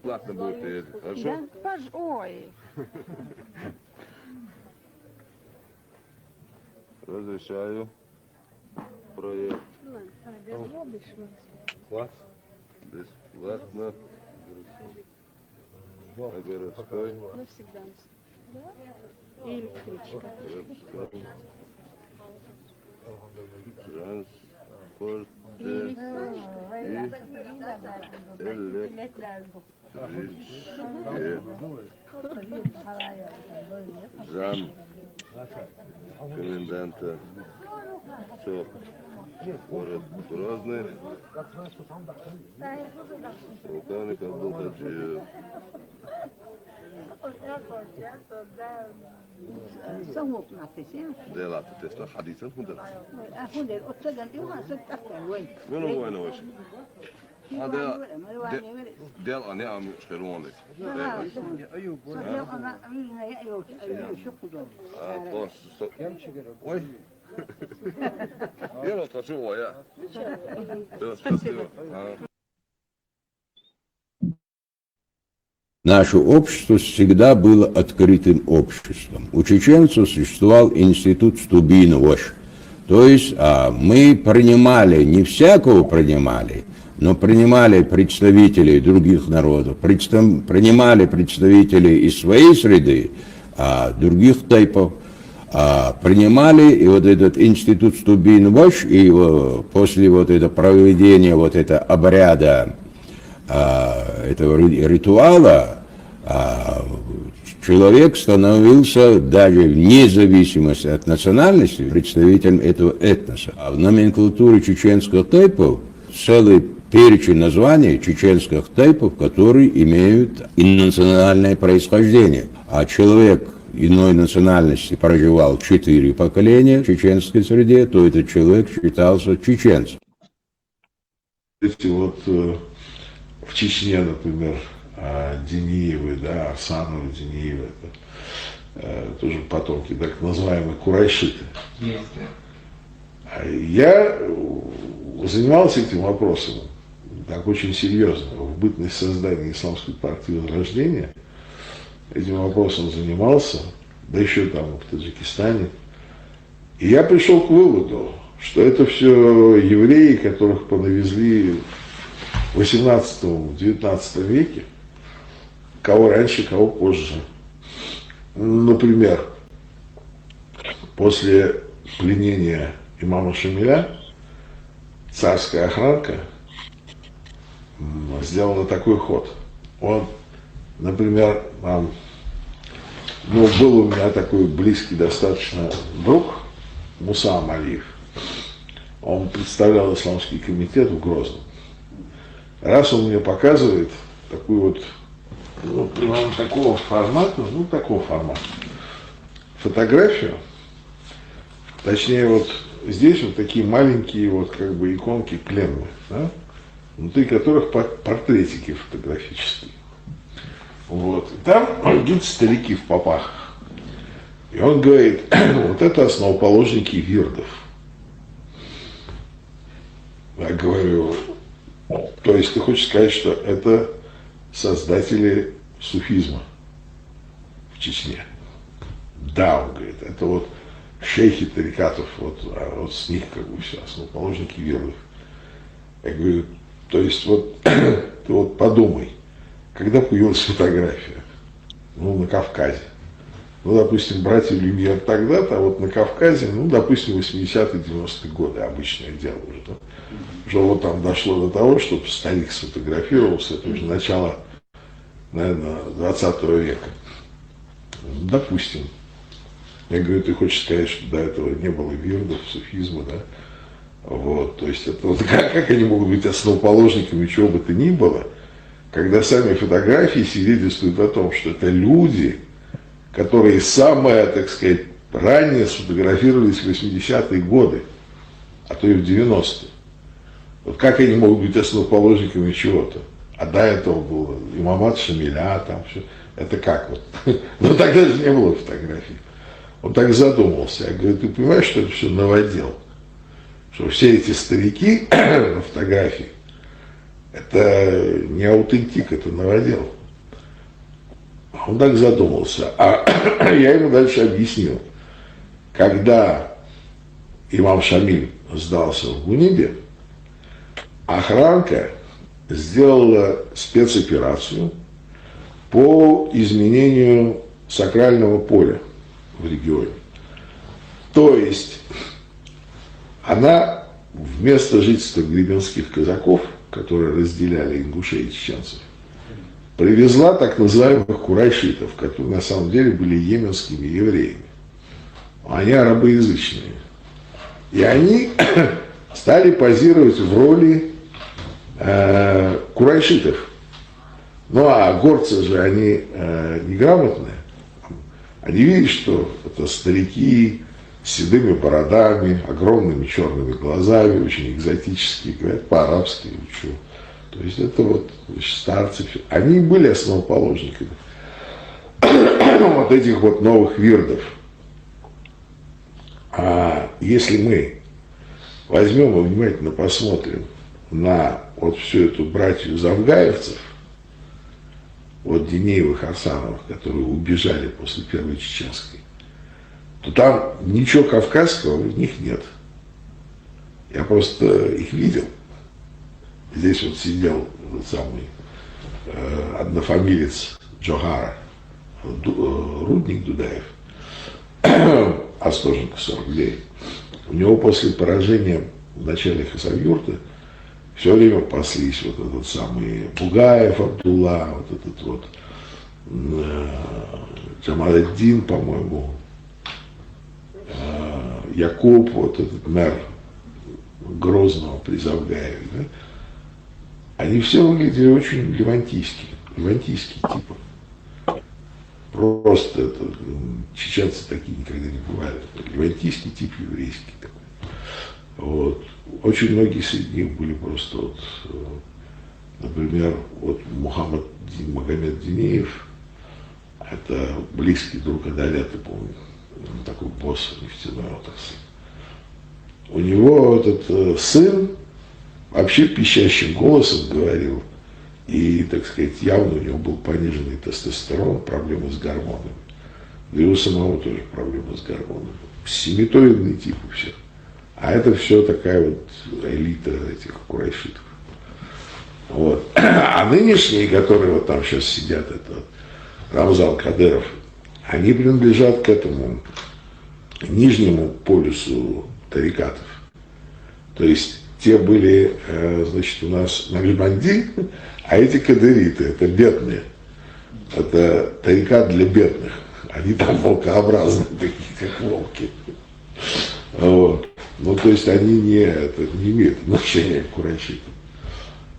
Платно будет, хорошо? Да, ой. Разрешаю проект. Бесплатно. На городской. Навсегда. И электричка. Транспорт. Зам коменданта СОП город Грозный, полковник Абдулхаджиев. Делать тест حديثا من وين وش هذا ديال أنا عم يشترونه وي يلا تشوفوا يا Наше общество всегда было открытым обществом. У чеченцев существовал институт Стубин-Вош. То есть мы принимали, не всякого принимали, но принимали представителей других народов, принимали представителей из своей среды, других типов, принимали, и вот этот институт Стубин-Вош, и после вот этого проведения вот этого обряда, этого ритуала, человек становился даже вне зависимости от национальности представителем этого этноса. А в номенклатуре чеченских тайпов целый перечень названий чеченских тайпов, которые имеют национальное происхождение. А человек иной национальности проживал 4 поколения в чеченской среде, то этот человек считался чеченцем. Эти вот в Чечне, например, Дениевы, да, Арсановы, Дениевы, это тоже потомки так называемые курайшиты. Я занимался этим вопросом так очень серьезно. В бытность создания Исламской партии Возрождения этим вопросом занимался, да еще там в Таджикистане. И я пришел к выводу, что это все евреи, которых понавезли в 18-19 веке, кого раньше, кого позже. Например, после пленения имама Шамиля царская охранка сделала такой ход. Он, например, был у меня такой близкий достаточно друг, Муса Амалиев. Он представлял исламский комитет в Грозном. Раз он мне показывает такую вот, примерно такого формата, фотографию, точнее вот здесь вот такие маленькие вот как бы иконки клеммы, да, внутри которых портретики фотографические. Вот. И там идут старики в попах. И он говорит, вот это основоположники вирдов. Я говорю, то есть ты хочешь сказать, что это создатели суфизма в Чечне? Да, он говорит, это вот шейхи тарикатов, вот с них как бы все, основоположники вирдов. Я говорю, то есть вот ты вот подумай, когда появилась фотография? На Кавказе. Допустим, братья Люмьер тогда-то, а вот на Кавказе, допустим, 80-е, 90-е годы, обычное дело уже. Да? Уже вот там дошло до того, что старик сфотографировался, это уже начало, наверное, 20 века. Допустим. Я говорю, ты хочешь сказать, что до этого не было вирдов, суфизма, да? Вот, то есть это вот как они могут быть основоположниками чего бы то ни было, когда сами фотографии свидетельствуют о том, что это люди, которые самые, так сказать, ранее сфотографировались в 80-е годы, а то и в 90-е. Вот как они могут быть основоположниками чего-то? А до этого было имамат Шамиля, там все. Это как вот? Но тогда же не было фотографий. Он так задумался. Я говорю, ты понимаешь, что это все новодел? Что все эти старики на фотографии, это не аутентик, это новодел. Он так задумался. А я ему дальше объяснил. Когда имам Шамиль сдался в Гунибе, охранка сделала спецоперацию по изменению сакрального поля в регионе. То есть она вместо жительства гребенских казаков, которые разделяли ингушей и чеченцев, привезла так называемых курайшитов, которые на самом деле были йеменскими евреями. Они арабоязычные. И они стали позировать в роли курайшитов. Ну а горцы же, они неграмотные. Они видят, что это старики с седыми бородами, огромными черными глазами, очень экзотические, говорят по-арабски. Ничего. То есть это вот старцы. Они были основоположниками вот этих вот новых вирдов. А если мы возьмем и внимательно посмотрим на вот всю эту братью завгаевцев, вот Дениевых, Арсановых, которые убежали после Первой Чеченской, то там ничего кавказского в них нет. Я просто их видел. Здесь вот сидел тот самый однофамилец Джохара, Рудник Дудаев, Остоженко 49. У него после поражения в начале Хасавюрта все время паслись вот этот самый Бугаев Абдулла, вот этот вот Камаледдин, по-моему, Якуб, вот этот мэр Грозного при Завгаеве, да, они все выглядели очень левантийские типы. Просто это, чеченцы такие никогда не бывали. Левантийский тип, еврейский такой. Вот. Очень многие среди них были просто вот, например, вот Магомед Динеев, это близкий друг Адалета, помню, такой босс нефтяной отрасли. У него этот сын вообще пищащим голосом говорил, и, так сказать, явно у него был пониженный тестостерон, проблемы с гормонами. Да и у самого тоже проблемы с гормонами. Семитоидный тип и все. А это все такая вот элита этих курайшитов. Вот. А нынешние, которые вот там сейчас сидят, это Рамзан Кадыров, они принадлежат к этому нижнему полюсу тарикатов. То есть те были, значит, у нас Накшбанди, а эти кадыриты, это бедные. Это тарикат для бедных. Они там волкообразные, такие как волки. Вот. Ну, то есть они не имеют отношения к курайшитам.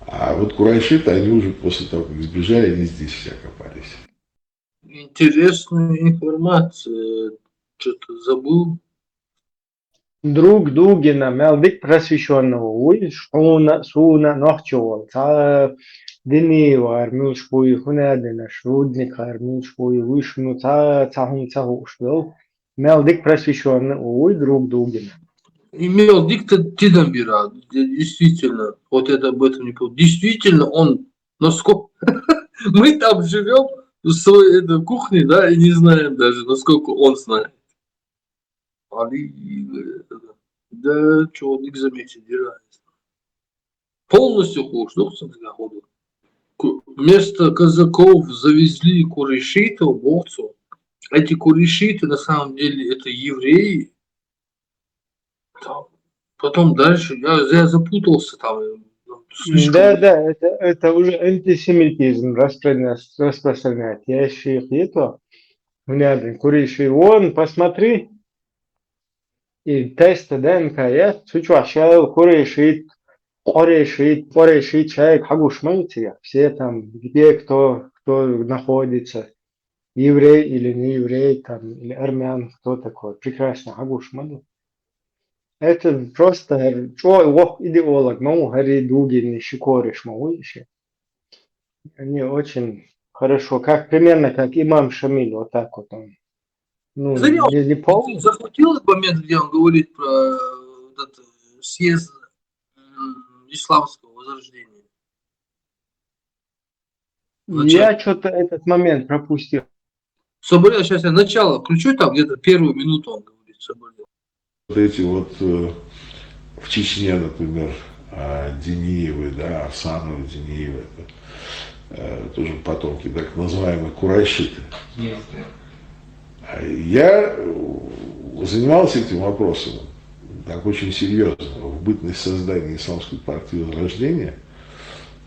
А вот курайшиты, они уже после того, как сбежали, они здесь все окопались. Интересную информацию. Что-то забыл. Друг Дугина, Мелдик просвещенного, уй, суна нохчевал, та Денева, Армюшпуй, Хунадина, Шрудника, Армюшпуй, Вышну, та Цахушвел, Мелдик просвещенный, уй, друг Дугина. Имел диктор Тидамбира, действительно, вот это об этом не помню. Действительно, он, насколько мы там живем в своей кухне, да, и не знаем даже, насколько он знает. Да, человек заметит, полностью хуш, ну, году. Вместо казаков завезли курайшитов, бовцев. Эти курайшиты, на самом деле, это евреи. Потом дальше, я запутался там. Да, это уже антисемитизм распространяет. Я еще их это, куриши, вон, посмотри, и тесты ДНК, я сучу куришит, человек, хагушмайте, все там, где кто находится, еврей или не еврей, там, или армян, кто такой, прекрасно, хагушмайте. Это просто идеолог, Хари Дугин, Шикориш, еще. Они очень хорошо, примерно как имам Шамиль, вот так вот он. Ну, не полный. Захватил этот момент, где он говорит про этот съезд исламского возрождения? Я что-то этот момент пропустил. Соболел, сейчас я начало включу, там где-то первую минуту он говорит, Соболел. Вот эти вот в Чечне, например, Дениевы, да, Арсановы, Дениевы, это тоже потомки так называемые курайшиты. Я занимался этим вопросом так очень серьезно. В бытность создания Исламской партии Возрождения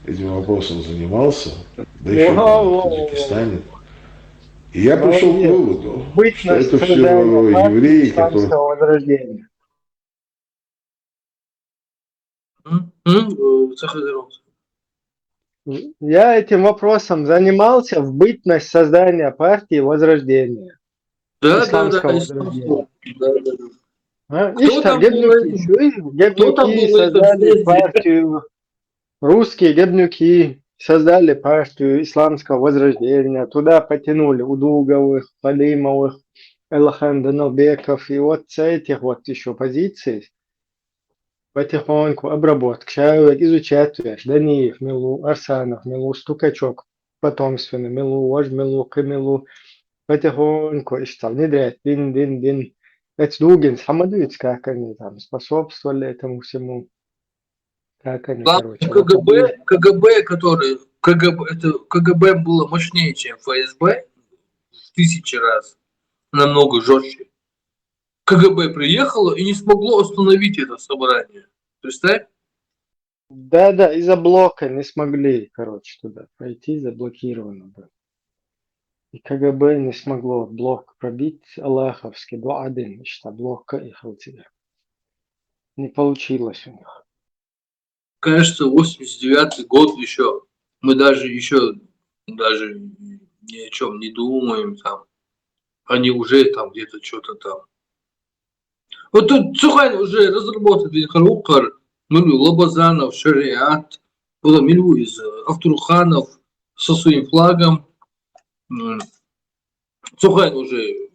этим вопросом занимался, да еще в Таджикистане. И я пришел к выводу, что это все евреи, которые... Я этим вопросом занимался в бытность создания партии Возрождения. Исламского Возрождения. Гебнюки создали партию, русские гебнюки создали партию Исламского Возрождения, туда потянули Удуговых, Халимовых, Элхан Даналбеков, и вот с этих вот еще позиций потихоньку обработка. Человек изучает Даниев, Милу, Арсанов, Милу, Стукачок, потомственно, Милу, Вождь, Милу, Камилу, потихоньку и стал внедрять, дин. Это Дугин, Хамадович, как они там способствовали этому всему. Как они, короче. КГБ, КГБ было мощнее, чем ФСБ в 1000 раз, намного жестче. КГБ приехало и не смогло остановить это собрание. Представь? Да, из-за блока не смогли, короче, туда пройти, заблокировано было. И КГБ не смогло блок пробить Аллаховский 2-1, что блок ехал тебе. Не получилось у них. Конечно, 89-й год еще. Мы даже ни о чем не думаем там. Они уже там где-то что-то там. Вот тут Сухань уже разработали Харукар, Лобазанов, Шариат, было Милу из Автурханов со своим флагом. Сухань уже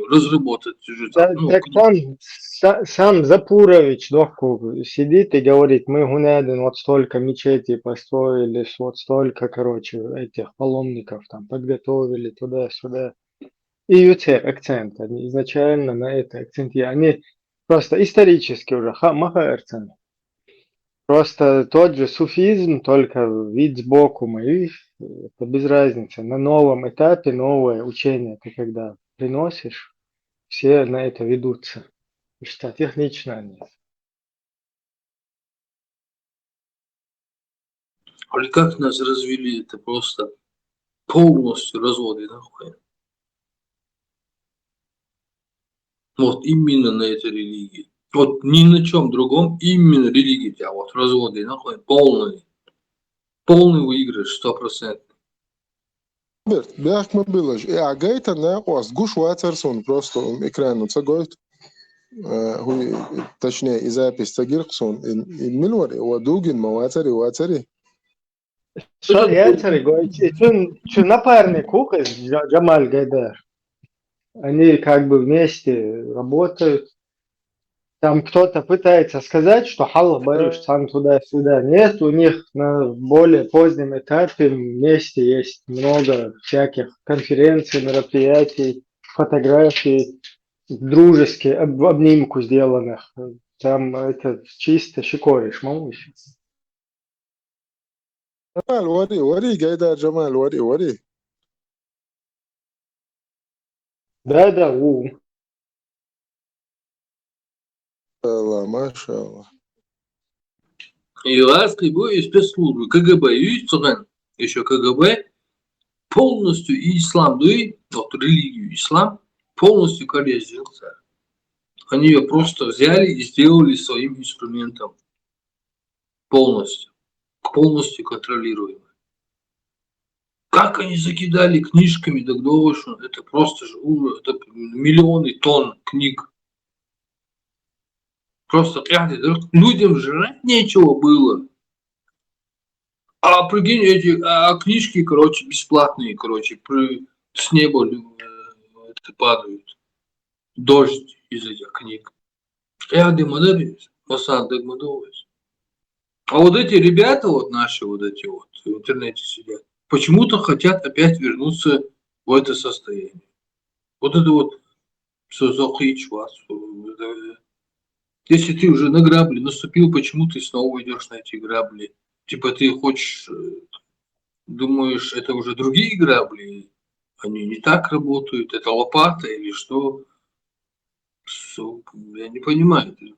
разработать уже там. Так там сам Запурович доку сидит и говорит, мы Гунедин вот столько мечетей построили, вот столько, короче, этих паломников там подготовили туда-сюда. И юте акцент, они изначально на это акцентировали. Они просто исторически уже махаэрцами. Просто тот же суфизм, только вид сбоку моих, это без разницы. На новом этапе новое учение ты когда приносишь, все на это ведутся. Что технично они. А как нас развели, это просто полностью разводы нахуй. Вот именно на этой религии. Вот ни на чем другом, именно религия тебя вот разводы нахуй. Полный выигрыш, 100%. Бях мы было же. А гайта на ост гуш вацерсон просто экрану цагойт. Точнее, и запись цагирксон. И милвар, и Дугин, вацари. Что я говорю, что напарник Ухас, Джамаль Гайдар. Они как бы вместе работают. Там кто-то пытается сказать, что Халла Бариш сам туда-сюда. Нет, у них на более позднем этапе вместе есть много всяких конференций, мероприятий, фотографий, дружески обнимку сделанных. Там это чисто шикориш, малыш. Джамаль, вари, Гайдар, Джамаль, вари. Да, Машаллах. И ласки и спецслужбы, КГБ, и еще КГБ, полностью и ислам, вот религию ислам, полностью коррезился. Они ее просто взяли и сделали своим инструментом. Полностью контролируемым. Как они закидали книжками Дагдовышу, это просто же это миллионы тонн книг. Просто людям жрать нечего было. А прикинь, эти книжки, короче, бесплатные, короче, с неба падают. Дождь из этих книг. А вот эти ребята, вот наши вот эти вот в интернете сидят, почему-то хотят опять вернуться в это состояние. Вот это вот если ты уже на грабли наступил, почему ты снова идешь на эти грабли? Типа ты хочешь, думаешь, это уже другие грабли? Они не так работают, это лопата или что? Я не понимаю эти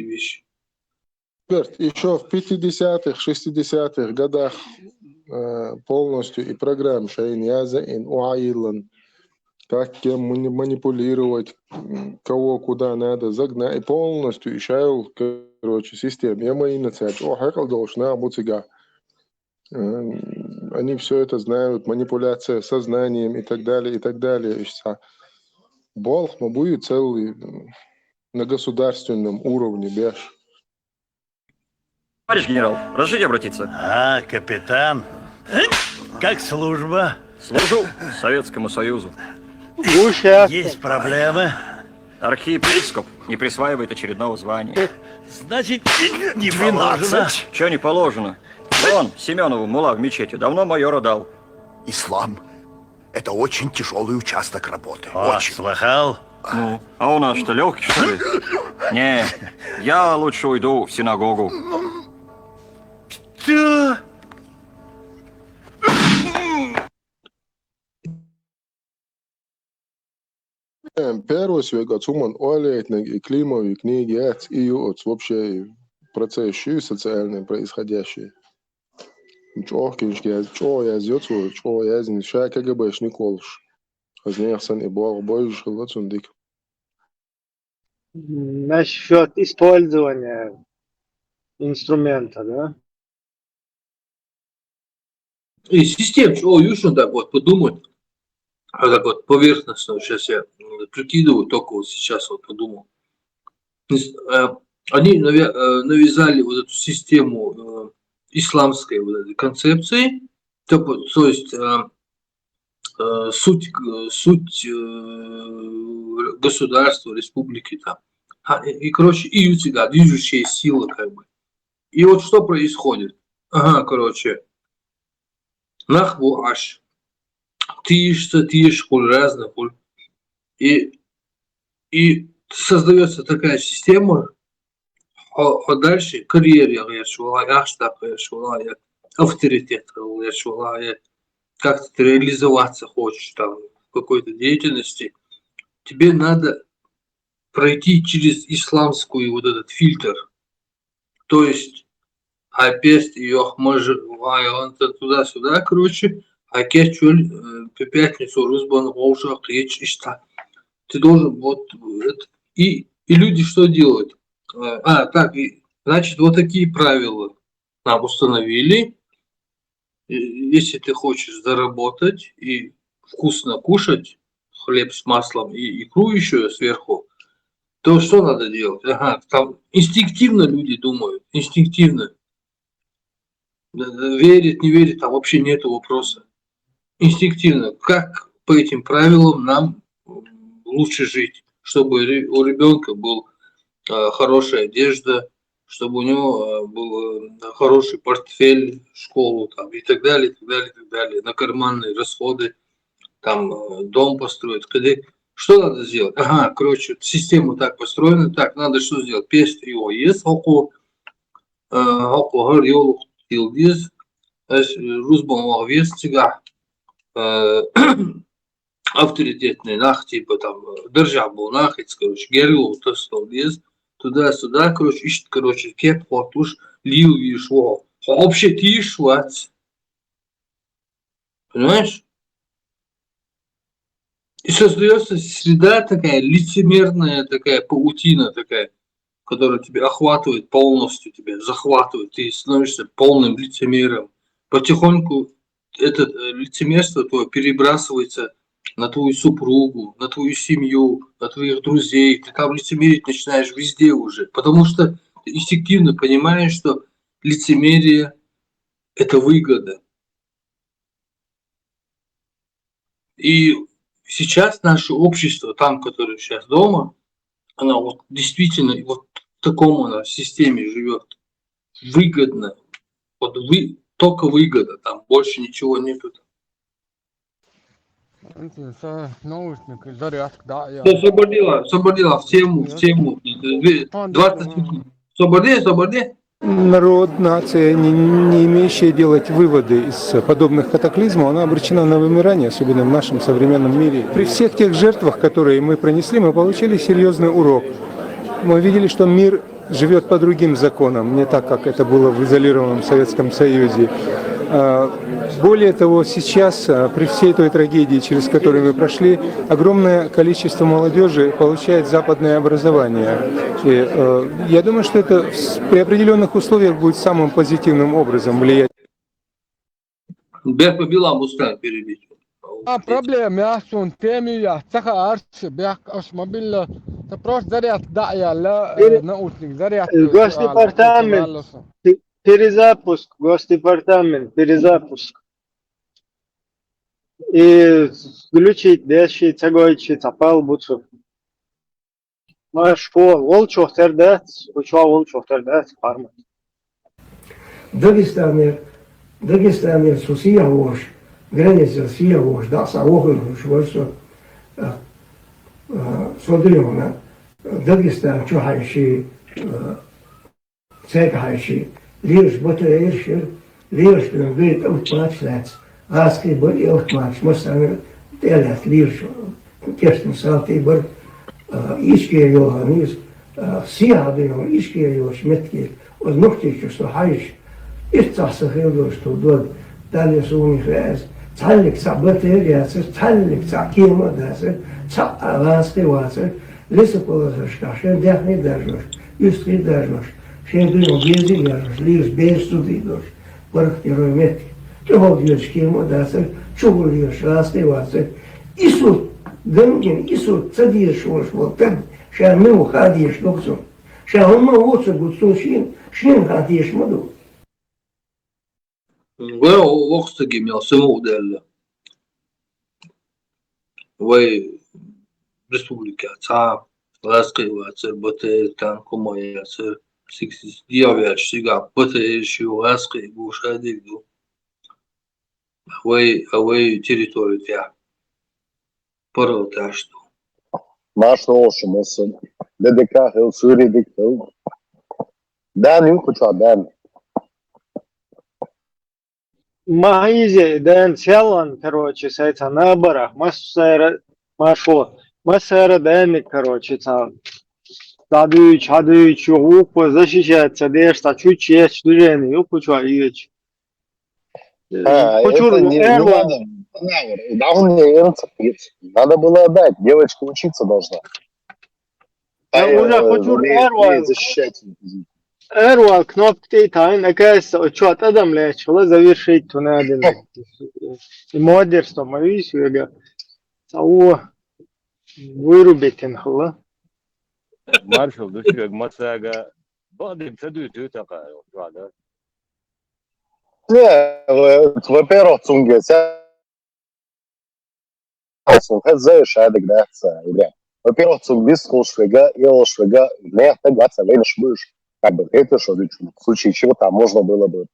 вещи. Еще в 50-х, 60-х годах полностью и программ Шайняза и Уайлан, как кем манипулировать, кого куда надо загнать, и полностью ищаю, короче, систему. Я мои инициативы. Хакал должна буцига. Они все это знают, манипуляция сознанием и так далее, и так далее. Болх будет целый на государственном уровне, беж. Товарищ генерал, разрешите обратиться? А, капитан, как служба? Служу Советскому Союзу. Есть проблемы? Архиепископ не присваивает очередного звания. Значит, не положено. Чего не положено? Вон, Семенову мула в мечети давно майора дал. Ислам – это очень тяжелый участок работы. Очень. Слыхал? Ну, а у нас что, легкий, что ли? Не, я лучше уйду в синагогу. Что? Первый свой сумман олейтник и климовые книги, и вообще процессы социальные происходящие. Чох кишгез, чо yazıyor, ço yazın. Şa KGB'şni kolş. Hazneяхсан и бол бойж хылцундик. Насчет использования инструмента, да? И систем, о, юшно так вот подумать, а так вот поверхностно, сейчас я прикидываю, только вот сейчас вот подумал. Они навязали вот эту систему исламской вот этой концепции, то есть суть государства, республики там. И, короче, и у тебя движущая сила как бы. И вот что происходит? Ага, короче, нахбу аш. Тишь, хуль, разных хуль. И создается такая система, а дальше карьера, авторитет, как ты реализоваться хочешь там в какой-то деятельности, тебе надо пройти через исламскую вот этот фильтр. То есть, опять ее может туда-сюда, короче, а кечуль по пятницу русбан волшах ты должен вот это. И люди что делают? Значит, вот такие правила нам установили. Если ты хочешь заработать и вкусно кушать, хлеб с маслом и икру еще сверху, то что надо делать? Ага, там инстинктивно люди думают, инстинктивно. Верит, не верит, там вообще нету вопроса. Инстинктивно, как по этим правилам нам лучше жить, чтобы у ребенка был хорошая одежда, чтобы у него был хороший портфель в школу там, и так далее, и так далее, и так далее, на карманные расходы, там дом построить. Что надо сделать? Ага, короче, система так построена, так, надо что сделать? Пест его есть, око гар йолух тилдиз, рузбан вес тига, авторитетный нах, типа там, державу нахиц, короче, герлу, то что есть, туда-сюда, короче, ищет, короче, кеп, хватуш, лил, видишь, вообще ты швац. Понимаешь? И создается среда такая, лицемерная такая, паутина такая, которая тебя охватывает полностью, тебя захватывает, ты становишься полным лицемером. Потихоньку это лицемерство твое перебрасывается на твою супругу, на твою семью, на твоих друзей. Ты там лицемерить начинаешь везде уже, потому что ты инстинктивно понимаешь, что лицемерие – это выгода. И сейчас наше общество, там, которое сейчас дома, она вот действительно вот в таком она системе живет. Выгодно. Вот только выгода, там больше ничего нету. Освободила в тему. 20 секунд. Освободи. Народ, нация, не имеющая делать выводы из подобных катаклизмов, она обречена на вымирание, особенно в нашем современном мире. При всех тех жертвах, которые мы пронесли, мы получили серьезный урок. Мы видели, что мир живет по другим законам, не так, как это было в изолированном Советском Союзе. Более того, сейчас, при всей той трагедии, через которую мы прошли, огромное количество молодежи получает западное образование. И я думаю, что это при определенных условиях будет самым позитивным образом влиять. Проблема, я сон теми, я цаха арш, бяк автомобиля, это просто заряд, да, я наушник, заряд. Госдепартамент, перезапуск, Госдепартамент, перезапуск. И включить дальше, цагойчи, цапал, бутсу. Машко, волчох тердец, учва волчох тердец, фарма. Дагестане Сусия Вош, граница Сия Вош, да, Саохин, Швойсо, Содриона, Дагестан, Чухайши, Цекайши, Лирш, Ботаиршир, Лирш, говорит, Утмачлец, Аски, Боли, Утмач, Мостан, Телят, Лирш, Кешн, Салтибор, Ишкия Йоганис, Сия Адион, Ишкия Йош, Метки, Ознухтич, что Хайш, تصح يدوش تودود دالي سوني خاز تعلق صعبتي ياسر تعلق تعكيمة داسر تعغاسي واسر لسه بولاسر شكاشين داخني درجوش يستري درجوش شين ديو بيزي درجوش ليش بيستو ديدوش ورق يرومتي تهو ديوش كيمة داسر شغل ديوش غاسي واسر إسو دمجن إسو تديش وش وطن شان منو خاديش لوكسو شان هم وصل قدسو شين خاديش مدو وين وقت جيم يسمو دل وي ريسبوبليكا تا راسقي واتر بوتي تان كومو ياسر 6 ديابيا شيغا بوتي شو راسقي بوش هاديك دو اوي تيريتوري تاع برو تاشتو Maaş oluşuması, dedika hıl, suriyedik hıl. Dan yok uçağı, dan. Маизе, дэн целан, короче, сайта на барах, массера, машо, массера дэнник, короче, там. Чадыч, югупа, защищается, дешта, чуть-чуть, движение, юпуча, иеч. Это не надо. Надо было отдать, девочка учиться должна. Защищать. Эрвал, кнопки тайн, наконец-то, учет адам лечила, завершить тунадин. И модерство, моюсь, вега. Сау, вырубить инхла. Маршал, душек, масага. Бадик, садуй, ты такая, правда? Во-первых, цунге, знаешь, во-первых, цунгбис, холшвега, елшвега, не так гаться, вейнш будешь. Как бы это что, в случае чего там можно было бы.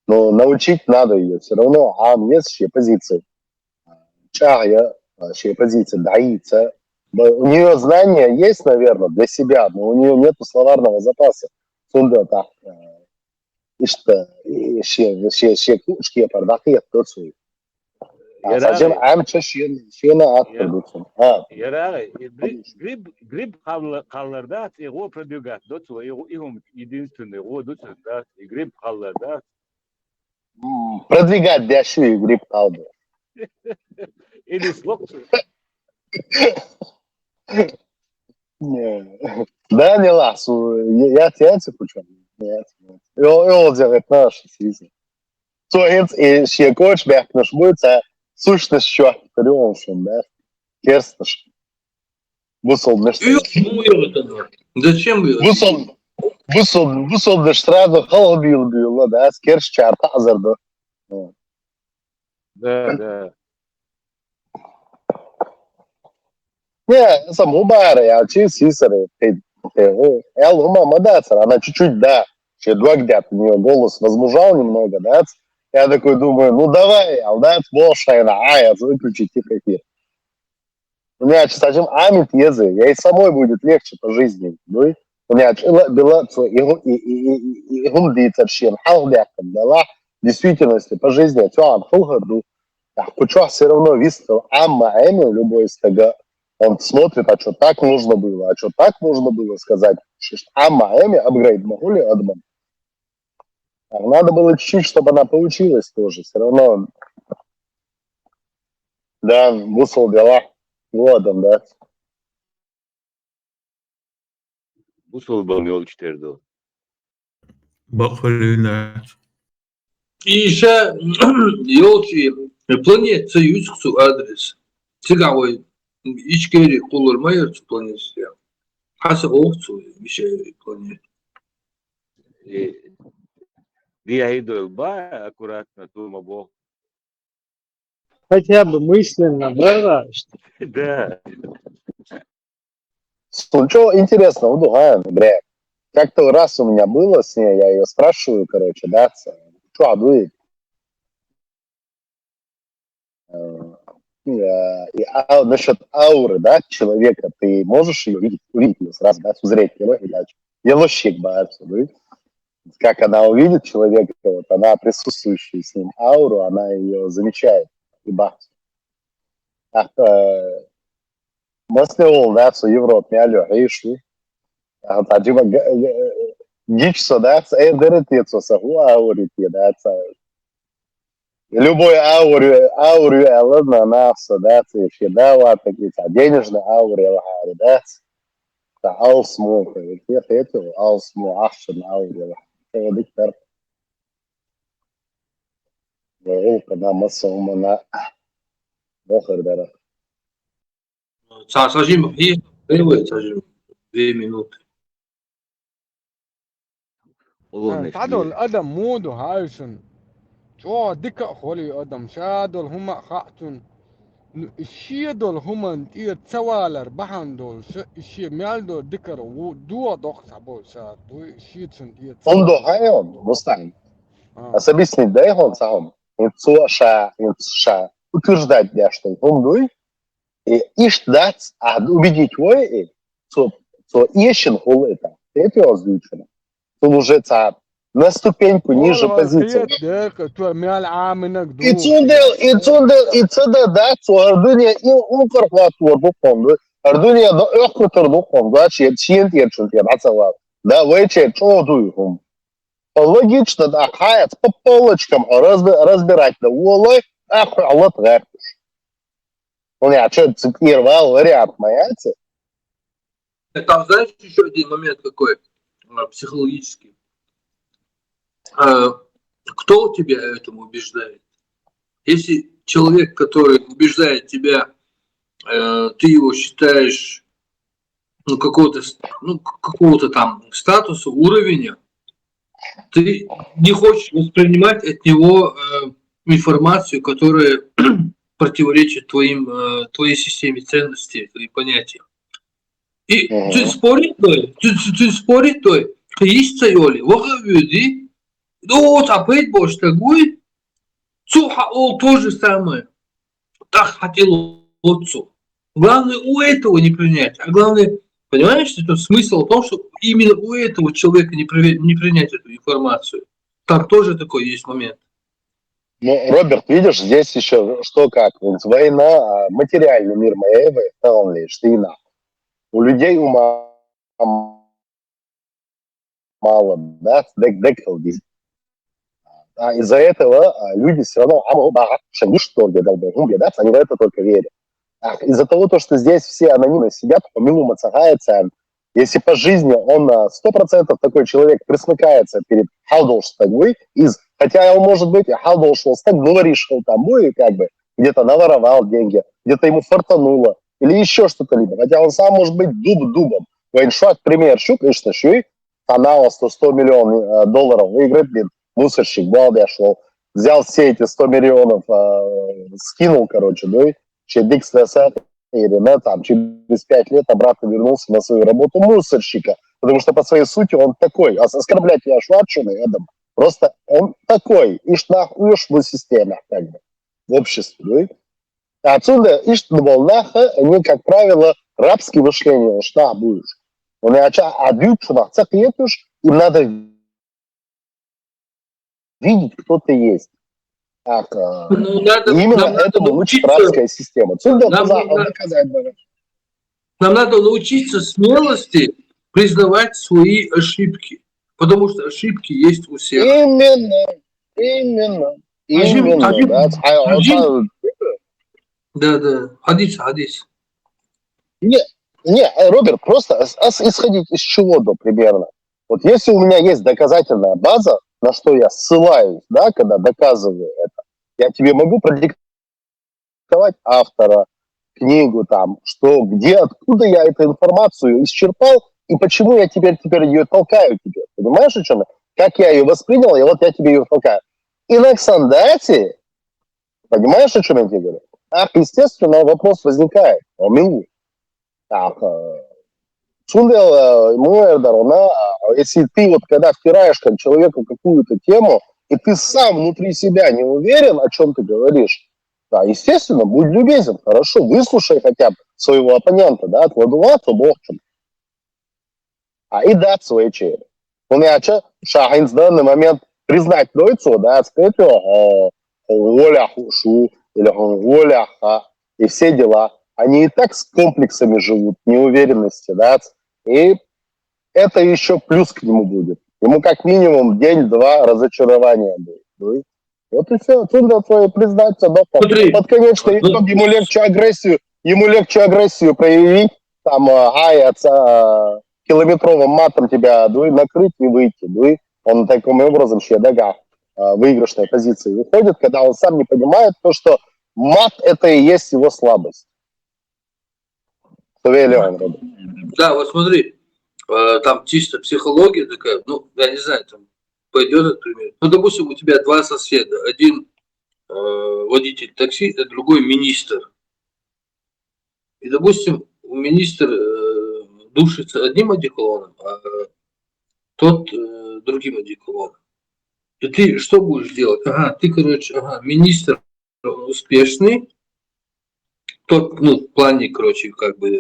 Но научить надо ее все равно. А есть все позиции. Чая, все позиции, даится. У нее знания есть, наверное, для себя, но у нее нет словарного запаса. Сунда так. И что, все кучки, пардахи, тот свой. Зачем амча шена отпадутся? Ярагы, гриб халларда, его продвигать, до того, им единственный, его до да, и гриб халларда. Продвигать дальше и гриб халларда. Или слог. Да, не ласу, я тебя хочу. Нет. Eu делает наш сизм. So jetzt hier Goldberg на шмуется. Сущность что? Триумфом, да? Керсташ. Высол на Зачем вы? Высол на штраду халбил было, да? Керш чарта азарда. Да. Не, саму бара, я через сисары. Эл ума мадаться, она чуть-чуть, да. Еще два где-то у нее голос возмужал немного, да? Я такой думаю, ну давай, алдат волшайна, я выключи тихо эфир. У меня кстати, амит езы, ей самой будет легче по жизни. У меня была и гумдит вообще, в действительности по жизни, все равно вистал амма эми любой из того, он смотрит, а что так нужно было, сказать. Амма эми апгрейд могу ли адман? Надо было чуть-чуть, чтобы она получилась тоже. Все равно, да, высыл дела годом, да. Высыл был не oluşturdu. И еще, елчи, планет Союзксу адрес. Цигавой, ичкери кулурмайер планете. Хаса олцу еще планет. Я иду ба аккуратно тума бог. Хотя бы мысленно, да? Да. Что интересно, бля, как-то раз у меня было с ней, я ее спрашиваю, короче, да, что адует? Насчет ауры, да, человека, ты можешь ее увидеть ее сразу, да, узреть его, елощик бается, да? Как она увидит человека, вот она присутствующая с ним ауру, она ее замечает. И бахс. Мысли ол, да, что Европа, алло, ишли. дичь, да, эдеритецоса, аурике, да, любой аурю, на нас, да, да, вот такие, денежные ауры, да, алсму, это алсму, ахшен ауры, это диктор, на массовому, на охердера. Сажим, и сажим 2 минуты. تعدل أدم مودو هايسن شو ديك خولي أدم شادل هما خاتون الشيء دول هما انتي تسوالر بحن دول الشيء مال دول ديكر ودو دوخ سابو شاد دو الشيء سنتي Он дохайон, мустань. Особистный дайхон сам. Инцуаша, утверждать, да, что он дуй, и ишдать, а убедить вы, что ищен хул это. Это озвучено. Он уже на ступеньку ниже позиции. И цуда, да, что Ардуния и укрхватвор бухом, Ардуния до эхкутер бухом, да, чьен терчен терацава, да, вечер чодуем. Логично, да, хаяц по полочкам разбирать, да, улой, ахуалат рэпуш. Он я что цитировал вариант маяцы. Там, знаешь, еще один момент какой психологический. Кто тебя этому убеждает? Если человек, который убеждает тебя, ты его считаешь какого-то там статуса, уровня, ты не хочешь воспринимать от него информацию, которая противоречит твоей системе ценностей, твоим понятиям. И ты спорить той, есть цаёли, вахавюди, вот опять больше такой, цухаол то же самое, так хотел отцу. Главное у этого не принять, а главное, понимаешь, что смысл в том, что именно у этого человека не принять эту информацию. Там тоже такой есть момент. Ну, Роберт, видишь, здесь еще что как, война, материальный мир моей войны, у людей ума мало, да, а из-за этого люди все равно, они в это только верят. Из-за того, что здесь все анонимно сидят, по милому цагается, если по жизни он 100% такой человек присмыкается перед халдолштой, хотя он может быть халдолшл, так говоришь, там будет как бы где-то наворовал деньги, где-то ему фартануло, или еще что-то либо. Хотя он сам может быть дубом. Вайншват, пример, конечно, канал 100 миллионов долларов выиграет, блин, мусорщик, балда шел, взял все эти 100 миллионов, скинул, короче, да, через там, через 5 лет обратно вернулся на свою работу мусорщика, потому что по своей сути он такой, оскорблять я шватшины, Эдам, просто он такой, ишь нахуй в системе, как бы, в обществе, да. Отсюда волнаха, они, как правило, рабские мышления, что будешь. Он и адютшунах цахетуш, им надо видеть, кто ты есть. Так, именно этому учит рабская система. Нам надо научиться смелости признавать свои ошибки, потому что ошибки есть у всех. Именно. Да. Хадис. Не, Роберт, просто исходить из чего примерно. Вот если у меня есть доказательная база, на что я ссылаюсь, да, когда доказываю это, я тебе могу продиктовать автора, книгу там, что, где, откуда я эту информацию исчерпал, и почему я теперь ее толкаю тебе. Понимаешь, о чем я? Как я ее воспринял, и вот я тебе ее толкаю. И на Ксандате, понимаешь, о чем я тебе говорю? Естественно, вопрос возникает. Если ты вот когда втираешь как человеку какую-то тему, и ты сам внутри себя не уверен, о чем ты говоришь, да, естественно, будь любезен, хорошо, выслушай хотя бы своего оппонента, да, отводуваться богчем. И дать свои чели. Он я шахин в данный момент признать дойцу, да, сказать, воля хушу, или воля и все дела. Они и так с комплексами живут, неуверенности, да, и это еще плюс к нему будет. Ему как минимум день-два разочарования будет. Вот и все. Трудно твое признаться, да? Под конечный итог ему легче агрессию проявить, там, гаяться километровым матом тебя, накрыть и выйти. Он таким образом ще в выигрышной позиции выходит, когда он сам не понимает то, что мат это и есть его слабость. Да, вот смотри, там чисто психология такая, ну, я не знаю, там пойдет этот пример. Ну, допустим, у тебя два соседа. Один водитель такси, а другой министр. И, допустим, министр душится одним одеколоном, а тот другим одеколоном. И ты что будешь делать? Ты, министр успешный, тот, ну, в плане, как бы,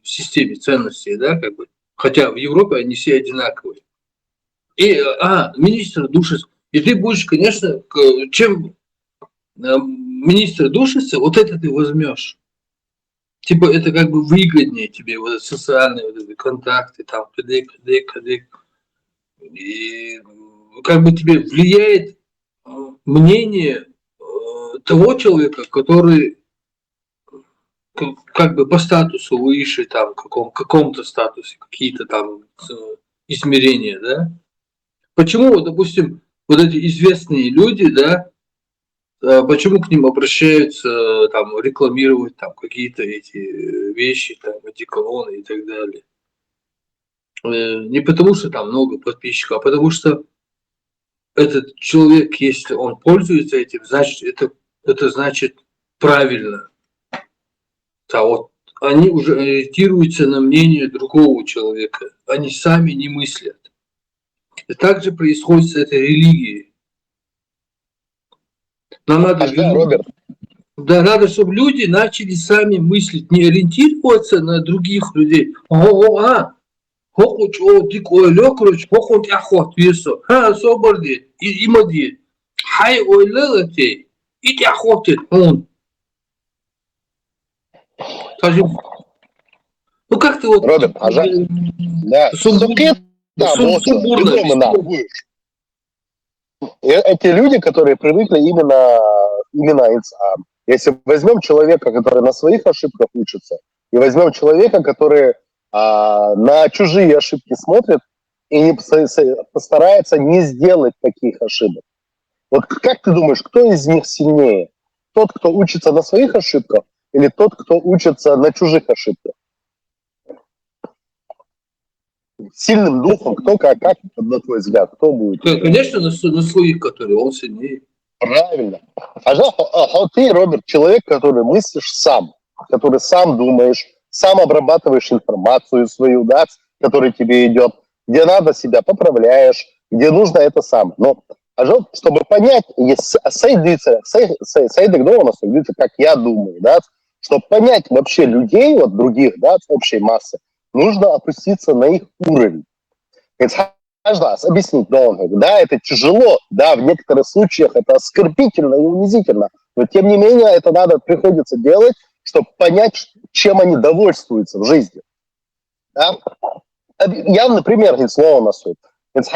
в системе ценностей, да, как бы. Хотя в Европе они все одинаковые. И, министр душится. И ты будешь, конечно, чем министр душится, вот это ты возьмешь. Типа это как бы выгоднее тебе, вот социальные вот эти контакты, там, кадык. И как бы тебе влияет мнение того человека, который как бы по статусу выше, там, каком-то статусе, какие-то там измерения, да. Почему, вот, допустим, вот эти известные люди, да, почему к ним обращаются, там, рекламировать там какие-то эти вещи, там, одеколоны и так далее? Не потому, что там много подписчиков, а потому что этот человек, если он пользуется этим, значит, это значит правильно. А вот они уже ориентируются на мнение другого человека. Они сами не мыслят. И так же происходит с этой религией. Нам надо, надо, чтобы люди начали сами мыслить, не ориентироваться на других людей. Ну как ты вот... Роберт, эти люди, которые привыкли именно если возьмем человека, который на своих ошибках учится, и возьмем человека, который на чужие ошибки смотрит и постарается не сделать таких ошибок. Вот как ты думаешь, кто из них сильнее? Тот, кто учится на своих ошибках, или тот, кто учится на чужих ошибках? Сильным духом, кто как, на твой взгляд, кто будет? Конечно, на своих, которые он сильнее. Правильно. А ты, Роберт, человек, который мыслишь сам, который сам думаешь, сам обрабатываешь информацию свою, да, которая тебе идет, где надо себя поправляешь, где нужно это сам. Но, чтобы понять, как я думаю, да, чтобы понять вообще людей, вот других, да, общей массы, нужно опуститься на их уровень. Каждый раз объяснить, да, это тяжело, да, в некоторых случаях это оскорбительно и унизительно, но тем не менее это приходится делать, чтобы понять, чем они довольствуются в жизни. Да? Я, например, слово на суд. Это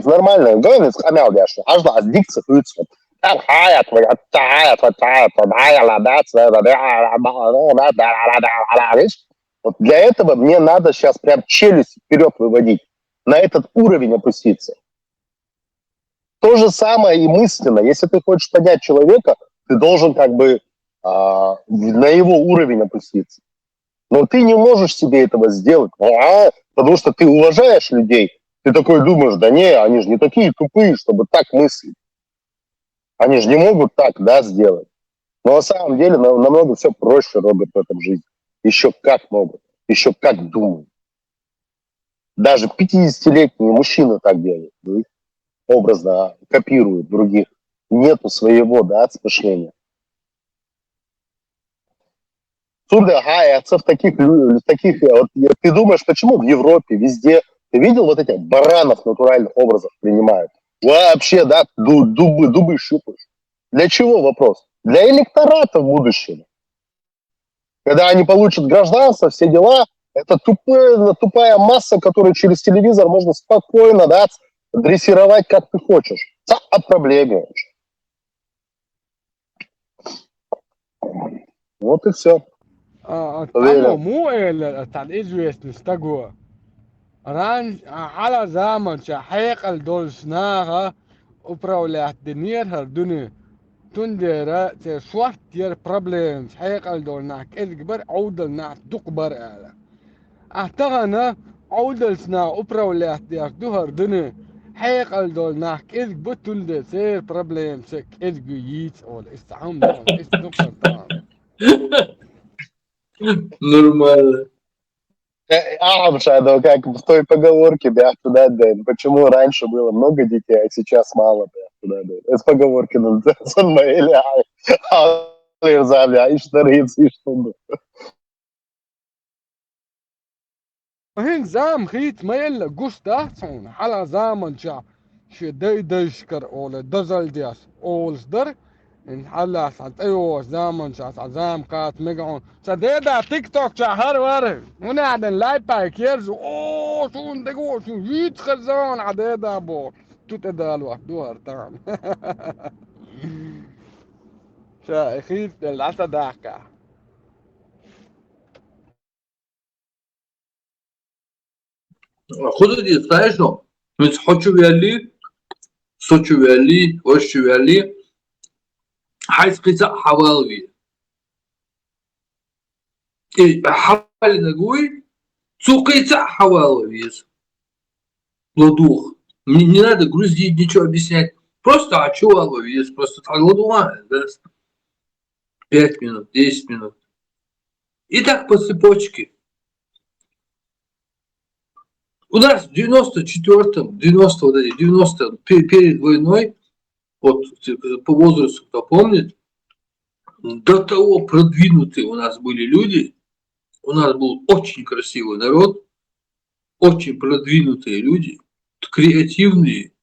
нормально, говорит, каждый раз дикция худшая. Вот для этого мне надо сейчас прям челюсть вперед выводить, на этот уровень опуститься. То же самое и мысленно. Если ты хочешь понять человека, ты должен как бы на его уровень опуститься. Но ты не можешь себе этого сделать, потому что ты уважаешь людей. Ты такой думаешь, да не, они же не такие тупые, чтобы так мыслить. Они же не могут так, да, сделать. Но на самом деле намного все проще, Роберт, в этом жизни. Еще как могут, еще как думают. Даже 50-летние мужчины так делают, образно копируют других. Нету своего, да, мышления. В таких, вот, ты думаешь, почему в Европе везде, ты видел вот этих баранов натуральных образов принимают? Вообще, да, дубы щупаешь. Для чего вопрос? Для электората будущего. Когда они получат гражданство, все дела, Это тупая масса, которую через телевизор можно спокойно, да, дрессировать как ты хочешь. Это о проблеме. Вот и все. طعمه مو تاع الإجويس تقوى ران على زمن شحيق الدول سناغا وبرولات دنيا هردوني تندرا تشوات دير بروبليم شحيق الدول ناك إذكبر عودل ناك دقبر على أحتغنا عودل سنا وبرولات دير دوهر دوني حيق الدول ناك إذكبر تندر سير بروبليم سك إذكو ييت أول استعام دون استدقر طعم Нормально. Shadow, как в той поговорке, почему раньше было много детей, а сейчас мало, это поговорки называется Маэля, и штариц, и что. هين زام خيت ما يلا قوش تحسون على زامن شي ديشكر أول دزل دياس أول صدر إن حلا سات أيوة زامن زام قات مقعون سديدا تيك توك هر ور هنا عدن لاي بايك يرز شو ندقو شو يت خزان عديدا بو تتدال وحدوها تمام شا خيت العسى داكا Куда ты знаешь, но мы хочу вели, сочу вели, ощу вели, хайскица хавалви. И хавали ногой, цукайца хавалви. Ладух. Мне не надо грузить, ничего объяснять. Просто ачувалви, просто ладуха. 5 минут, 10 минут. И так по цепочке. У нас в 94-м, 90-м, перед войной, вот по возрасту, кто помнит, до того продвинутые у нас были люди, у нас был очень красивый народ, очень продвинутые люди, креативные,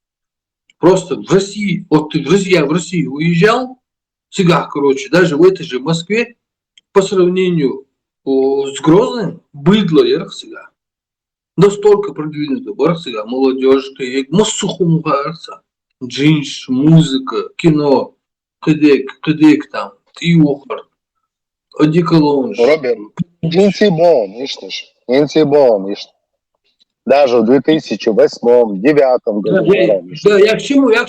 просто в России, вот я в Россию уезжал, всегда, короче, даже в этой же Москве, по сравнению с Грозным, быдло всегда. Настолько продвинуто, барсига, молодежь, массухум барса, джинш, музыка, кино, кедек там, тиохар, одеколон. Робин, интибон, ишь. Даже в 2008-2009 году. Да, я к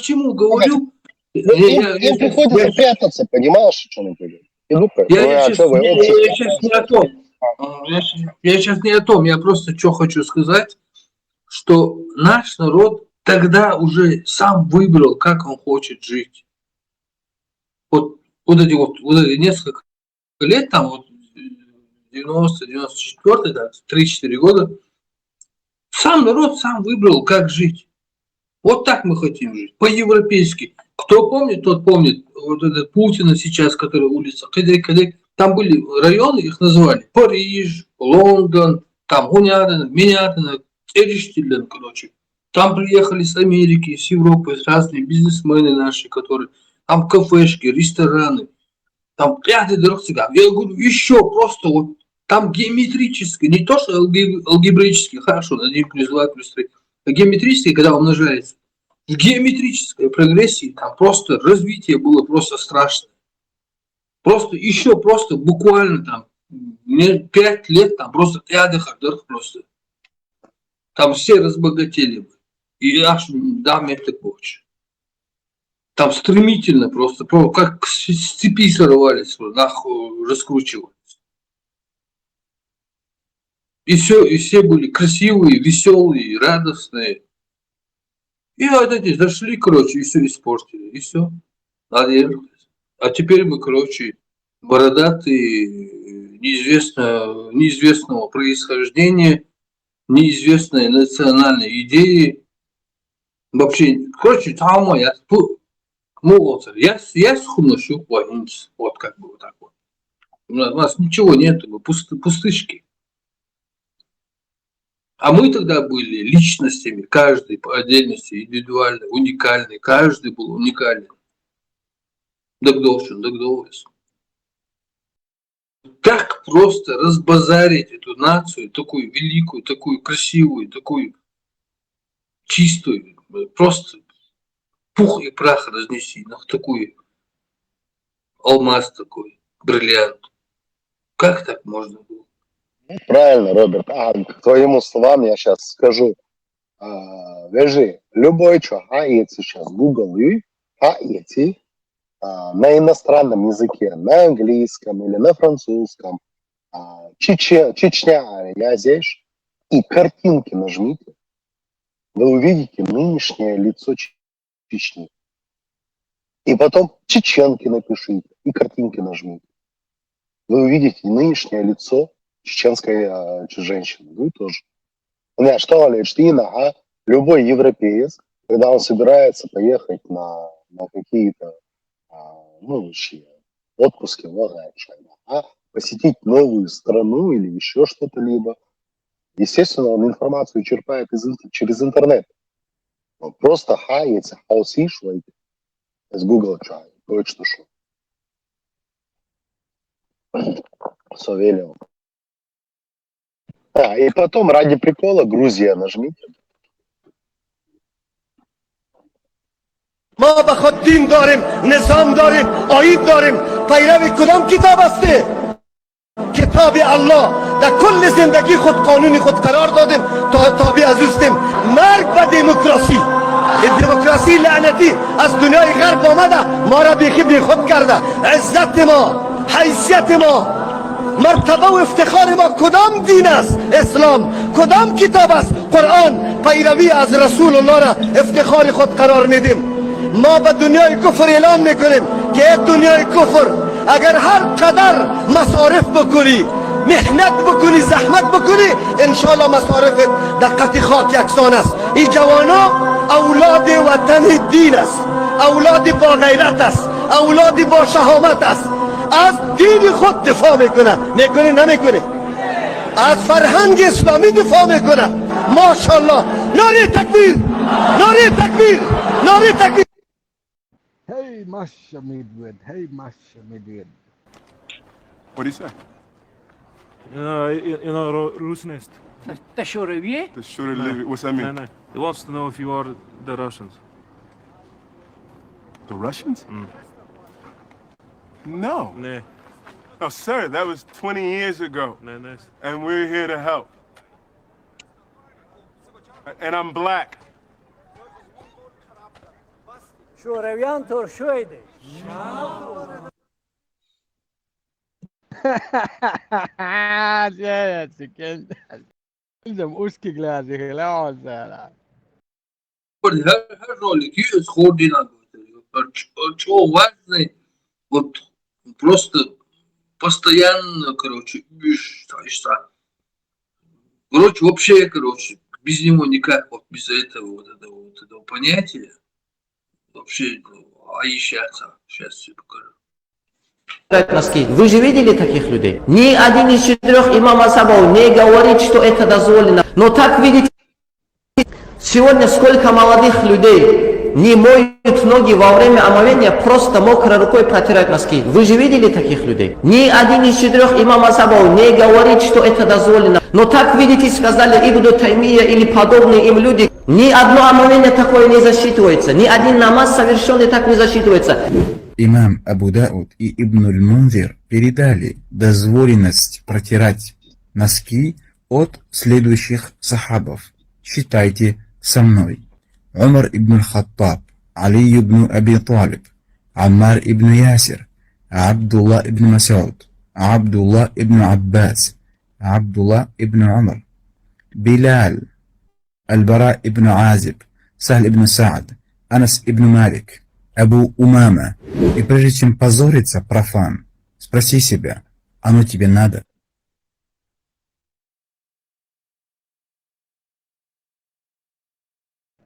чему говорю? Им приходится прятаться, понимаешь, о чем я говорю? Я сейчас не о том. Я сейчас не о том, я просто что хочу сказать, что наш народ тогда уже сам выбрал, как он хочет жить. Вот эти несколько лет, там вот 90-94, да, 3-4 года, сам народ сам выбрал, как жить. Вот так мы хотим жить, по-европейски. Кто помнит, тот помнит. Вот этот Путина сейчас, который улица, там были районы, их называли Париж, Лондон, там Гуняден, Минятин, Эриштилен, короче. Там приехали с Америки, с Европы, разные бизнесмены наши, которые... Там кафешки, рестораны, там ряды дорог цыган. Я говорю, еще просто вот там геометрически, не то что алгебраически, хорошо, 1 + 2 + 3, а геометрически, когда умножается. В геометрической прогрессии там просто развитие было просто страшное. Просто еще просто буквально там 5 лет там просто ряды хардеров просто. Там все разбогатели бы. И аж дам это больше. Там стремительно просто как с цепи сорвались, нахуй раскручивались. И все были красивые, веселые, радостные. И вот эти зашли, короче, и все испортили. И все. А теперь мы, короче, бородатые, неизвестного происхождения, неизвестной национальной идеи. Вообще, короче, там я схуношу планинец. Вот как бы вот так вот. У нас ничего нет, пустышки. А мы тогда были личностями, каждый по отдельности, индивидуально, уникальный, каждый был уникальный. Дагдовшин, Дагдовец. Так просто разбазарить эту нацию, такую великую, такую красивую, такую чистую, просто пух и прах разнеси, на такую алмаз такой, бриллиант. Как так можно было? Правильно, Роберт. К твоему словам я сейчас скажу. Вяжи, любой человек, эти сейчас Google и эти на иностранном языке, на английском или на французском, Чечня, я здесь, и картинки нажмите, вы увидите нынешнее лицо Чечни. И потом чеченки напишите, и картинки нажмите. Вы увидите нынешнее лицо чеченской женщины. Вы тоже. Что Штина, любой европеец, когда он собирается поехать на какие-то отпуски, посетить новую страну или еще что-то либо, естественно, он информацию черпает через интернет. Он просто хается, хаусишлайт из Google чай, точно что. Совелил. И потом, ради прикола, Грузия нажмите. ما به خود دین داریم، نظام داریم، آیین داریم. پیروی کدام کتاب هسته؟ کتاب الله. در کل زندگی خود قانونی خود قرار دادیم تا تابع از اوستیم. مرگ به دموکراسی. این دموکراسی لعنتی از دنیای غرب آمده، ما را بیخی بیخود کرده. عزت ما، حیثیت ما، مرتبه و افتخار ما کدام دین است؟ اسلام. کدام کتاب است؟ قرآن. پیروی از رسول الله را افتخار خود قرار میدیم. ما به دنیای کفر اعلان میکنیم که دنیای کفر اگر هر قدر مصارف بکنی، محنت بکنی، زحمت بکنی، انشالله مصارفت دقت خاک یکسان است. این جوانا اولاد وطن دین است، اولاد با غیرت است، اولاد با شهامت است. از دین خود دفاع میکنه نمیکنه، از فرهنگ اسلامی دفاع میکنه. ماشاءالله. نعره تکبیر، نعره تکبیر، نعره تکبیر. Hey, Masha Midwed. Hey, Masha Midwed. What do you say? Rusnest. The Shura what's that mean? No. He wants to know if you are the Russians. The Russians? Mm. No. No. No, sir, that was 20 years ago. No. And we're here to help. And I'm black. شورویان ترشویده. Hem uskiglazi hela. Her ролики сходи на что важно, вот просто постоянно, короче, вообще, без него никак, вот без этого этого понятия, вообще, сейчас все покажу. Носки. Вы же видели таких людей? Ни один из 4 имама Сабау не говорит, что это дозволено. Но так видите, сегодня сколько молодых людей не моют ноги во время омовения, просто мокрой рукой протирают носки. Вы же видели таких людей? Ни один из 4 имама Сабау не говорит, что это дозволено. Но так видите, сказали Ибн Таймия или подобные им люди, ни одно омовение такое не засчитывается, ни один намаз совершенный так не засчитывается. Имам Абу Дауд и Ибн аль-Мунзир передали дозволенность протирать носки от следующих сахабов. Считайте со мной. Умар ибн аль-Хаттаб, Али ибн Аби Талиб, Аммар ибн Ясир, Абдулла ибн Мас'уд, Абдулла ибн Аббас, Абдулла ибн Умар, Билал, Аль-Бара ибн Азиб, Сахл ибн Саад, Анас ибн Малик, Абу Умама. И прежде чем позориться, профан, спроси себя, оно тебе надо?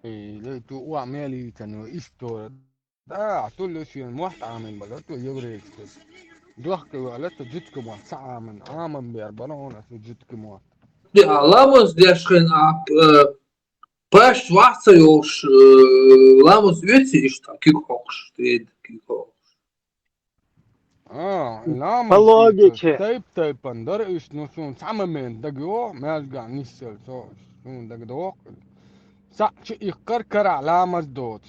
لقيته وعمال كانوا يستور ده عطول في واحد عامل بلاتو يوريك دوخك وقالت جدكم واحد ساعة من عام بيربرون في جدكم واحد Lamos diašken paš vacajoš lamos veci išta kikoš, kikoš. Lama По логике. taip, pandar iš nusun samamen dagio, mes gan nisel so, sun dagdo. Sa chi ikkar kara lamas dot.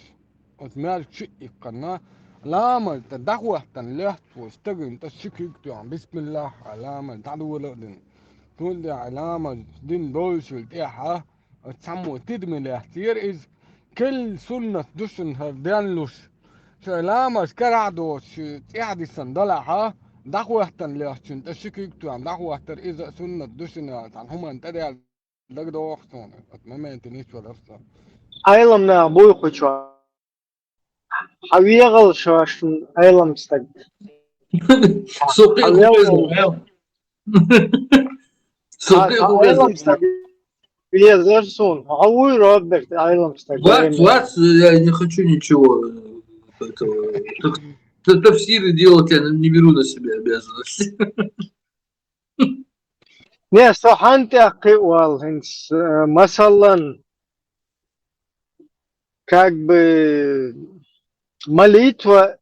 Os mes chi ikkarna lamas ta dahwa tan leht was tagin ta shikik tu bismillah lamas ta dawla din. Tun da lamas din bolshul ha samu tidmin lahtir is كل سنة دشن هردانلوش شلامش كرعدوش تيعدي الصندلة ها دعوهتن ليحشن تشكيك توام دعوهتر إذا سنة دشن عن هما انتدع دقدو وقتون أتمنى انتنيش ودرسة Aylamna boy koçu. Haviyagal şaşın aylam stag. Sokak Aylam stag. Везер сон. Ауй Роберт aylam stag. Вац, я не хочу ничего этого. Тафсиры делать я не беру на себя обязанности. Не, соханте акывал, масаллан, как бы молитва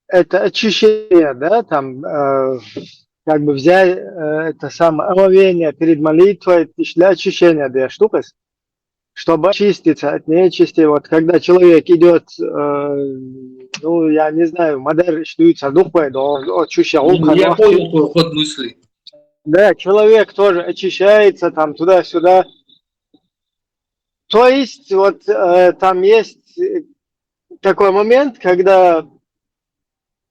это очищение, да, там как бы взять это самое омовение перед молитвой для очищения две штуки, чтобы очиститься от нечисти. Вот когда человек идет, ну я не знаю, модер штуется духой, до очищения. Я понял твой ход мысли. Да, человек тоже очищается там туда-сюда. То есть вот там есть такой момент, когда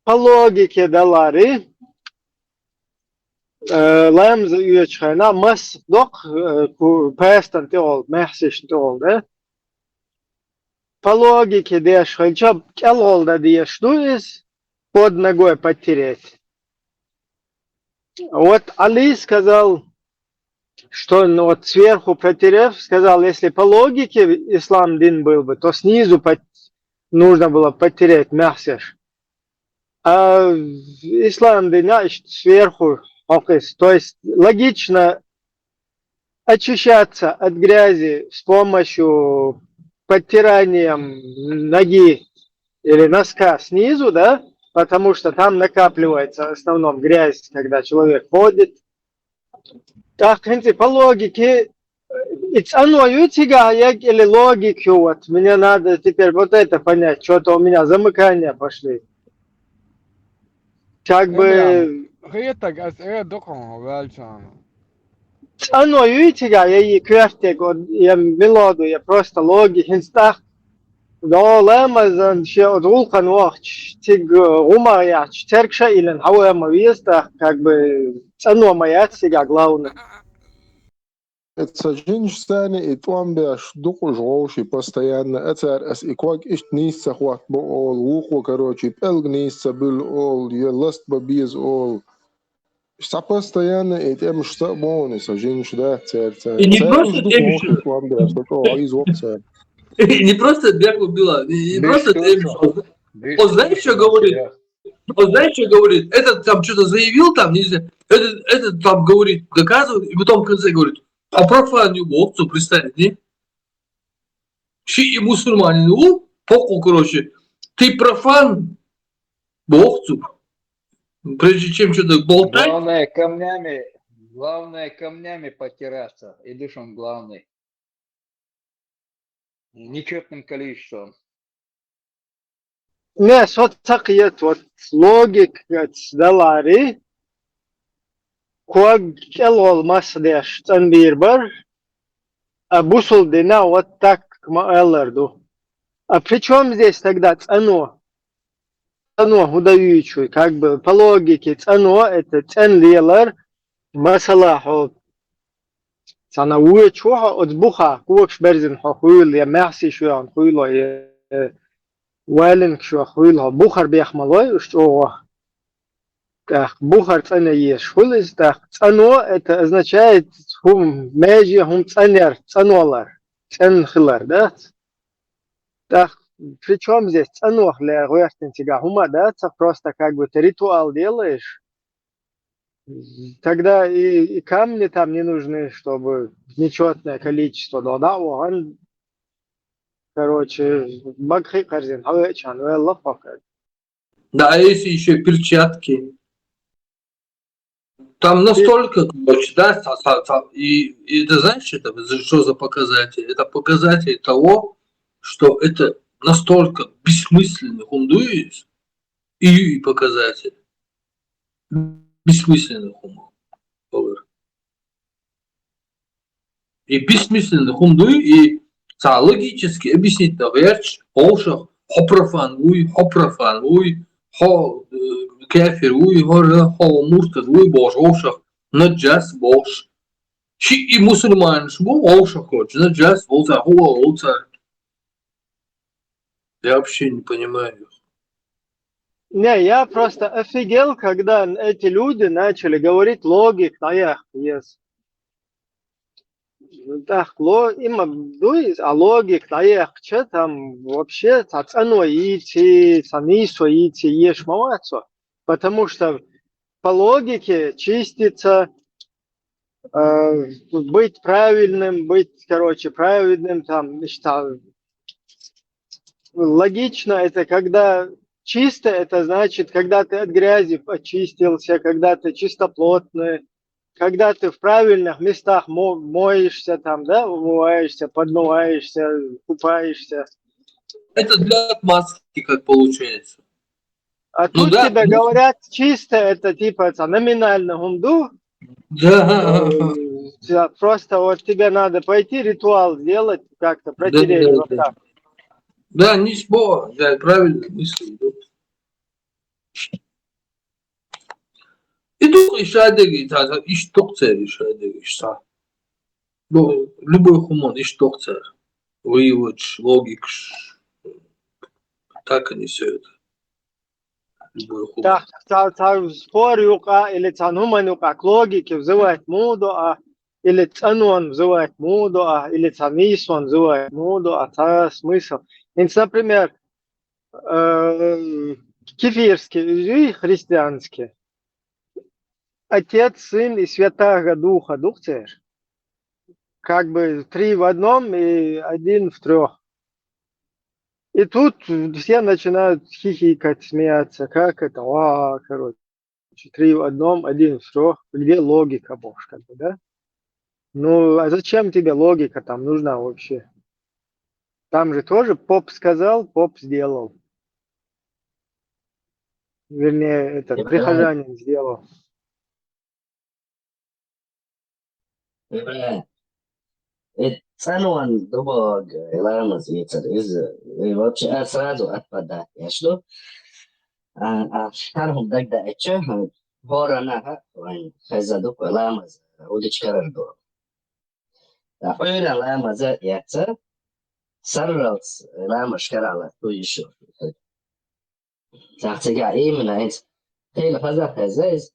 по логике далары лам заючхайна мас док пэстан теол мэхсиш теол, да? По логике дешхайча келол да дештуис под ногой потереть. Вот Али сказал, что ну, вот сверху потеряв, сказал, если по логике ислам дин был бы, то снизу нужно было потерять мясеш. А ислам дин сверху, то есть логично очищаться от грязи с помощью подтирания ноги или носка снизу, да? Потому что там накапливается в основном грязь, когда человек ходит. Так, в принципе, по логике, или логику, вот, мне надо теперь вот это понять, что-то у меня замыкания пошли. Как бы... Оно, видите, я и квертик, я мелоду, я просто логику, Да, лемазан ще от вулкан вахч, тиг умая, теркша или хауя мависта, как бы цену моя сега главное. Это женщина и там бяш дуку жгоши постоянно. Это ас иквак ишт нисса хват бо ол, ухо короче, пелг нисса был ол, я ласт бабиз ол. Что постоянно это им что бонус, а женщина церца. И не просто демишь. Там бяш, то из опция. Не просто бяк убила, не просто демишь. Он знаешь, что говорит? Он знаешь, что говорит? Этот там что-то заявил, там, нельзя. Этот там говорит, доказывает, и потом в конце говорит, а профанию овцу представить, не? Ши и мусульманин, поку, короче, ты профан овцу. Прежде чем что-то болтать. Главное камнями потираться, и лишь он главный. Нечетным количеством. Не, соцакиет, вот логик далари, ког келол масдеш цанбирбар, а бусул дина вот так маэлларду. А при чем здесь тогда цано? Цано удаючий, как бы по логике цано это ценлилар масалаху. Цана уечуха от буха, куакш берзин хохуил, я мяси шуян хуило, я Уайлинг шо хуило, бухар бяхмалой, что бухар цена ешь. Хуилис так, цано это означает хум межи хум ценер, цанолар, ценхилар, да? Так, при чем здесь цано для руястинтига хума, да? Просто как бы ты ритуал делаешь. Тогда и камни там не нужны, чтобы нечетное количество, да, он, короче, багхи корзин, хавечан, велла факад. Да, а если еще перчатки. Там настолько, короче, да, и ты знаешь, это что за показатель? Это показатель того, что это настолько бессмысленный хундуиз и показатель бессмысленный хумор. И бессмысленный хумдуй, и логически объяснить на верч, олшах, хопрофан уй, хо кефир уй, хо муртад уй, бош, олшах, наджас бош. И мусульман шбу, олшах, наджас, волца, хуа, волца. Я вообще не понимаю. Не, я просто офигел, когда эти люди начали говорить логик, наях, yes. Так, им дует, а логик, наях, что там вообще, цану идти, цанису идти, ешь мамацу. Потому что по логике чиститься, быть правильным, быть, короче, праведным, там, что логично, это когда чисто, это значит, когда ты от грязи очистился, когда ты чистоплотный, когда ты в правильных местах моешься, там, да, умываешься, подмываешься, купаешься. Это для отмазки, как получается. А тут да, тебе говорят, чисто, это типа номинально гумду. Да. Просто вот тебе надо пойти ритуал сделать, как-то протереть вот так. Да, не спор, да, правильно мысли идут. Идут решадыги, ищ токцер решадыги, что. Любой хумон, ищ токцер. Вывод, логик. Так они все это. Любой хумон. Так, спор юка, или цануман юка, к логике взывает мудуа, или цануан взывает мудуа, или цанисуан взывает мудуа, это смысл. Например, кефирские и христианские. Отец, Сын и Святаго Духа, Дух Царь. Как бы 3 в одном и 1 в 3. И тут все начинают хихикать, смеяться. Как это? Короче, 3 в одном, 1 в 3. Где логика, Бог, как бы, да? Ну, а зачем тебе логика там нужна вообще? Там же тоже поп сказал, поп сделал. Вернее, этот прихожанин сделал. Цануан друг ламаз ветер из вообще сразу отпадает. Я что? Там тогда это горана хазадук ламаз удочка рождо. А öyle ламаза яца сарралс ламаш карала то еще. Так сега именно это. Хейла хаза хазайз.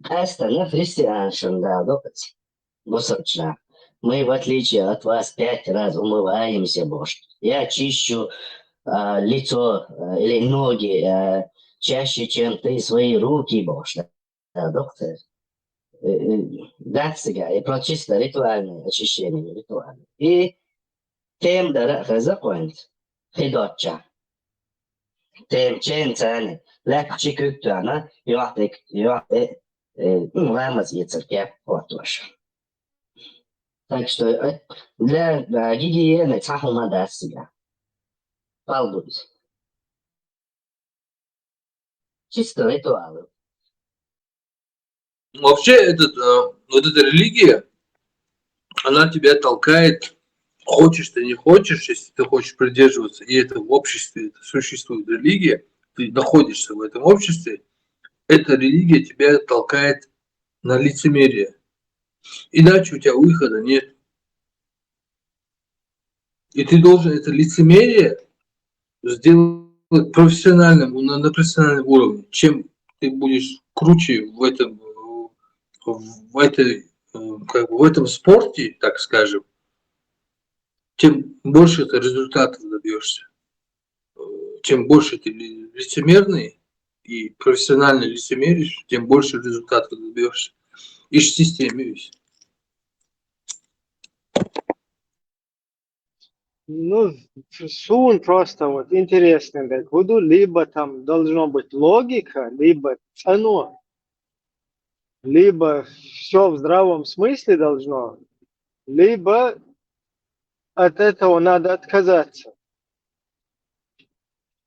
Остальное христианшин да допать. Босочна. Мы, в отличие от вас, 5 раз умываемся, Боже. Я чищу лицо или ноги чаще, чем ты свои руки, Боже. Да, доктор. Да, сега. И про чисто ритуальное очищение, ритуальное. И тем дара законит. Хидотча. Тем чен цены. Легче кюктуана. Юахтек, ламаз яцерке портуаша. Так что для гигиены цахума да себя. Палдуйся. Чисто ритуалы. Вообще, вот эта религия, она тебя толкает, хочешь ты, не хочешь, если ты хочешь придерживаться, и это в обществе это существует религия, ты находишься в этом обществе, эта религия тебя толкает на лицемерие. Иначе у тебя выхода нет. И ты должен это лицемерие сделать профессиональным, на профессиональном уровне. Чем ты будешь круче в этом спорте, так скажем, тем больше ты результатов добьешься. Чем больше ты лицемерный и профессионально лицемеришь, тем больше результатов добьешься. И в системе весь. Ну, сун просто вот интересный, так буду, либо там должно быть логика, либо цено, либо все в здравом смысле должно, либо от этого надо отказаться.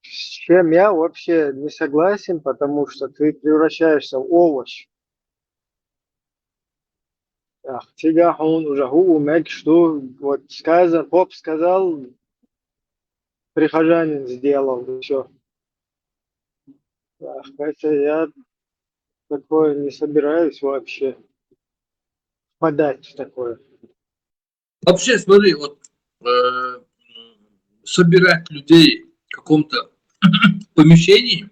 С чем я вообще не согласен, потому что ты превращаешься в овощ. Ах, тебя он уже умеет, что вот сказал, поп сказал, прихожанин сделал, все. Ах, это я такое не собираюсь вообще подать в такое. Вообще, смотри, вот собирать людей в каком-то помещении,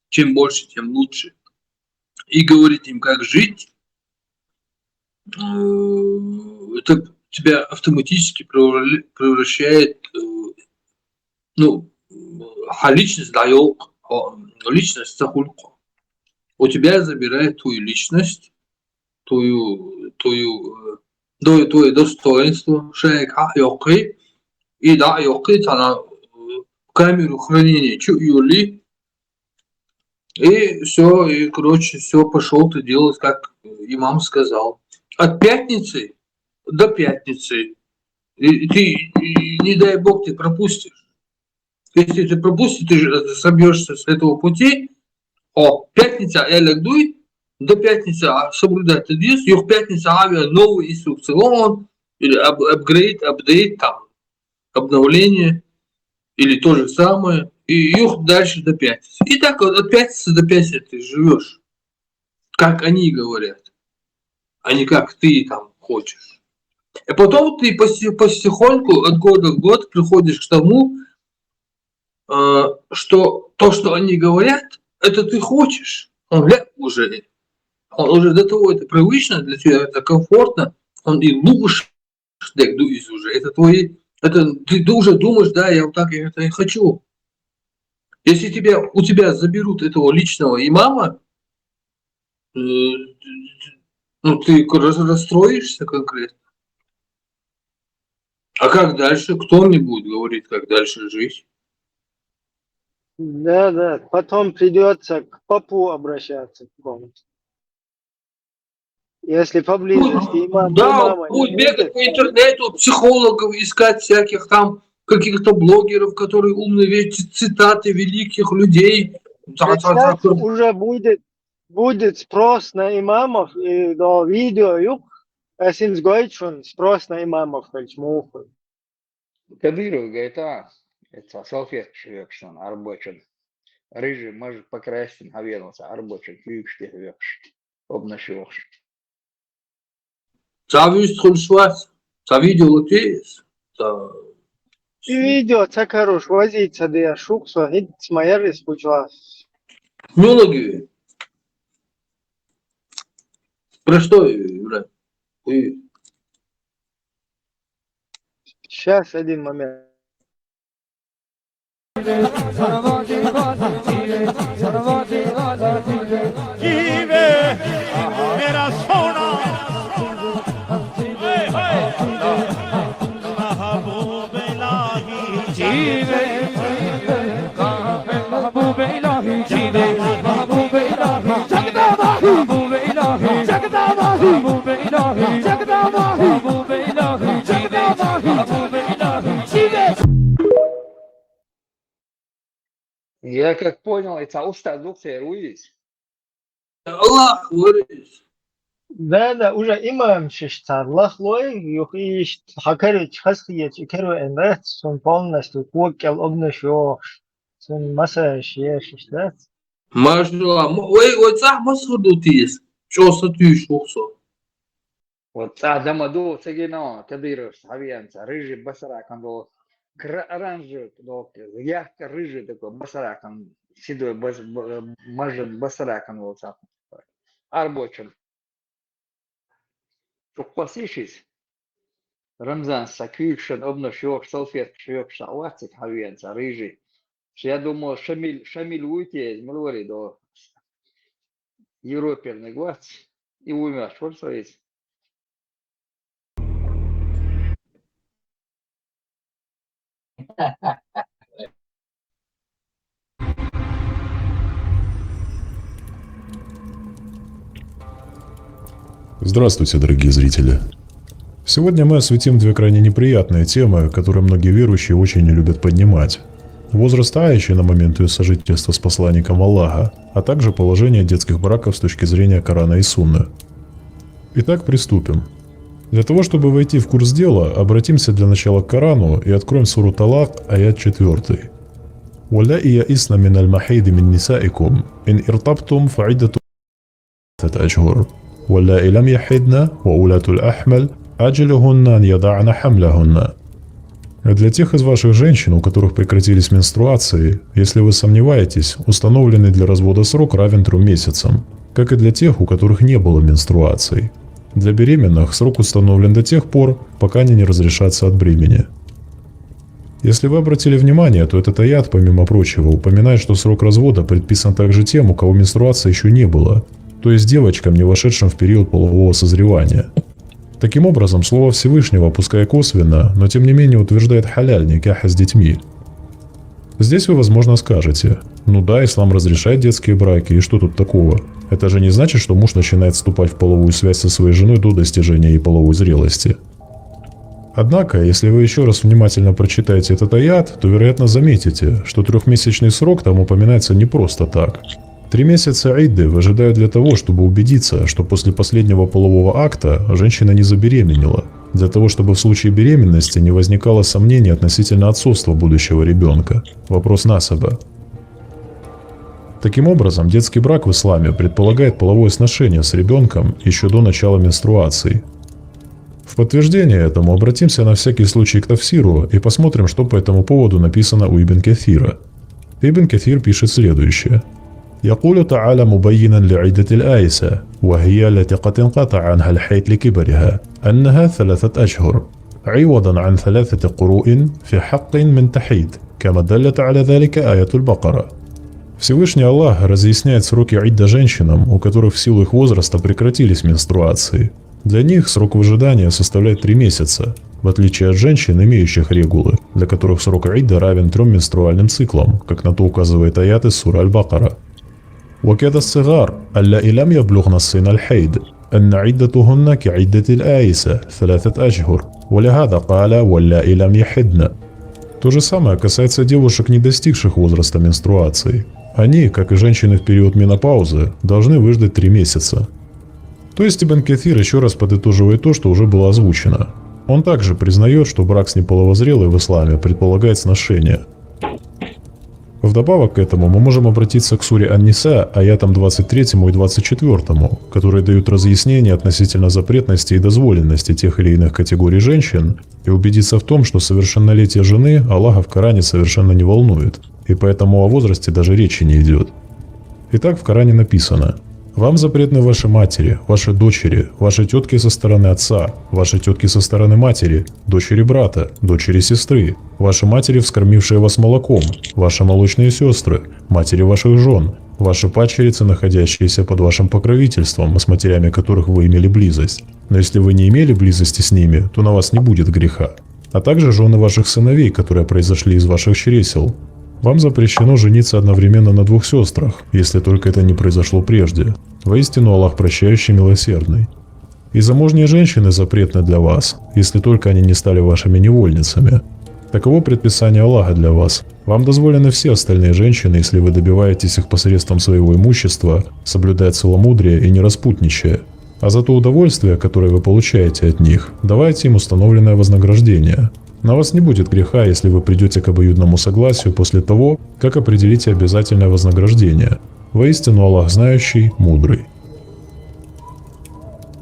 чем больше, тем лучше, и говорить им, как жить, это тебя автоматически превращает, ну, личность дает, личность захульку. У тебя забирает твою личность, твое достоинство, шейка, йоки, и да, йоки, она камеру хранения, юли, и все, и, короче, все, пошел ты делать, как имам сказал. От пятницы до пятницы. И ты, не дай бог, ты пропустишь. Если ты пропустишь, ты собьешься с этого пути. Пятница, дуй, до пятницы соблюдать здесь, и в пятницу новый инструкцион, или апдейт, там, обновление, или то же самое, и дальше до пятницы. И так вот от пятницы до пятницы ты живешь, как они говорят, а не как ты там хочешь. И потом ты потихоньку от года в год приходишь к тому, что то, что они говорят, это ты хочешь. Он уже до того это привычно для тебя, это комфортно, он и лучше уже. Это твои, это ты уже думаешь, да, я вот так я это и хочу. Если у тебя заберут этого личного имама, ну ты расстроишься конкретно. А как дальше? Кто мне будет говорить, как дальше жить? Да, потом придется к попу обращаться. Если поблизости имама не будет бегать будет. по интернету, психологов искать всяких там, каких-то блогеров, которые умные цитаты великих людей. Сейчас уже будет спрос на имамов, и до видео юг, синс гойчун спрос на имамов, кальчмуху. Кадыров говорит, это салфетка швепшн, арбочен. Рыжий, может, покрасить, навернулся, арбочен, фьюкшки вепш, обнашившь. Цавюсь хульшвас, цавидео лутеес. И видео, це хорош, возиться, де я шуксу, и смаярли спучла. Мюлоги. Про что, Юра? Сейчас, один момент. मेरा सोना महबूब इलाही जीवे महबूब इलाही जीवे महबूब इलाही जगदा महबूब इलाही जगदा महबूब इलाही जगदा महबूब इलाही जगदा महबूब इलाही जीवे. Я как понял, это устав доктор Руис. Аллах говорит. Да, уже имам шештар, лахлой, юхи хакарич хасхиет, керу энрат, сон полностью кокел обнашо, сон масса шештат. Мажуа, ой, цах масхуду тис. Что сатюш ухсо? Вот Дамаду, Цагино, Кадыров, Авианца, рыжий басарак, он был оранжевый, ярко рыжий такой басарак, он седой, может басарак, он был арбочен. Чтоб послышать, Рамзан Сакюкшин, обнашёк, салфетка, швёк, шалацик, Авианца, рыжий. Я думал, Шамиль уйти из Млори до Европерный глаз и умер, что есть. Здравствуйте, дорогие зрители. Сегодня мы осветим две крайне неприятные темы, которые многие верующие очень не любят поднимать. Возраст Аиши на момент ее сожительства с посланником Аллаха, а также положение детских браков с точки зрения Корана и Сунны. Итак, приступим. Для того, чтобы войти в курс дела, обратимся для начала к Корану и откроем суру Талак, аят 4. وَلَّائِ يَئِسْنَ مِنَ الْمَحِيضِ مِنْ نِسَائِكُمْ إِنْ إِرْتَبْتُمْ فَعِدَّتُهُنَّ 3 أشهر وَاللَّائِ لَمْ يَحِضْنَ وَأُولَاتُ الْأَحْمَلِ أَجَلُهُنَّ أَنْ يَضَعْنَ حَمْلَهُنَّ. Для тех из ваших женщин, у которых прекратились менструации, если вы сомневаетесь, установленный для развода срок равен 3 месяцам, как и для тех, у которых не было менструаций. Для беременных срок установлен до тех пор, пока они не разрешатся от бремени. Если вы обратили внимание, то этот аят, помимо прочего, упоминает, что срок развода предписан также тем, у кого менструации еще не было, то есть девочкам, не вошедшим в период полового созревания. Таким образом, слово Всевышнего, пускай косвенно, но тем не менее утверждает халяль никаха с детьми. Здесь вы, возможно, скажете: ну да, ислам разрешает детские браки, и что тут такого? Это же не значит, что муж начинает вступать в половую связь со своей женой до достижения ей половой зрелости. Однако, если вы еще раз внимательно прочитаете этот аят, то, вероятно, заметите, что 3-месячный срок там упоминается не просто так. 3 месяца идды выжидают для того, чтобы убедиться, что после последнего полового акта женщина не забеременела, для того, чтобы в случае беременности не возникало сомнений относительно отцовства будущего ребенка. Вопрос насаба. Таким образом, детский брак в исламе предполагает половое сношение с ребенком еще до начала менструации. В подтверждение этому обратимся на всякий случай к Тафсиру и посмотрим, что по этому поводу написано у Ибн Каthира. Ибн Каthир пишет следующее. يقول تعالى مبينا لعدة الآيسة وهي التي قد انقطع عنها الحيض لكبرها أنها 3 أشهر عوضا عن 3 قروء في حق من تحيض كما دلت على ذلك آية البقرة. Всевышний Аллах разъясняет сроки идда женщинам, у которых в силу их возраста прекратились менструации. Для них срок выжидания составляет 3 месяца, в отличие от женщин, имеющих регулы, для которых срок идда равен 3 менструальным циклам, как на то указывает аят из суры Аль-Бакара. وكذا الصغار اللائي لم يبلغن السن الحيض أن عدتهن كعدة الآيسة 3 أشهر ولهذا قال واللائي لم يحضن. То же самое касается девушек, не достигших возраста менструации. Они, как и женщины в период менопаузы, должны выждать 3 месяца. То есть Ибн Каthир еще раз подытоживает то, что уже было озвучено. Он также признает, что брак с неполовозрелой в исламе предполагает сношение. Вдобавок к этому мы можем обратиться к суре Ан-Ниса, аятам 23 и 24, которые дают разъяснение относительно запретности и дозволенности тех или иных категорий женщин, и убедиться в том, что совершеннолетие жены Аллаха в Коране совершенно не волнует, и поэтому о возрасте даже речи не идет. Итак, в Коране написано: «Вам запретны ваши матери, ваши дочери, ваши тетки со стороны отца, ваши тетки со стороны матери, дочери брата, дочери сестры, ваши матери, вскормившие вас молоком, ваши молочные сестры, матери ваших жен, ваши падчерицы, находящиеся под вашим покровительством, с матерями которых вы имели близость. Но если вы не имели близости с ними, то на вас не будет греха. А также жены ваших сыновей, которые произошли из ваших чресел. Вам запрещено жениться одновременно на 2 сестрах, если только это не произошло прежде. Воистину Аллах прощающий, милосердный. И замужние женщины запретны для вас, если только они не стали вашими невольницами. Таково предписание Аллаха для вас. Вам дозволены все остальные женщины, если вы добиваетесь их посредством своего имущества, соблюдая целомудрие и не распутничая. А за то удовольствие, которое вы получаете от них, давайте им установленное вознаграждение. На вас не будет греха, если вы придете к обоюдному согласию после того, как определите обязательное вознаграждение. Воистину Аллах знающий, мудрый.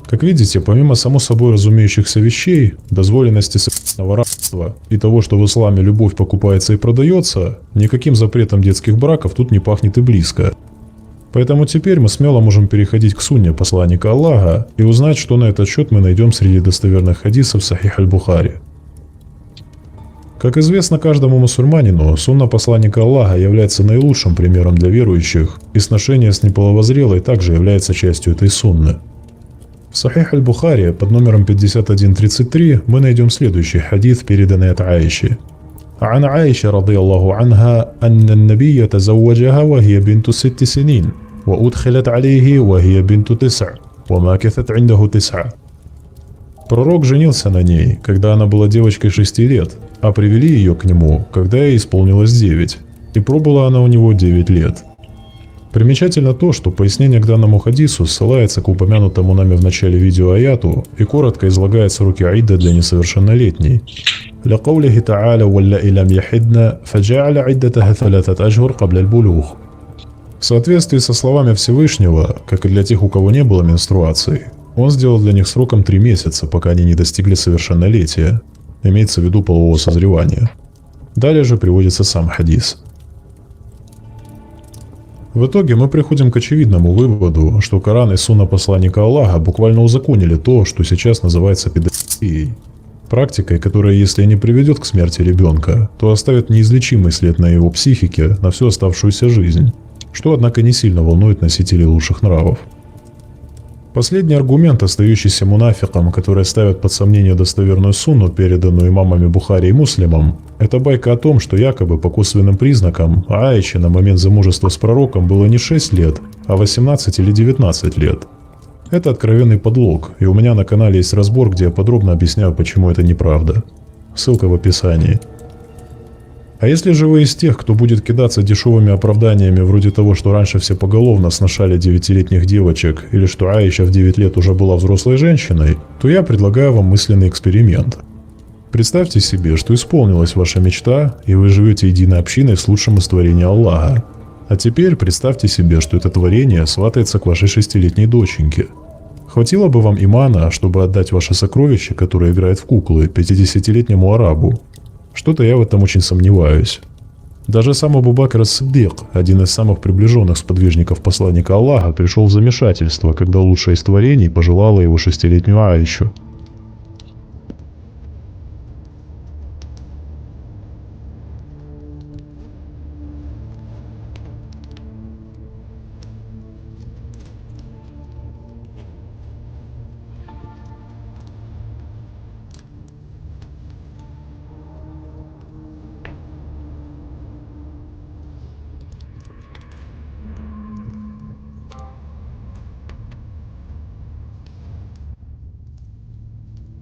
Как видите, помимо само собой разумеющихся вещей, дозволенности сексуального рабства и того, что в исламе любовь покупается и продается, никаким запретом детских браков тут не пахнет и близко. Поэтому теперь мы смело можем переходить к сунне посланника Аллаха и узнать, что на этот счет мы найдем среди достоверных хадисов Сахих Аль-Бухари. Как известно каждому мусульманину, сунна посланника Аллаха является наилучшим примером для верующих, и сношение с неполовозрелой также является частью этой сунны. В Сахих Аль-Бухари под номером 5133 мы найдем следующий хадис, переданный от Аиши. عن عائشة رضي الله عنها أن النبي تزوجها وهي بنت 6 سنين وأدخلت عليه وهي بنت 9 ومكثت عنده 9. Пророк женился на ней, когда она была девочкой 6 лет, а привели ее к нему, когда ей исполнилось 9, и пробыла она у него 9 лет. Примечательно то, что пояснение к данному хадису ссылается к упомянутому нами в начале видео аяту и коротко излагает сроки айда для несовершеннолетней. لقوله تعالى واللائي لم يحدن فجعل عدتها 3 أشهر قبل البلوغ. В соответствии со словами Всевышнего, как и для тех, у кого не было менструации, он сделал для них сроком 3 месяца, пока они не достигли совершеннолетия, имеется в виду полового созревания. Далее же приводится сам хадис. В итоге мы приходим к очевидному выводу, что Коран и Сунна посланника Аллаха буквально узаконили то, что сейчас называется педофилией. Практикой, которая, если не приведет к смерти ребенка, то оставит неизлечимый след на его психике на всю оставшуюся жизнь, что, однако, не сильно волнует носителей лучших нравов. Последний аргумент, остающийся мунафикам, которые ставят под сомнение достоверную сунну, переданную имамами Бухари и Муслимом, это байка о том, что якобы по косвенным признакам Аише на момент замужества с пророком было не 6 лет, а 18 или 19 лет. Это откровенный подлог, и у меня на канале есть разбор, где я подробно объясняю, почему это неправда. Ссылка в описании. А если же вы из тех, кто будет кидаться дешевыми оправданиями вроде того, что раньше все поголовно сношали 9-летних девочек, или что Аиша в 9 лет уже была взрослой женщиной, то я предлагаю вам мысленный эксперимент. Представьте себе, что исполнилась ваша мечта, и вы живете единой общиной с лучшим из творения Аллаха. А теперь представьте себе, что это творение сватается к вашей 6-летней доченьке. Хватило бы вам имана, чтобы отдать ваше сокровище, которое играет в куклы, 50-летнему арабу? Что-то я в этом очень сомневаюсь. Даже сам Абу Бакр ас-Сиддик, один из самых приближенных сподвижников посланника Аллаха, пришел в замешательство, когда лучшее из творений пожелала его 6-летнюю Аишу.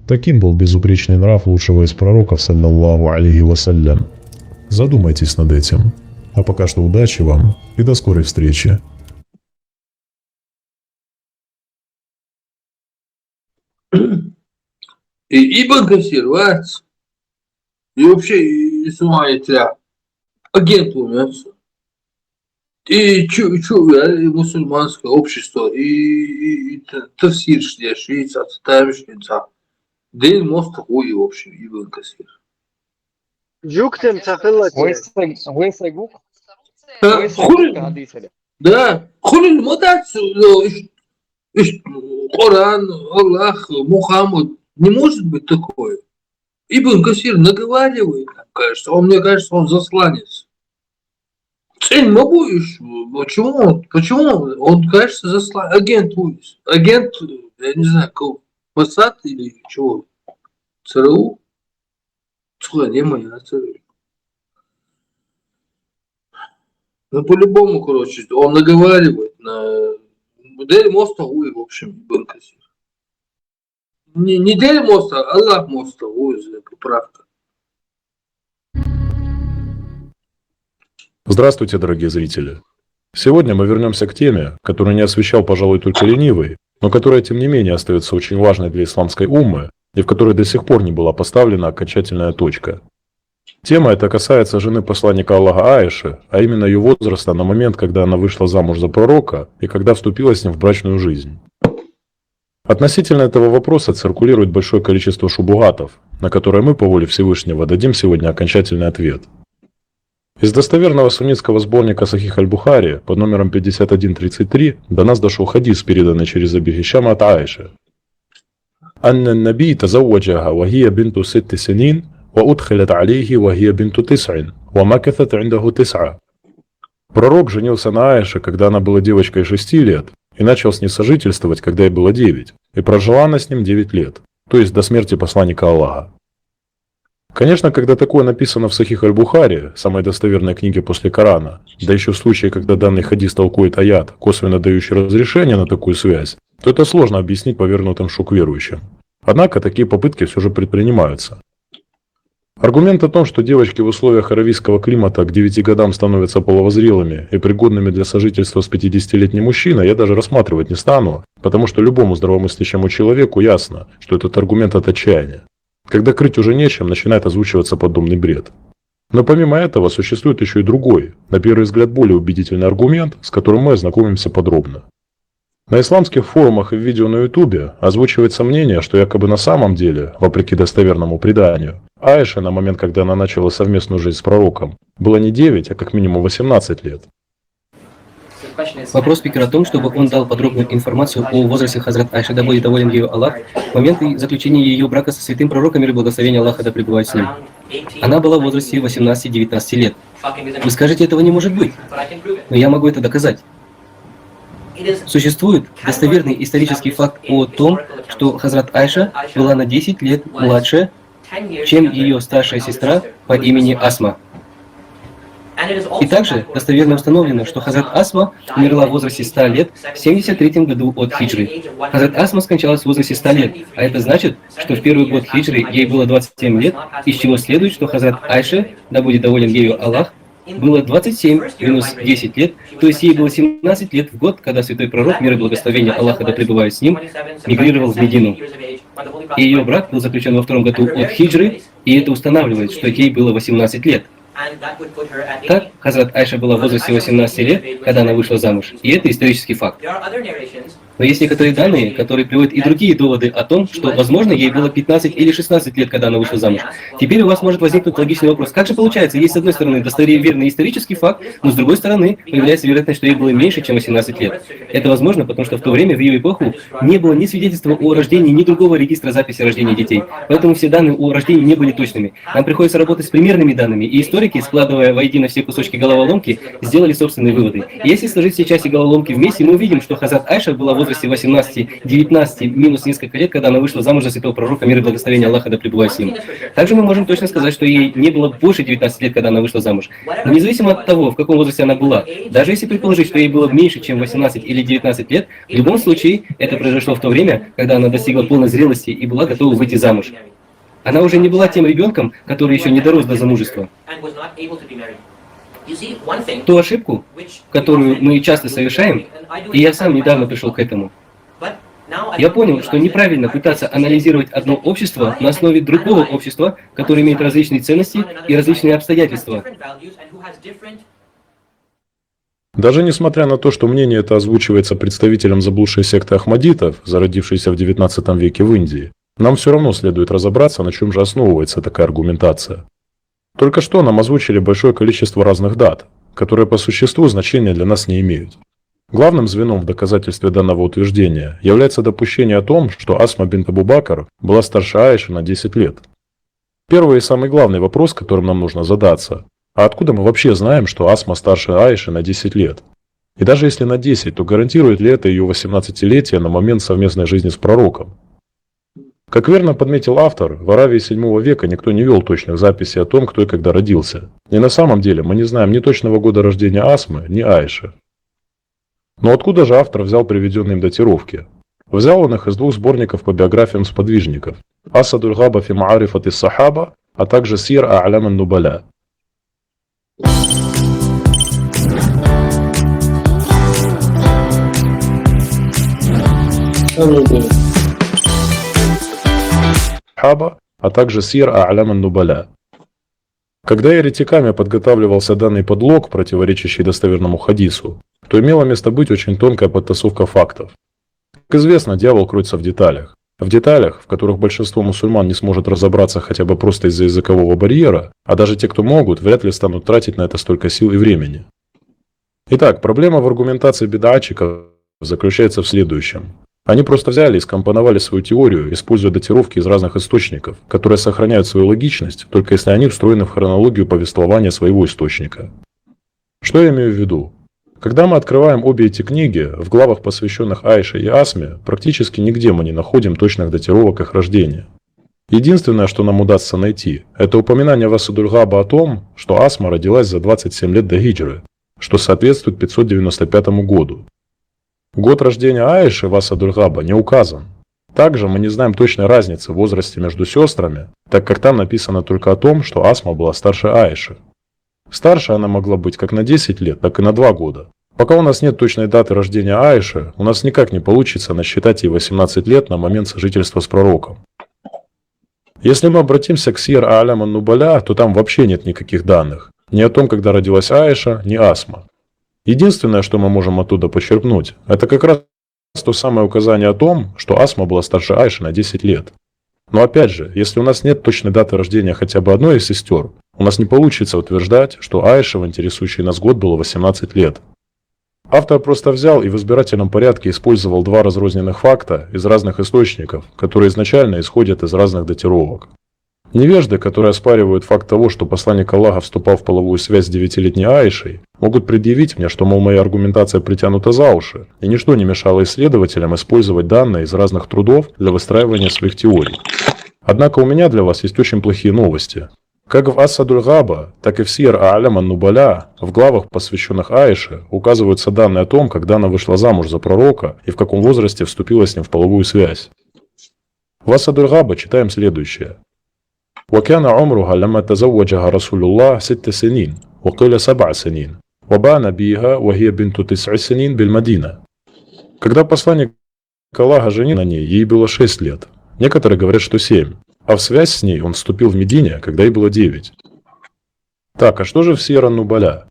Таким был безупречный нрав лучшего из пророков, саллаллаху алейхи вассалям. Задумайтесь над этим. А пока что удачи вам и до скорой встречи. И Ибн Касир, и вообще, и с ума идти, агент умеется. И мусульманское общество, и тафсир швейца, швейца. День моста хуй, в общем, Ибн Касир. Джуктем цахиллати. Да, хулил модацу, Коран, Аллах, Мухаммад. Не может быть такое. Ибн Касир наговаривает, кажется. Мне кажется, он засланец. Цень мабуешь. Почему? Он, кажется, засланец. Агент, я не знаю, кого. Посад или чего? ЦРУ? Не моя ЦРУ. Ну, по-любому, короче, он наговаривает на Дель моста хуй, в общем, Ибн Касир. Не Дель моста, а Аллах моста хуй, поправка. Здравствуйте, дорогие зрители. Сегодня мы вернемся к теме, которую не освещал, пожалуй, только ленивый, но которая, тем не менее, остается очень важной для исламской уммы и в которой до сих пор не была поставлена окончательная точка. Тема эта касается жены посланника Аллаха Аиши, а именно ее возраста на момент, когда она вышла замуж за пророка и когда вступила с ним в брачную жизнь. Относительно этого вопроса циркулирует большое количество шубугатов, на которые мы по воле Всевышнего дадим сегодня окончательный ответ. Из достоверного суннитского сборника Сахих аль-Бухари под номером 5133 до нас дошел хадис, переданный через Аби Хишама от Аиши. «Анна наби тазавваджаха ва хия бинту 6 синин ва удхилят алейхи ва хия бинту 9 ва макатат индаху 9». Пророк женился на Аише, когда она была девочкой 6 лет, и начал с ней сожительствовать, когда ей было 9, и прожила она с ним 9 лет, то есть до смерти посланника Аллаха. Конечно, когда такое написано в Сахих аль-Бухари, самой достоверной книге после Корана, да еще в случае, когда данный хадис толкует аят, косвенно дающий разрешение на такую связь, то это сложно объяснить повернутым в шок верующим. Однако такие попытки все же предпринимаются. Аргумент о том, что девочки в условиях аравийского климата к 9 годам становятся половозрелыми и пригодными для сожительства с 50-летним мужчиной, я даже рассматривать не стану, потому что любому здравомыслящему человеку ясно, что этот аргумент от отчаяния. Когда крыть уже нечем, начинает озвучиваться подобный бред. Но помимо этого существует еще и другой, на первый взгляд более убедительный аргумент, с которым мы ознакомимся подробно. На исламских форумах и в видео на ютубе озвучивается мнение, что якобы на самом деле, вопреки достоверному преданию, Аише на момент, когда она начала совместную жизнь с пророком, было не 9, а как минимум 18 лет. Вопрос спикера о том, чтобы он дал подробную информацию о возрасте Хазрат Айши, да будет доволен ею Аллах, в момент заключения ее брака со святым пророком, мир и благословение Аллаха да пребывает с ним. Она была в возрасте 18-19 лет. Вы скажете, этого не может быть, но я могу это доказать. Существует достоверный исторический факт о том, что Хазрат Айша была на 10 лет младше, чем ее старшая сестра по имени Асма. И также достоверно установлено, что Хазрат Асма умерла в возрасте 100 лет в 73 году от хиджры. Хазрат Асма скончалась в возрасте 100 лет, а это значит, что в первый год хиджры ей было 27 лет, из чего следует, что Хазрат Айше, да будет доволен ею Аллах, было 27 минус 10 лет, то есть ей было 17 лет в год, когда святой пророк, мир и благословение Аллаха да пребывает с ним, мигрировал в Медину. И ее брак был заключен во втором году от хиджры, и это устанавливает, что ей было 18 лет. Так, Хазрат Айша была в возрасте 18 лет, когда она вышла замуж, и это исторический факт. Но есть некоторые данные, которые приводят и другие доводы о том, что, возможно, ей было 15 или 16 лет, когда она вышла замуж. Теперь у вас может возникнуть логичный вопрос. Как же получается, есть с одной стороны достоверный исторический факт, но с другой стороны появляется вероятность, что ей было меньше, чем 18 лет. Это возможно, потому что в то время, в ее эпоху, не было ни свидетельства о рождении, ни другого регистра записи рождения детей. Поэтому все данные о рождении не были точными. Нам приходится работать с примерными данными, и историки, складывая воедино все кусочки головоломки, сделали собственные выводы. И если сложить все части головоломки вместе, мы увидим, что Хазрат Айша была в возрасте 18-19 минус несколько лет, когда она вышла замуж за святого пророка, мир и благословение Аллаха да пребывает с ним. Также мы можем точно сказать, что ей не было больше 19 лет, когда она вышла замуж. Но независимо от того, в каком возрасте она была, даже если предположить, что ей было меньше, чем 18 или 19 лет, в любом случае это произошло в то время, когда она достигла полной зрелости и была готова выйти замуж. Она уже не была тем ребенком, который еще не дорос до замужества. Ту ошибку, которую мы часто совершаем, и я сам недавно пришел к этому, я понял, что неправильно пытаться анализировать одно общество на основе другого общества, которое имеет различные ценности и различные обстоятельства. Даже несмотря на то, что мнение это озвучивается представителем заблудшей секты ахмадитов, зародившейся в XIX веке в Индии, нам все равно следует разобраться, на чем же основывается такая аргументация. Только что нам озвучили большое количество разных дат, которые по существу значения для нас не имеют. Главным звеном в доказательстве данного утверждения является допущение о том, что Асма бинт Абу Бакр была старше Аиши на 10 лет. Первый и самый главный вопрос, которым нам нужно задаться, а откуда мы вообще знаем, что Асма старше Аиши на 10 лет? И даже если на 10, то гарантирует ли это ее 18-летие на момент совместной жизни с пророком? Как верно подметил автор, в Аравии 7 века никто не вел точных записей о том, кто и когда родился. И на самом деле мы не знаем ни точного года рождения Асмы, ни Аиши. Но откуда же автор взял приведенные им датировки? Взял он их из двух сборников по биографиям сподвижников – Асадуль Габа фи Маарифат ис-Сахаба, а также Сир А'лям ан-Нубаля. А также Сир А'лям ан-Нубаля. Когда еретиками подготавливался данный подлог, противоречащий достоверному хадису, то имела место быть очень тонкая подтасовка фактов. Как известно, дьявол кроется в деталях. В деталях, в которых большинство мусульман не сможет разобраться хотя бы просто из-за языкового барьера, а даже те, кто могут, вряд ли станут тратить на это столько сил и времени. Итак, проблема в аргументации бид'атчиков заключается в следующем. Они просто взяли и скомпоновали свою теорию, используя датировки из разных источников, которые сохраняют свою логичность, только если они встроены в хронологию повествования своего источника. Что я имею в виду? Когда мы открываем обе эти книги, в главах, посвященных Аише и Асме, практически нигде мы не находим точных датировок их рождения. Единственное, что нам удастся найти, это упоминание Васадульгаба о том, что Асма родилась за 27 лет до хиджры, что соответствует 595 году. Год рождения Аиши Васадульгаба не указан. Также мы не знаем точной разницы в возрасте между сестрами, так как там написано только о том, что Асма была старше Аиши. Старше она могла быть как на 10 лет, так и на 2 года. Пока у нас нет точной даты рождения Аиши, у нас никак не получится насчитать ей 18 лет на момент сожительства с пророком. Если мы обратимся к Сир А'лям ан-Нубаля, то там вообще нет никаких данных. Ни о том, когда родилась Аиша, ни Асма. Единственное, что мы можем оттуда почерпнуть, это как раз то самое указание о том, что Асма была старше Аиши на 10 лет. Но опять же, если у нас нет точной даты рождения хотя бы одной из сестер, у нас не получится утверждать, что Аише в интересующий нас год было 18 лет. Автор просто взял и в избирательном порядке использовал два разрозненных факта из разных источников, которые изначально исходят из разных датировок. Невежды, которые оспаривают факт того, что посланник Аллаха вступал в половую связь с 9-летней Аишей, могут предъявить мне, что, мол, моя аргументация притянута за уши, и ничто не мешало исследователям использовать данные из разных трудов для выстраивания своих теорий. Однако у меня для вас есть очень плохие новости. Как в Ас-Садуль-Габа, так и в Сир А'лям ан-Нубаля в главах, посвященных Аише, указываются данные о том, когда она вышла замуж за пророка и в каком возрасте вступила с ним в половую связь. В Ас-Садуль-Габа читаем следующее. وكان عمرها لما تزوجها رسول الله 6 سنين وقيل 7 سنين وبان بها وهي بنت 9 سنين بالمدينة. Когда посланник Аллаха женил на ней, ей было 6 лет. Некоторые говорят, что 7. А в связь с ней он вступил в Медине, когда ей было 9. Так, а что же в Сир ан-Нубаля?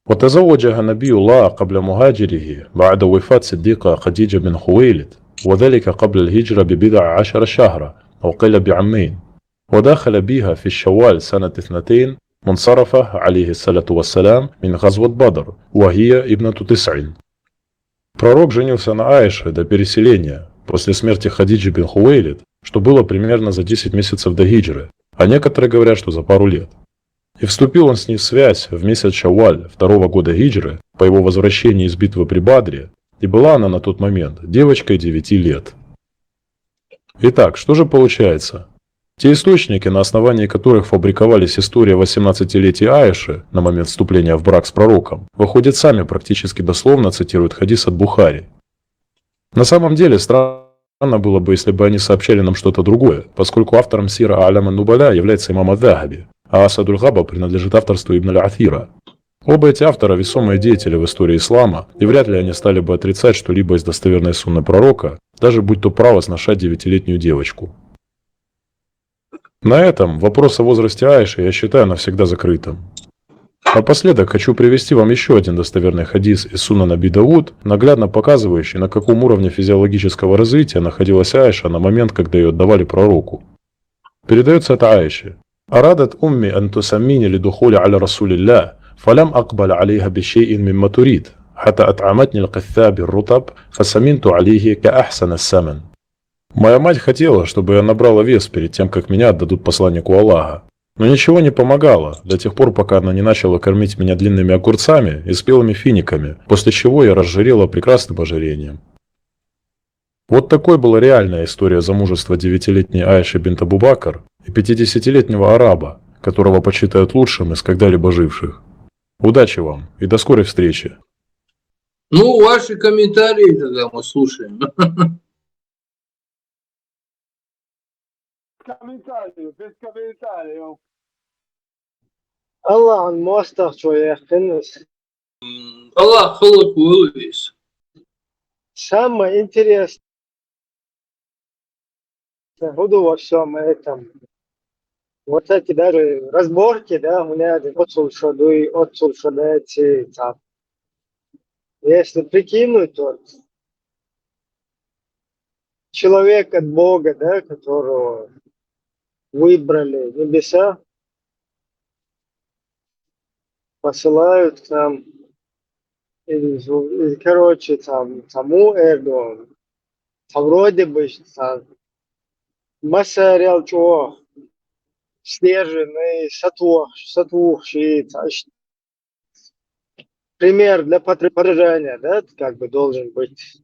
وتزوجها نبي الله قبل مهاجره بعد وفاة صديقة خديجة بن خويلد وذلك قبل الهجرة ببضع 10 شهرا أو قيل بعامين ودخل بها في الشوال سنة 2 منصرفة عليه الصلاة والسلام من غزوة بدر وهي ابنة 9. Пророк женился на Аише до переселения, после смерти Хадиджи бин Хуэйлид, что было примерно за 10 месяцев до хиджры, а некоторые говорят, что за пару лет. И вступил он с ней в связь в месяц Шавваль 2 года хиджры по его возвращении из битвы при Бадре, и была она на тот момент девочкой 9 лет. Итак, что же получается? Те источники, на основании которых фабриковались истории 18-летия Аиши на момент вступления в брак с пророком, выходят сами практически дословно цитируют хадис от Бухари. На самом деле, странно было бы, если бы они сообщали нам что-то другое, поскольку автором Сира А'лям ан-Нубаля является имам ад-Дахаби, а Ас-Садуль-Габа принадлежит авторству Ибн аль-Атхира. Оба эти автора – весомые деятели в истории ислама, и вряд ли они стали бы отрицать что-либо из достоверной сунны пророка, даже будь то право сношать 9-летнюю девочку. На этом вопрос о возрасте Аиши я считаю навсегда закрытым. Напоследок хочу привести вам еще один достоверный хадис из Сунан Аби Дауд, наглядно показывающий, на каком уровне физиологического развития находилась Аиша на момент, когда ее отдавали пророку. Передается от Аиши. «Арадат умми ан тусаммини лидухули аля Расулилля, фалям акбаль алейха бишейин мимма турид, хата ат'аматни л-катха бир-рутаб, фасаминту алейхи ка ахсана саман». Моя мать хотела, чтобы я набрала вес перед тем, как меня отдадут посланнику Аллаха. Но ничего не помогало, до тех пор, пока она не начала кормить меня длинными огурцами и спелыми финиками, после чего я разжирела прекрасным ожирением. Вот такой была реальная история замужества 9-летней Аиши бинт Абу Бакр и 50-летнего араба, которого почитают лучшим из когда-либо живших. Удачи вам и до скорой встречи. Ну, ваши комментарии тогда мы слушаем. без комментариев. Allah الموستر شوية خلص. Аллах халак выловись. Самое интересное буду во всем этом. Вот эти даже разборки, да, у меня отцул шадуй, отцул шадайте, там. Если прикинуть, вот, человек от Бога, да, которого выбрали небеса, посылают к нам, и, короче, там, тому Эрдогану, там вроде бы, там, масса чего, снежный, сатвухший, пример для подражания, да, как бы должен быть.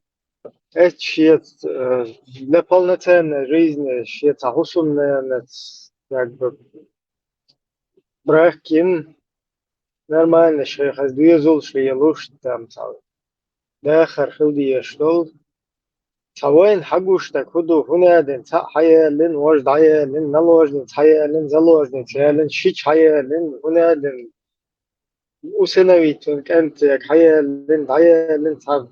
это счет для полноценной жизни, счет агусумная, как бы брахкин, нормально, что хаздуезул, что я лучше там цал. Да, хархилди что цавайн хагуш так худу хунадин ца хаялин вождаялин наложниц хаялин заложниц хаялин шич хаялин хунадин усыновить كانت хаялин хаялин цав.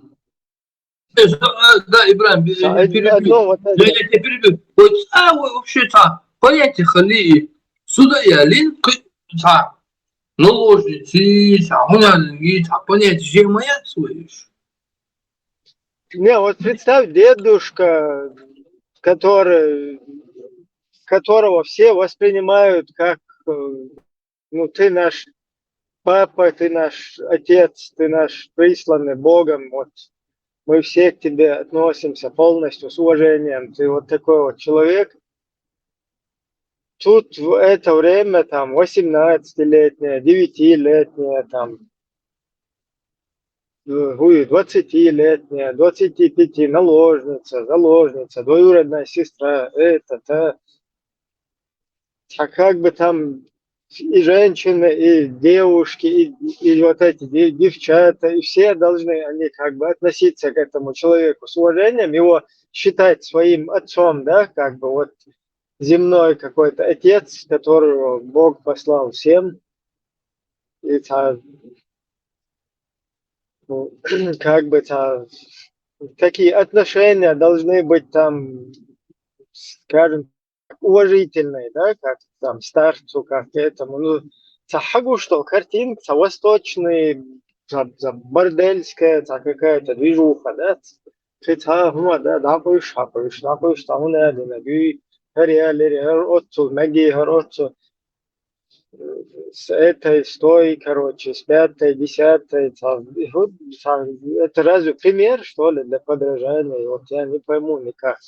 Да, Ибрahim, я тебя перебью. Вот, вообще-то, поехали, сюда я лин, наложницы, хунадин, понятие, же моя слышишь. Не, вот представь, дедушка, которого все воспринимают как, ну, ты наш папа, ты наш отец, ты наш присланный Богом, вот мы все к тебе относимся полностью с уважением, ты вот такой вот человек. Тут в это время там 18-летняя, 9-летняя, там 20-летняя, 25 наложница, заложница, двоюродная сестра, это, а как бы там и женщины, и девушки, и вот эти девчата, и все должны они как бы относиться к этому человеку с уважением, его считать своим отцом, да, как бы вот земной какой-то отец, которого Бог послал всем, и ну, как бы такие отношения должны быть там, скажем, уважительные, да, как там старцу, как этому. Ну, цахагу, что картинка, восточный, бордельская, какая-то движуха, да. Да, дапыш, там надо, отцу, маги, отцу. С этой, с той, короче, с пятой, десятой. Это разве пример, что ли, для подражания? Вот я не пойму никак.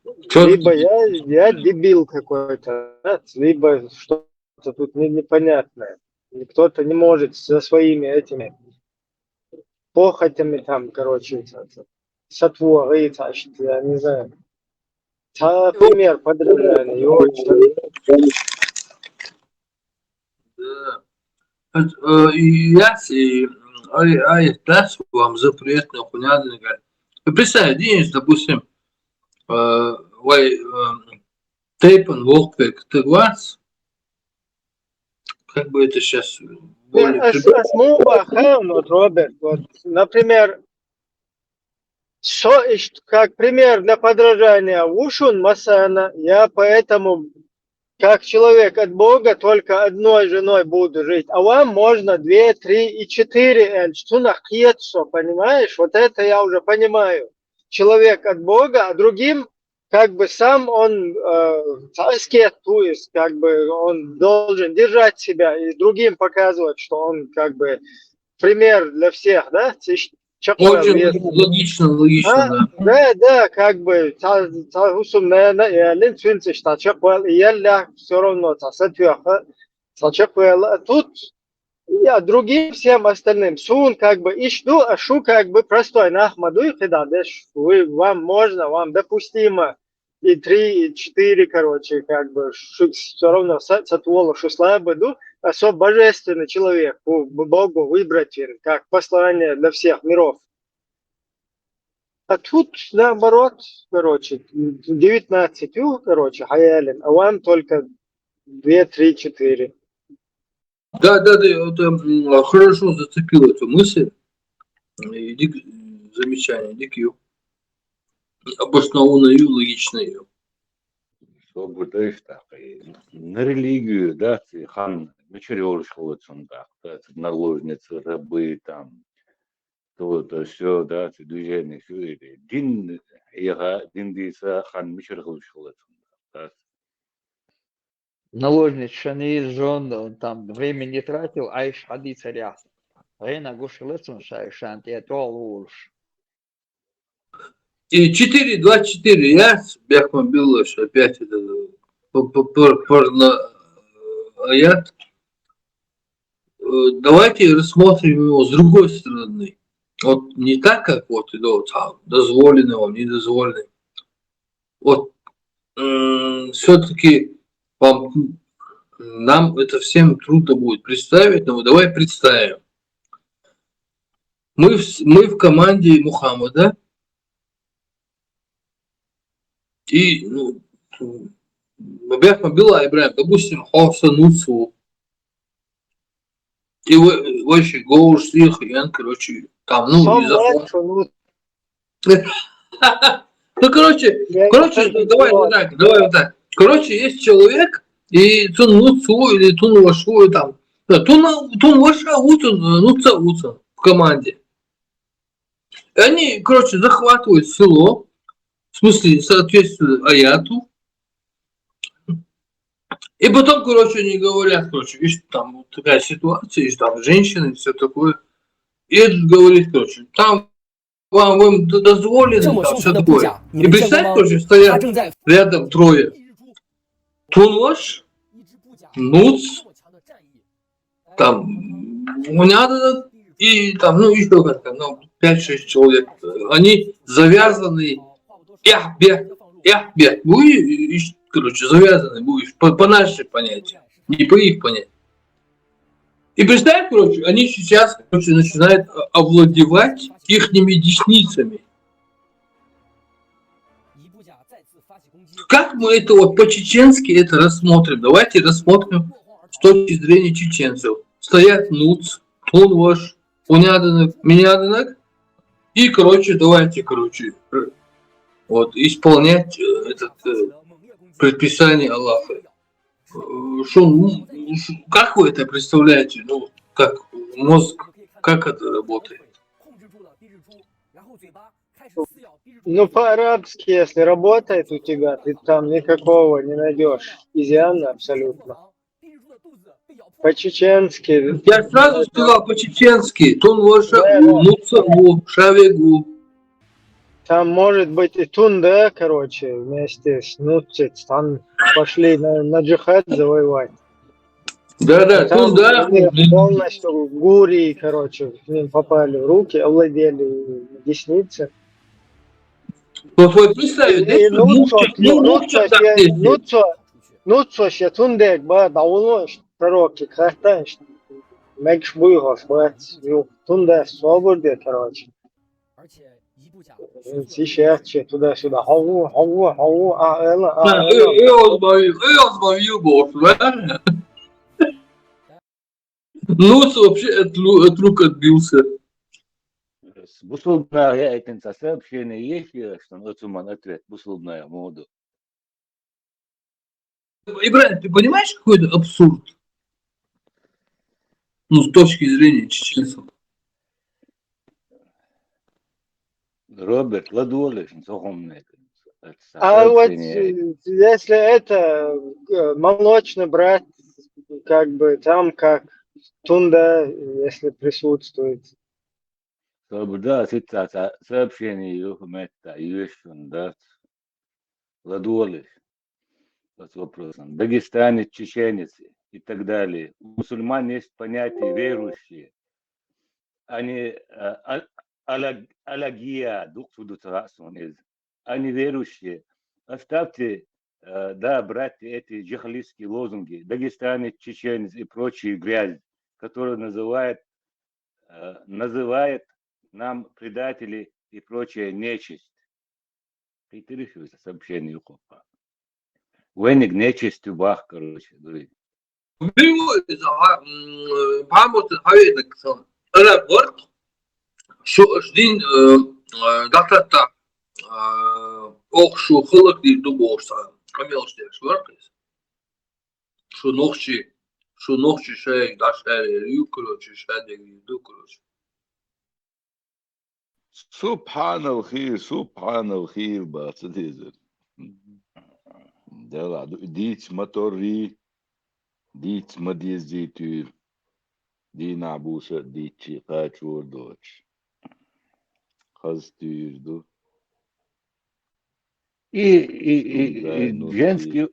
Либо я дебил какой-то, либо что-то тут непонятное. Кто-то не может со своими этими похотями там, короче, сотворить, я не знаю. Пример подражания. Я даст вам запрет на хунядный. Представь, денег, допустим, тейпан, волкпек, тегвац, как бы это сейчас более... Роберт, вот, например, как пример для подражания ушун масана, я поэтому как человек от Бога только одной женой буду жить, а вам можно 2, 3 и 4 понимаешь? Вот это я уже понимаю. Человек от Бога, а другим как бы сам он аскет, то есть как бы он должен держать себя и другим показывать, что он как бы пример для всех, да? Очень логично, да, как бы, все равно, тут я другим всем остальным, сун как бы, ищу, ашу как бы простой, нахмаду и хидадеш, вам можно, вам допустимо, и 3, и 4, короче, как бы, все равно, сатвола, шусла буду, особо божественный человек, Богу выбрать, как послание для всех миров. А тут наоборот, короче, 19, короче, хаялин, а вам только 2, 3, 4. Да, вот, хорошо зацепил эту мысль, замечание, дикью, обоснованную, логичную. Что будешь так, на религию, да, хан, начерёшь вот так, наложницы, рабы там, то все, да, движение, все это. Дин дейса хан начерёшь вот так. Наложница жен, он там время не тратил, а иш ходи царя. Рейна гушелецун шайшант, я толуш. И 4-2-4, я бяхма было, что опять это аят. Давайте рассмотрим его с другой стороны. Вот не так, как вот идут там, дозволенный вам, недозволенный. Вот все-таки нам это всем трудно будет представить, но давай представим. Мы в команде Мухаммада, и Мабила Ибраим, допустим, Хоса Нуцу, и вообще Гоуш, Ян, короче, там, и закон. Давай вот так. Короче, есть человек, и Тун Нуцу или Тун Вашу, там, Тун Ваша, Нуца в команде. И они, короче, захватывают село, в смысле, соответствует аяту. И потом, короче, они говорят, короче, видишь, там вот такая ситуация, есть там женщины, все такое. И этот говорит, короче, там вам дозволено, там все такое. И представь, короче, стоят рядом трое. Тунваш, Нуц, там, Мунядана и там, еще как-то, 5-6 человек. Они завязаны, будешь, короче, завязаны будешь, по нашей понятию, не по их понятию. И представь, короче, они сейчас, короче, начинают овладевать ихними десницами. Как мы это вот по-чеченски это рассмотрим? Давайте рассмотрим с точки зрения чеченцев. Стоят Нуц, Тунваш, Уняданок, Миняданок. И, короче, давайте, короче, вот, исполнять это предписание Аллаха. Как вы это представляете? Как мозг, как это работает? По-арабски, если работает у тебя, ты там никакого не найдешь. Изъяна абсолютно. По-чеченски. Я сразу сказал по-чеченски. Тунваша, Нуцагу, Шавегу. Там может быть и Тунда, короче, вместе с Нуцец. Там пошли на джихад завоевать. Да, Тунда. Полностью гури, короче, к ним попали в руки, овладели десницы. Вот представь, Нуцо ще Тундек, давно пророки, крахтан, мекш буйгос, Тунда свободе, короче. Сейчас туда-сюда, хау, Нуц вообще от рук отбился. Бусулбная это сообщение есть, что Нуцуман ответ, бусулбная моду. Ибрahim, ты понимаешь, какой это абсурд? С точки зрения чеченцев. Роберт Ладуолиш, сохомный. А вот если это молочный брат, как бы там как Тунда, если присутствует. Да, ситуация сообщение Юхмета, Юшунда, Ладуолиш. С вопросом. Дагестанец, чеченец и так далее. У мусульман есть понятие верующие. Они алагия, они верующие. Оставьте, братья, эти джихалистские лозунги. Дагестанец, чеченец и прочие грязь, которые называет нам предатели и прочая нечисть. Интересуется сообщение Юхопа. Веник нечистью бах, короче, говорит. محمد هاي أنا برضه شو أشدين دكتور أو شو خلق دي دوبورسا كميلش ده شو رأيك؟ شو نخشي شيء داش يوكلوش شيء دوكلوش. سبحان الخير باتديزر. Dela, dites motori, dites madizitur, di nabusa, dici kachurdoch. Хастюрду. И женский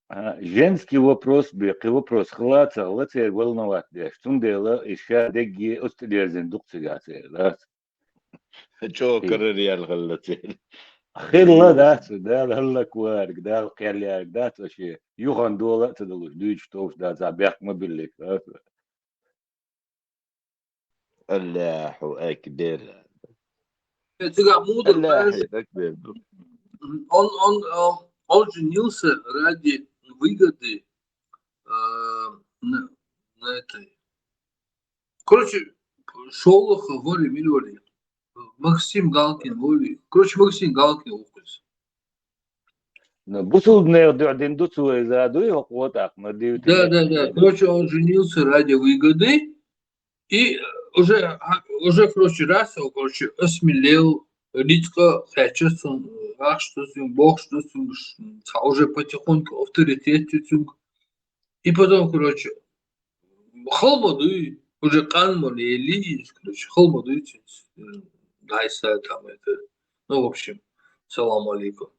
Женский вопрос, беки вопрос, хлаца, лацер волноват, что дела, еще деги остудерзен дукцигация, да? شو كرر يا الغلتين خير ده هلا كوارك ده القليارك ده شيء يوهان دولا تدلوش دوش توش ده زابيك ما بيلك الله أكبر Сега мудр, الله знаешь, أكبر он женился ради выгоды на этой. Короче, Шолоха воли миллионе. Максим Галкин воли. Короче, Максим Галкин укус. بوصل نقدر ندوسو إذا دوي قوتك ما ديو Да. Короче, он женился ради выгоды и уже короче, раз, короче, осмелел, Ритка Хэтчесон, что Бог, что уже потихоньку авторитет. И потом, короче, холмады, уже канмали, или, короче, холмады, дайса там это, ну, в общем, салам алейкум.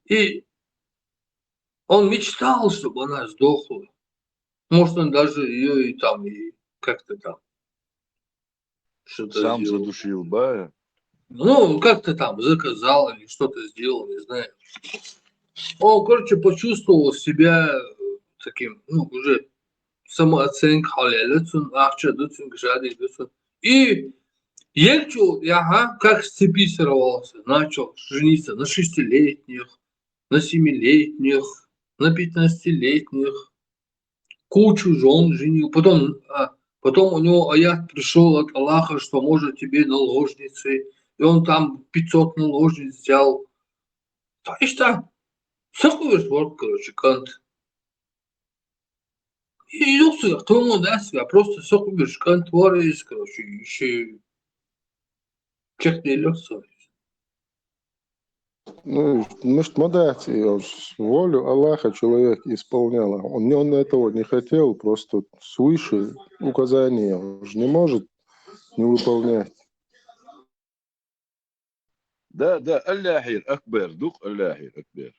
И он мечтал, чтобы она сдохла. Может, он даже ее и там, и как-то там что-то сам сделал. задушил, ба? Ну, как-то там заказал или что-то сделал, не знаю. Он, короче, почувствовал себя таким, ну, уже самооценка, и Ельчу, как с цепи сорвался, начал жениться на 6-летних, на 7-летних, на 15-летних, кучу жен женил. Потом у него аят пришел от Аллаха, что может тебе наложницы, и он там 500 наложниц взял. Да и что? Всякую спорт, короче, кант. И идёт, кто ему даст, просто всякую кант творит, короче, еще чех не лёгся. Ну, может, модати, волю Аллаха человек исполнял. Он этого не хотел, просто свыше указания. Он же не может не выполнять. Да, Аллахир Акбар, дух Аллахир Акбар.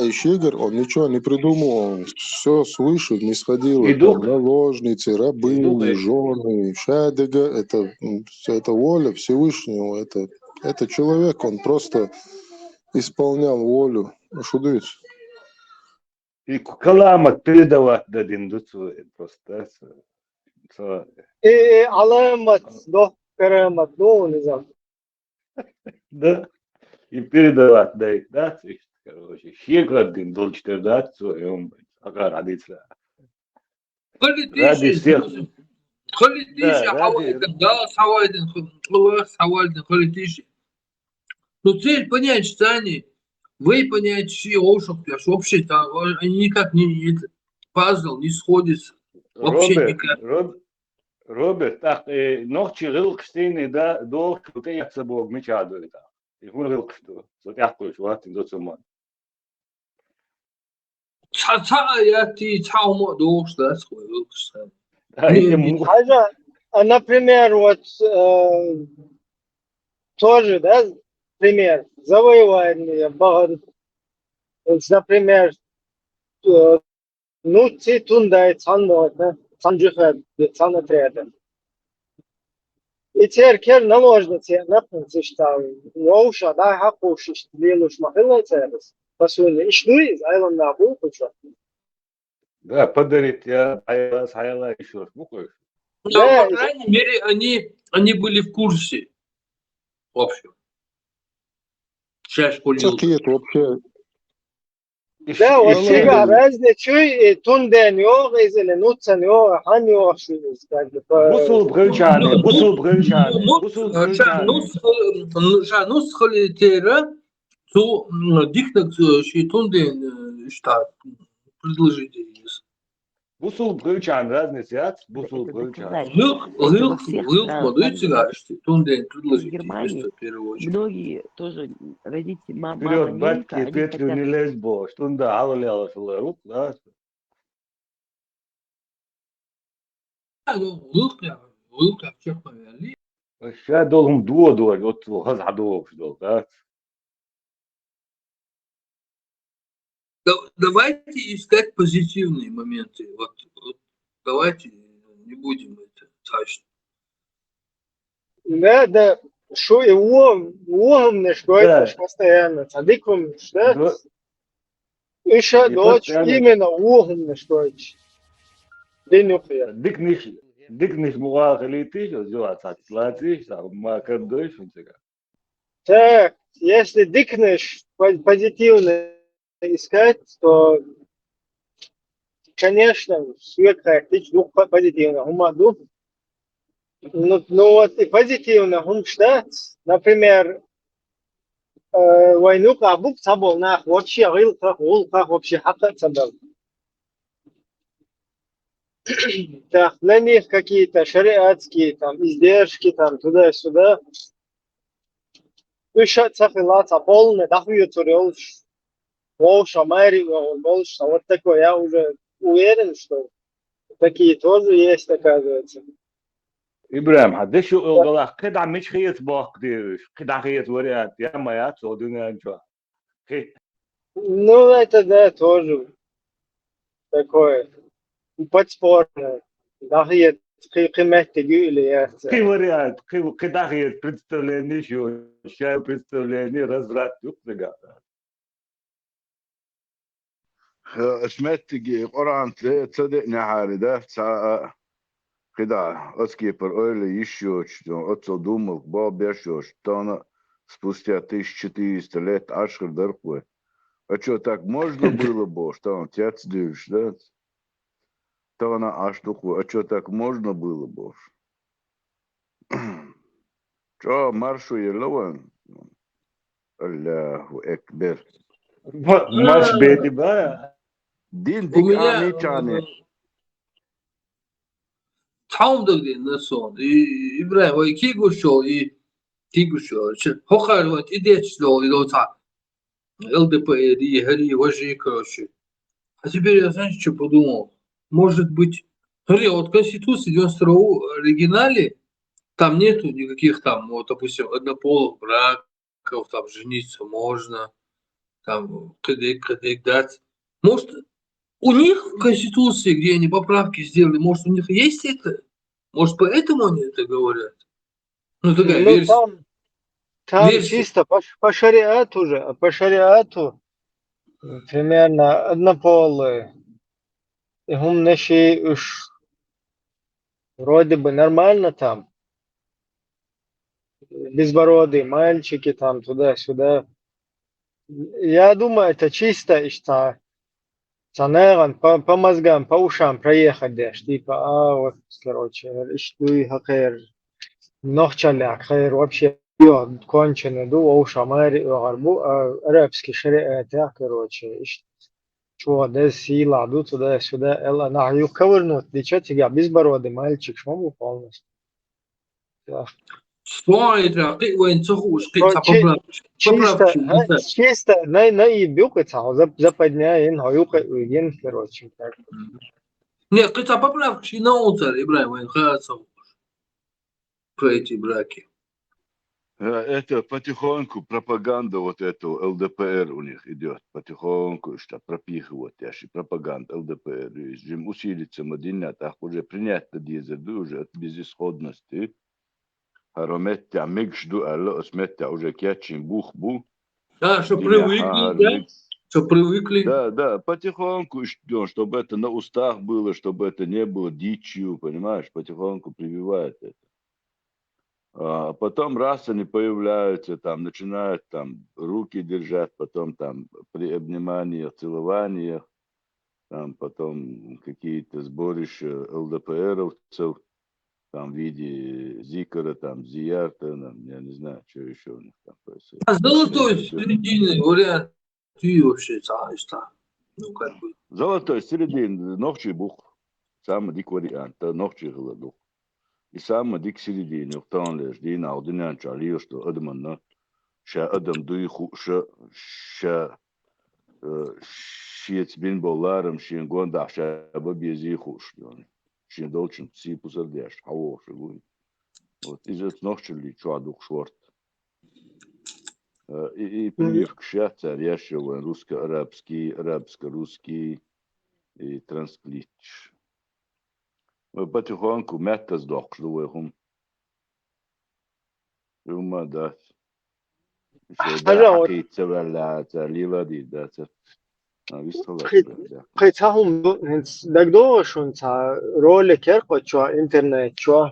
И Щигр, он ничего не придумывал, все свыше не сходило. Там, наложницы, рабы, жены, шадыга, это воля Всевышнего, это человек, он просто исполнял волю. Шудыц. И каламат передавать дадим дуцу просто. Алаймат, до карамат, до не знаю. Да. И передавать дай, да, короче, щекладин долчтер да, своем агар адицра. Ради всех. Ну, цель понять, что они, вы понять, все вообще там, они никак не пазл не сходится. Вообще никак. Роберт, так, ночи рылкштейны, да, долг, вот я с собой мечаду это. И он рылкшту, вот я хочу, вот ты до сумма. Я ты цаумо долг, да, свой рылкштейн. Например, вот тоже, да, пример, завоевание, например, ну, тундай, цанно, да, цанджихад, цанатряда. И теперь наложницы, например, что Роуша, да, хакушиш, лилуш, махилла, церес, по сути, и что из Айлан на букву, Да, подарить я Айла еще раз буквы. Да, по крайней мере, они были в курсе. В общем. Сейчас Какие-то вообще. Да, вот сега различуй тунден yok, izle nutsan yok, han yok şu isterdi. Busul bröçane. Nus холитера, то диктак ши тунден штат предложите. Busul bröçane разница, busul bröçane. Лыл, молодцы, гашти, тунден предложите. Многие тоже родители, мама, Вперед, батьки, Петру не лезь, бо, что он да, алаляла, шла рук, да. Лыл, как чех повели. Сейчас должен дуодор, вот хазадов, да. Давайте искать позитивные моменты. Вот давайте не будем это тащить. Да, что его что это ж постоянно. Садиком, что? Еще дочь именно угом что это. Денюхия. Дик муа халити, жуа цатлати, ма кадой, шунтика. Так, если дикнешь позитивно искать, то, конечно, свет характич дух позитивно. Дух. Ну вот и позитивно что, например, войну кабук собол на вообще рылках, улках вообще хакат собол. Так, для них какие-то шариатские там издержки там туда-сюда. Еще цахилаться полный, дахует турелш. Волш, Америка, волш, вот такое. Я уже уверен, что такие тоже есть, оказывается. Ибрahim, حدش يقول قطع مش خيط باق ديش قطع خيط وريات يا ما يا صودنا انجوا Ну, это да, тоже такое подспорное. Дахиет кыйммәтте гүле яхтса. قي وريات قطع خيط представление شو شاي представление разврат يقلق سمعت قرآن تصدقني حالي ده كده отскипер ойли еще отцо думал боб бешош то спустя 1400 лет ашер дырквы. А что, так можно было бы, что он отец дышь, да? То она аж духу, а что, так можно было бы? Что, маршу елован? Аллаху экбер. Маш бети ба. Дин дик ани чане. Таумдаг ден насон. Ибрahim, ой кигушо и кигушо. Хохар вот идечло и лота. ЛДПР и Хари вожи, короче. А теперь я, знаешь, что подумал? Может быть, смотри, вот Конституции 92 оригинале, там нету никаких там, вот, допустим, однополых браков, там жениться можно, там кадык дать. Может, у них в Конституции, где они поправки сделали, может, у них есть это? Может, поэтому они это говорят? Ну, такая версия. Там чисто по шариату же, по шариату примерно однополые. И умнейший уж вроде бы нормально там. Безбородые мальчики там туда-сюда. Я думаю, это чисто, что по мозгам, по ушам проехать дашь. Типа, вот, короче, что и хакер. Нохчаляк, хакер вообще конченый, уж арабский шариат, короче. Что, да, сила, туда-сюда, элла, нахуй ковырнут. Ты что, тебя безбородый мальчик, шмогу полностью. Чисто, наебюкаться, западня, инхаюка, уйден, короче. Нет, хотя поправки на утро, Ибрahim, про эти браки. Это потихоньку пропаганда вот эту ЛДПР у них идет. Потихоньку что пропихивают яши пропаганда ЛДПР. Им усилится Мадина, так уже принять дизель, уже от безысходности. Аромеття микшду, алло, осмеття уже кячин бух-бу. Да, что привыкли, да? Что привыкли. Да, потихоньку, чтобы это на устах было, чтобы это не было дичью, понимаешь, потихоньку прививает это. А потом раз они появляются, там начинают там руки держать, потом там при обниманиях, целованиях, там потом какие-то сборища ЛДПРовцев, там в виде зикора, там зиярта, я не знаю, что еще у них там происходит. А золотой середины вариант ты вообще знаешь, ну как бы. Золотой середины, ногчий бух, самый дик вариант, ногчий голодух. И самый дик середины, в том лишь, дин аудинян чалио, что адаманна, ша адам дуиху, ша шиец бин боларом, шин гондах, ша бабьезиху, что шин должен си пусардяш, хаво, шагуй. Вот из этого ногчий ли чуадух шворт. И прививка сейчас решила русско-арабский, арабско-русский и транслич. Потихоньку мятта сдохла هم. وما دات حاجة حقيقة ولا ليلا دي دات قيتهم دقدو شون تا رول كيرقو شو انترنت شو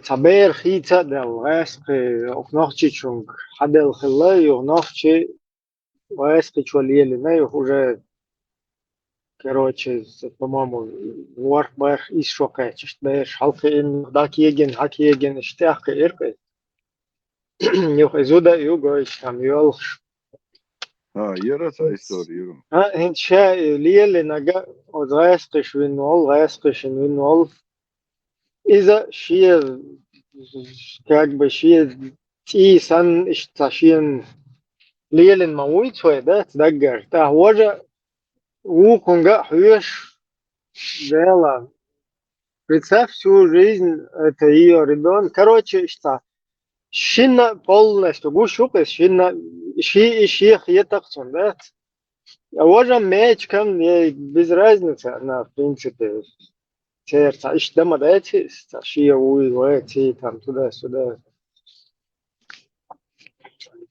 تعبير خيتا دل غاسقي وقناخشي شون حد الخلا يغناخشي غاسقي شو ليلنا يخوجه короче по-моему ورق باخ إيش شو قاعد باش حلقة إن داك يجن اشتاق إرقي يوخ إزودا يوغو إشتام يولخ يرى إستوريو هند شا ليل نجا غاسقش غاسقش وينول إذا شيء как бы شيء تي سن إشتاشين ليل مويت شوية ده تدقر تهوجا وكونغا حيوش дела. Представь всю жизнь, это ее ребенок. Короче, что шина полностью, гушупес, шина, ши хиетахсон, да? А уже мечкам без разницы, она, в принципе, сердце. Ищ дома дайте, шия уйти, там, туда-сюда.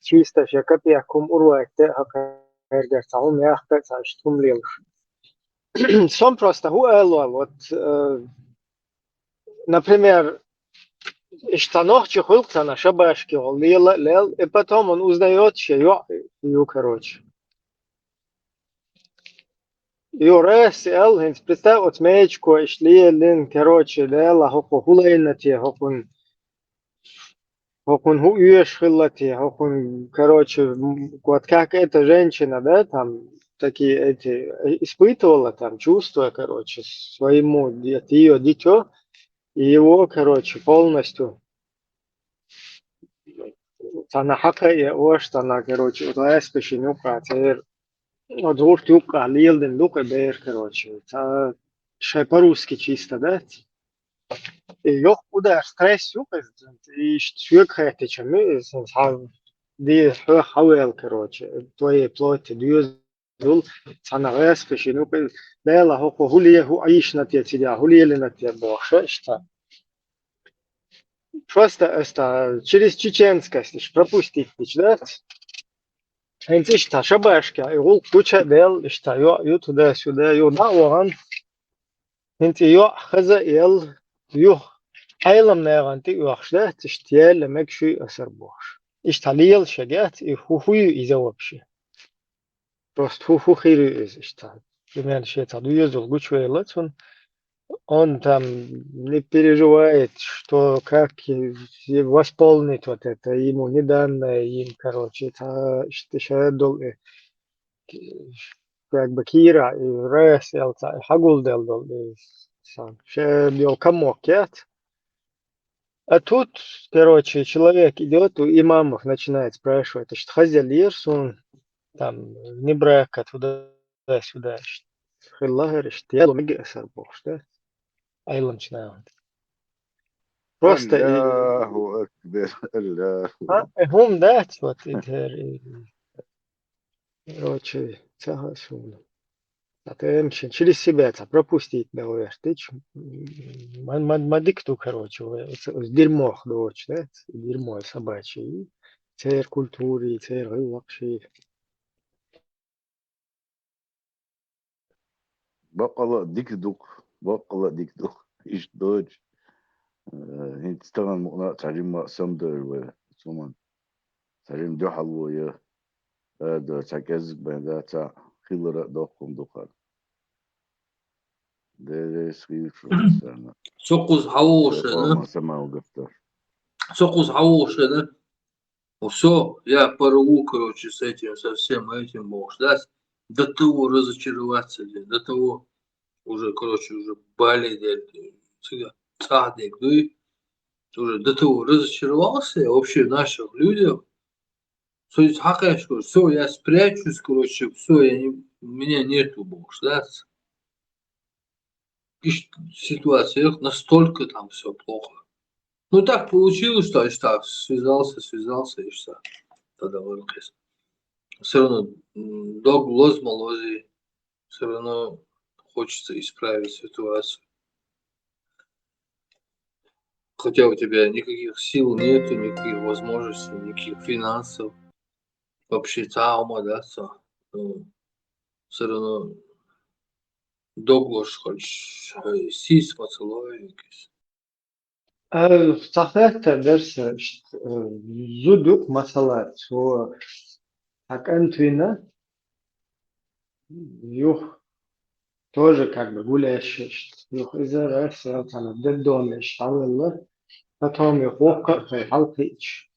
Чисто, что копейком урвать, а как мягко, что млелш. Сам просто вот, например, штанохчи хулкта на шабашке, лел, и потом он узнает, что ее, короче. Ее раз, представь, вот мечку, лин, короче, лела, хоку хулайнати, хокун хуешь хиллати, хокун, короче, вот как эта женщина, да, там, такие эти испытывала там чувства, короче, своему ее дитё, и его, короче, полностью она хака и ош, она, короче, вот ласка шинюка, цер, вот зурт юка, лилден дука бер, короче, это шай по-русски чисто, да? И ёх удар стресс юка, и швек хэти чами, ди хауэл, короче, твои плоти, дюз دول صناعات فشينو لا لا هو ليه هو عيش نتيجة هو ليه نتيجة больше что просто это через чеченское если пропустить да это что шабашка и гул куча дел что ё туда-сюда ё на вон انت ё хаза ел ё айлам наганти ёхшда тштел мекши асар больше ишtalил шагат и хухую из вообще просто хуху хири что примерно что дуезул гучвейлацун он там не переживает что как восполнить вот это ему не данное им короче это что долго как бы кира и рес елца хагул дел дол сам ше бил камокет а тут короче человек идет у имамов начинает спрашивать что хазялир сун там не брака туда-сюда. Хиллагер, что я ломиги асар бог, да? Айлам начинают. Просто... Аллаху акбар, Аллаху. Хум дать, вот это... Короче, цага сумно. А ты мщен, через себя это пропустить, давай, ты мадик ту, короче, с дерьмо, дочь, да? Дерьмо собачье. Цер культуры, цер вообще... بقلا ديك دوك بقلا ديك دوك إيش دوج هنت استغل مقنع تعليم ما سمدر وسومن تعليم دو حلوية هذا تعكز بين ذات خيلر دوكم دوكان ده سخيف سنة سوقز حوش ما سمعوا قفتر سوقز حوش все я порву короче с этим со всем этим можешь да до того разочароваться, до того уже, короче, уже болеть, цадик, уже до того разочаровался я вообще в наших людях. Все, я спрячусь, короче, все, меня нету больше, да? И в ситуациях настолько там все плохо. Ну так получилось, что я так связался, и все. Тогда выркес. Все равно дог лоз молози, все равно хочется исправить ситуацию. Хотя у тебя никаких сил нету, никаких возможностей, никаких финансов. Вообще травма, да, все равно доглош хочешь, сис поцелуй. صحيح درس زودك مثلا هو أنتونا يوح тоже как бы гуляешь, يوح إذا رأس أنا ضدهم يشتغل الله فتهم يحوق في حلقش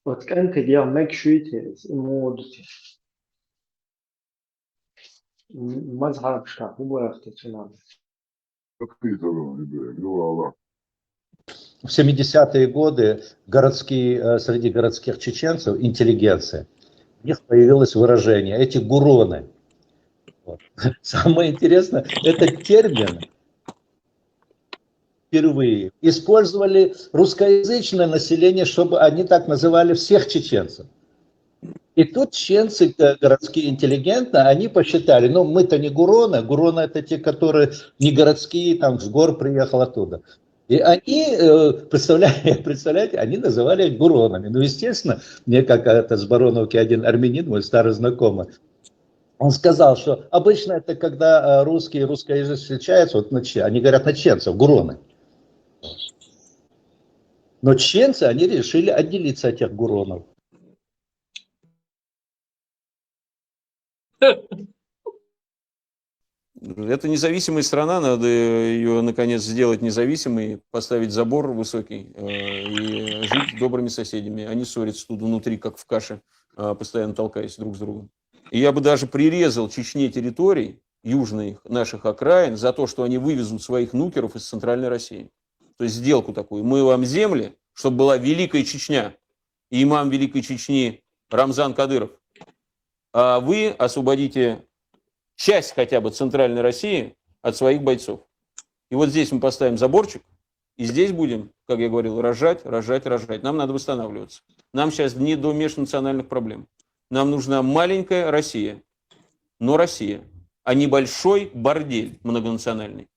وتكنت ديا مكشويت إمودتي مذهب شكا هو اختتنا В 70-е годы среди городских чеченцев, интеллигенция, у них появилось выражение, эти гуроны. Вот. Самое интересное, этот термин впервые использовали русскоязычное население, чтобы они так называли всех чеченцев. И тут чеченцы, городские интеллигенты, они посчитали, ну мы-то не гуроны, гуроны это те, которые не городские, там с гор приехал оттуда. И они, представляете, они называли их гуронами. Ну, естественно, мне как это с Бароновки один армянин, мой старый знакомый, он сказал, что обычно это когда русские и русскоязычные встречаются, вот они говорят на чеченцев, гуроны. Но чеченцы, они решили отделиться от этих гуронов. Это независимая страна, надо ее наконец сделать независимой, поставить забор высокий и жить добрыми соседями. Они ссорятся тут внутри, как в каше, постоянно толкаясь друг с другом. И я бы даже прирезал Чечне территорий, южных наших окраин, за то, что они вывезут своих нукеров из Центральной России. То есть сделку такую. Мы вам земли, чтобы была Великая Чечня, и имам Великой Чечни Рамзан Кадыров. А вы освободите часть хотя бы Центральной России от своих бойцов. И вот здесь мы поставим заборчик, и здесь будем, как я говорил, рожать. Нам надо восстанавливаться. Нам сейчас не до межнациональных проблем. Нам нужна маленькая Россия, но Россия, а не большой бордель многонациональный.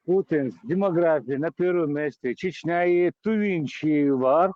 Путин с демографией на первом месте. Чечня и Тувинчи var.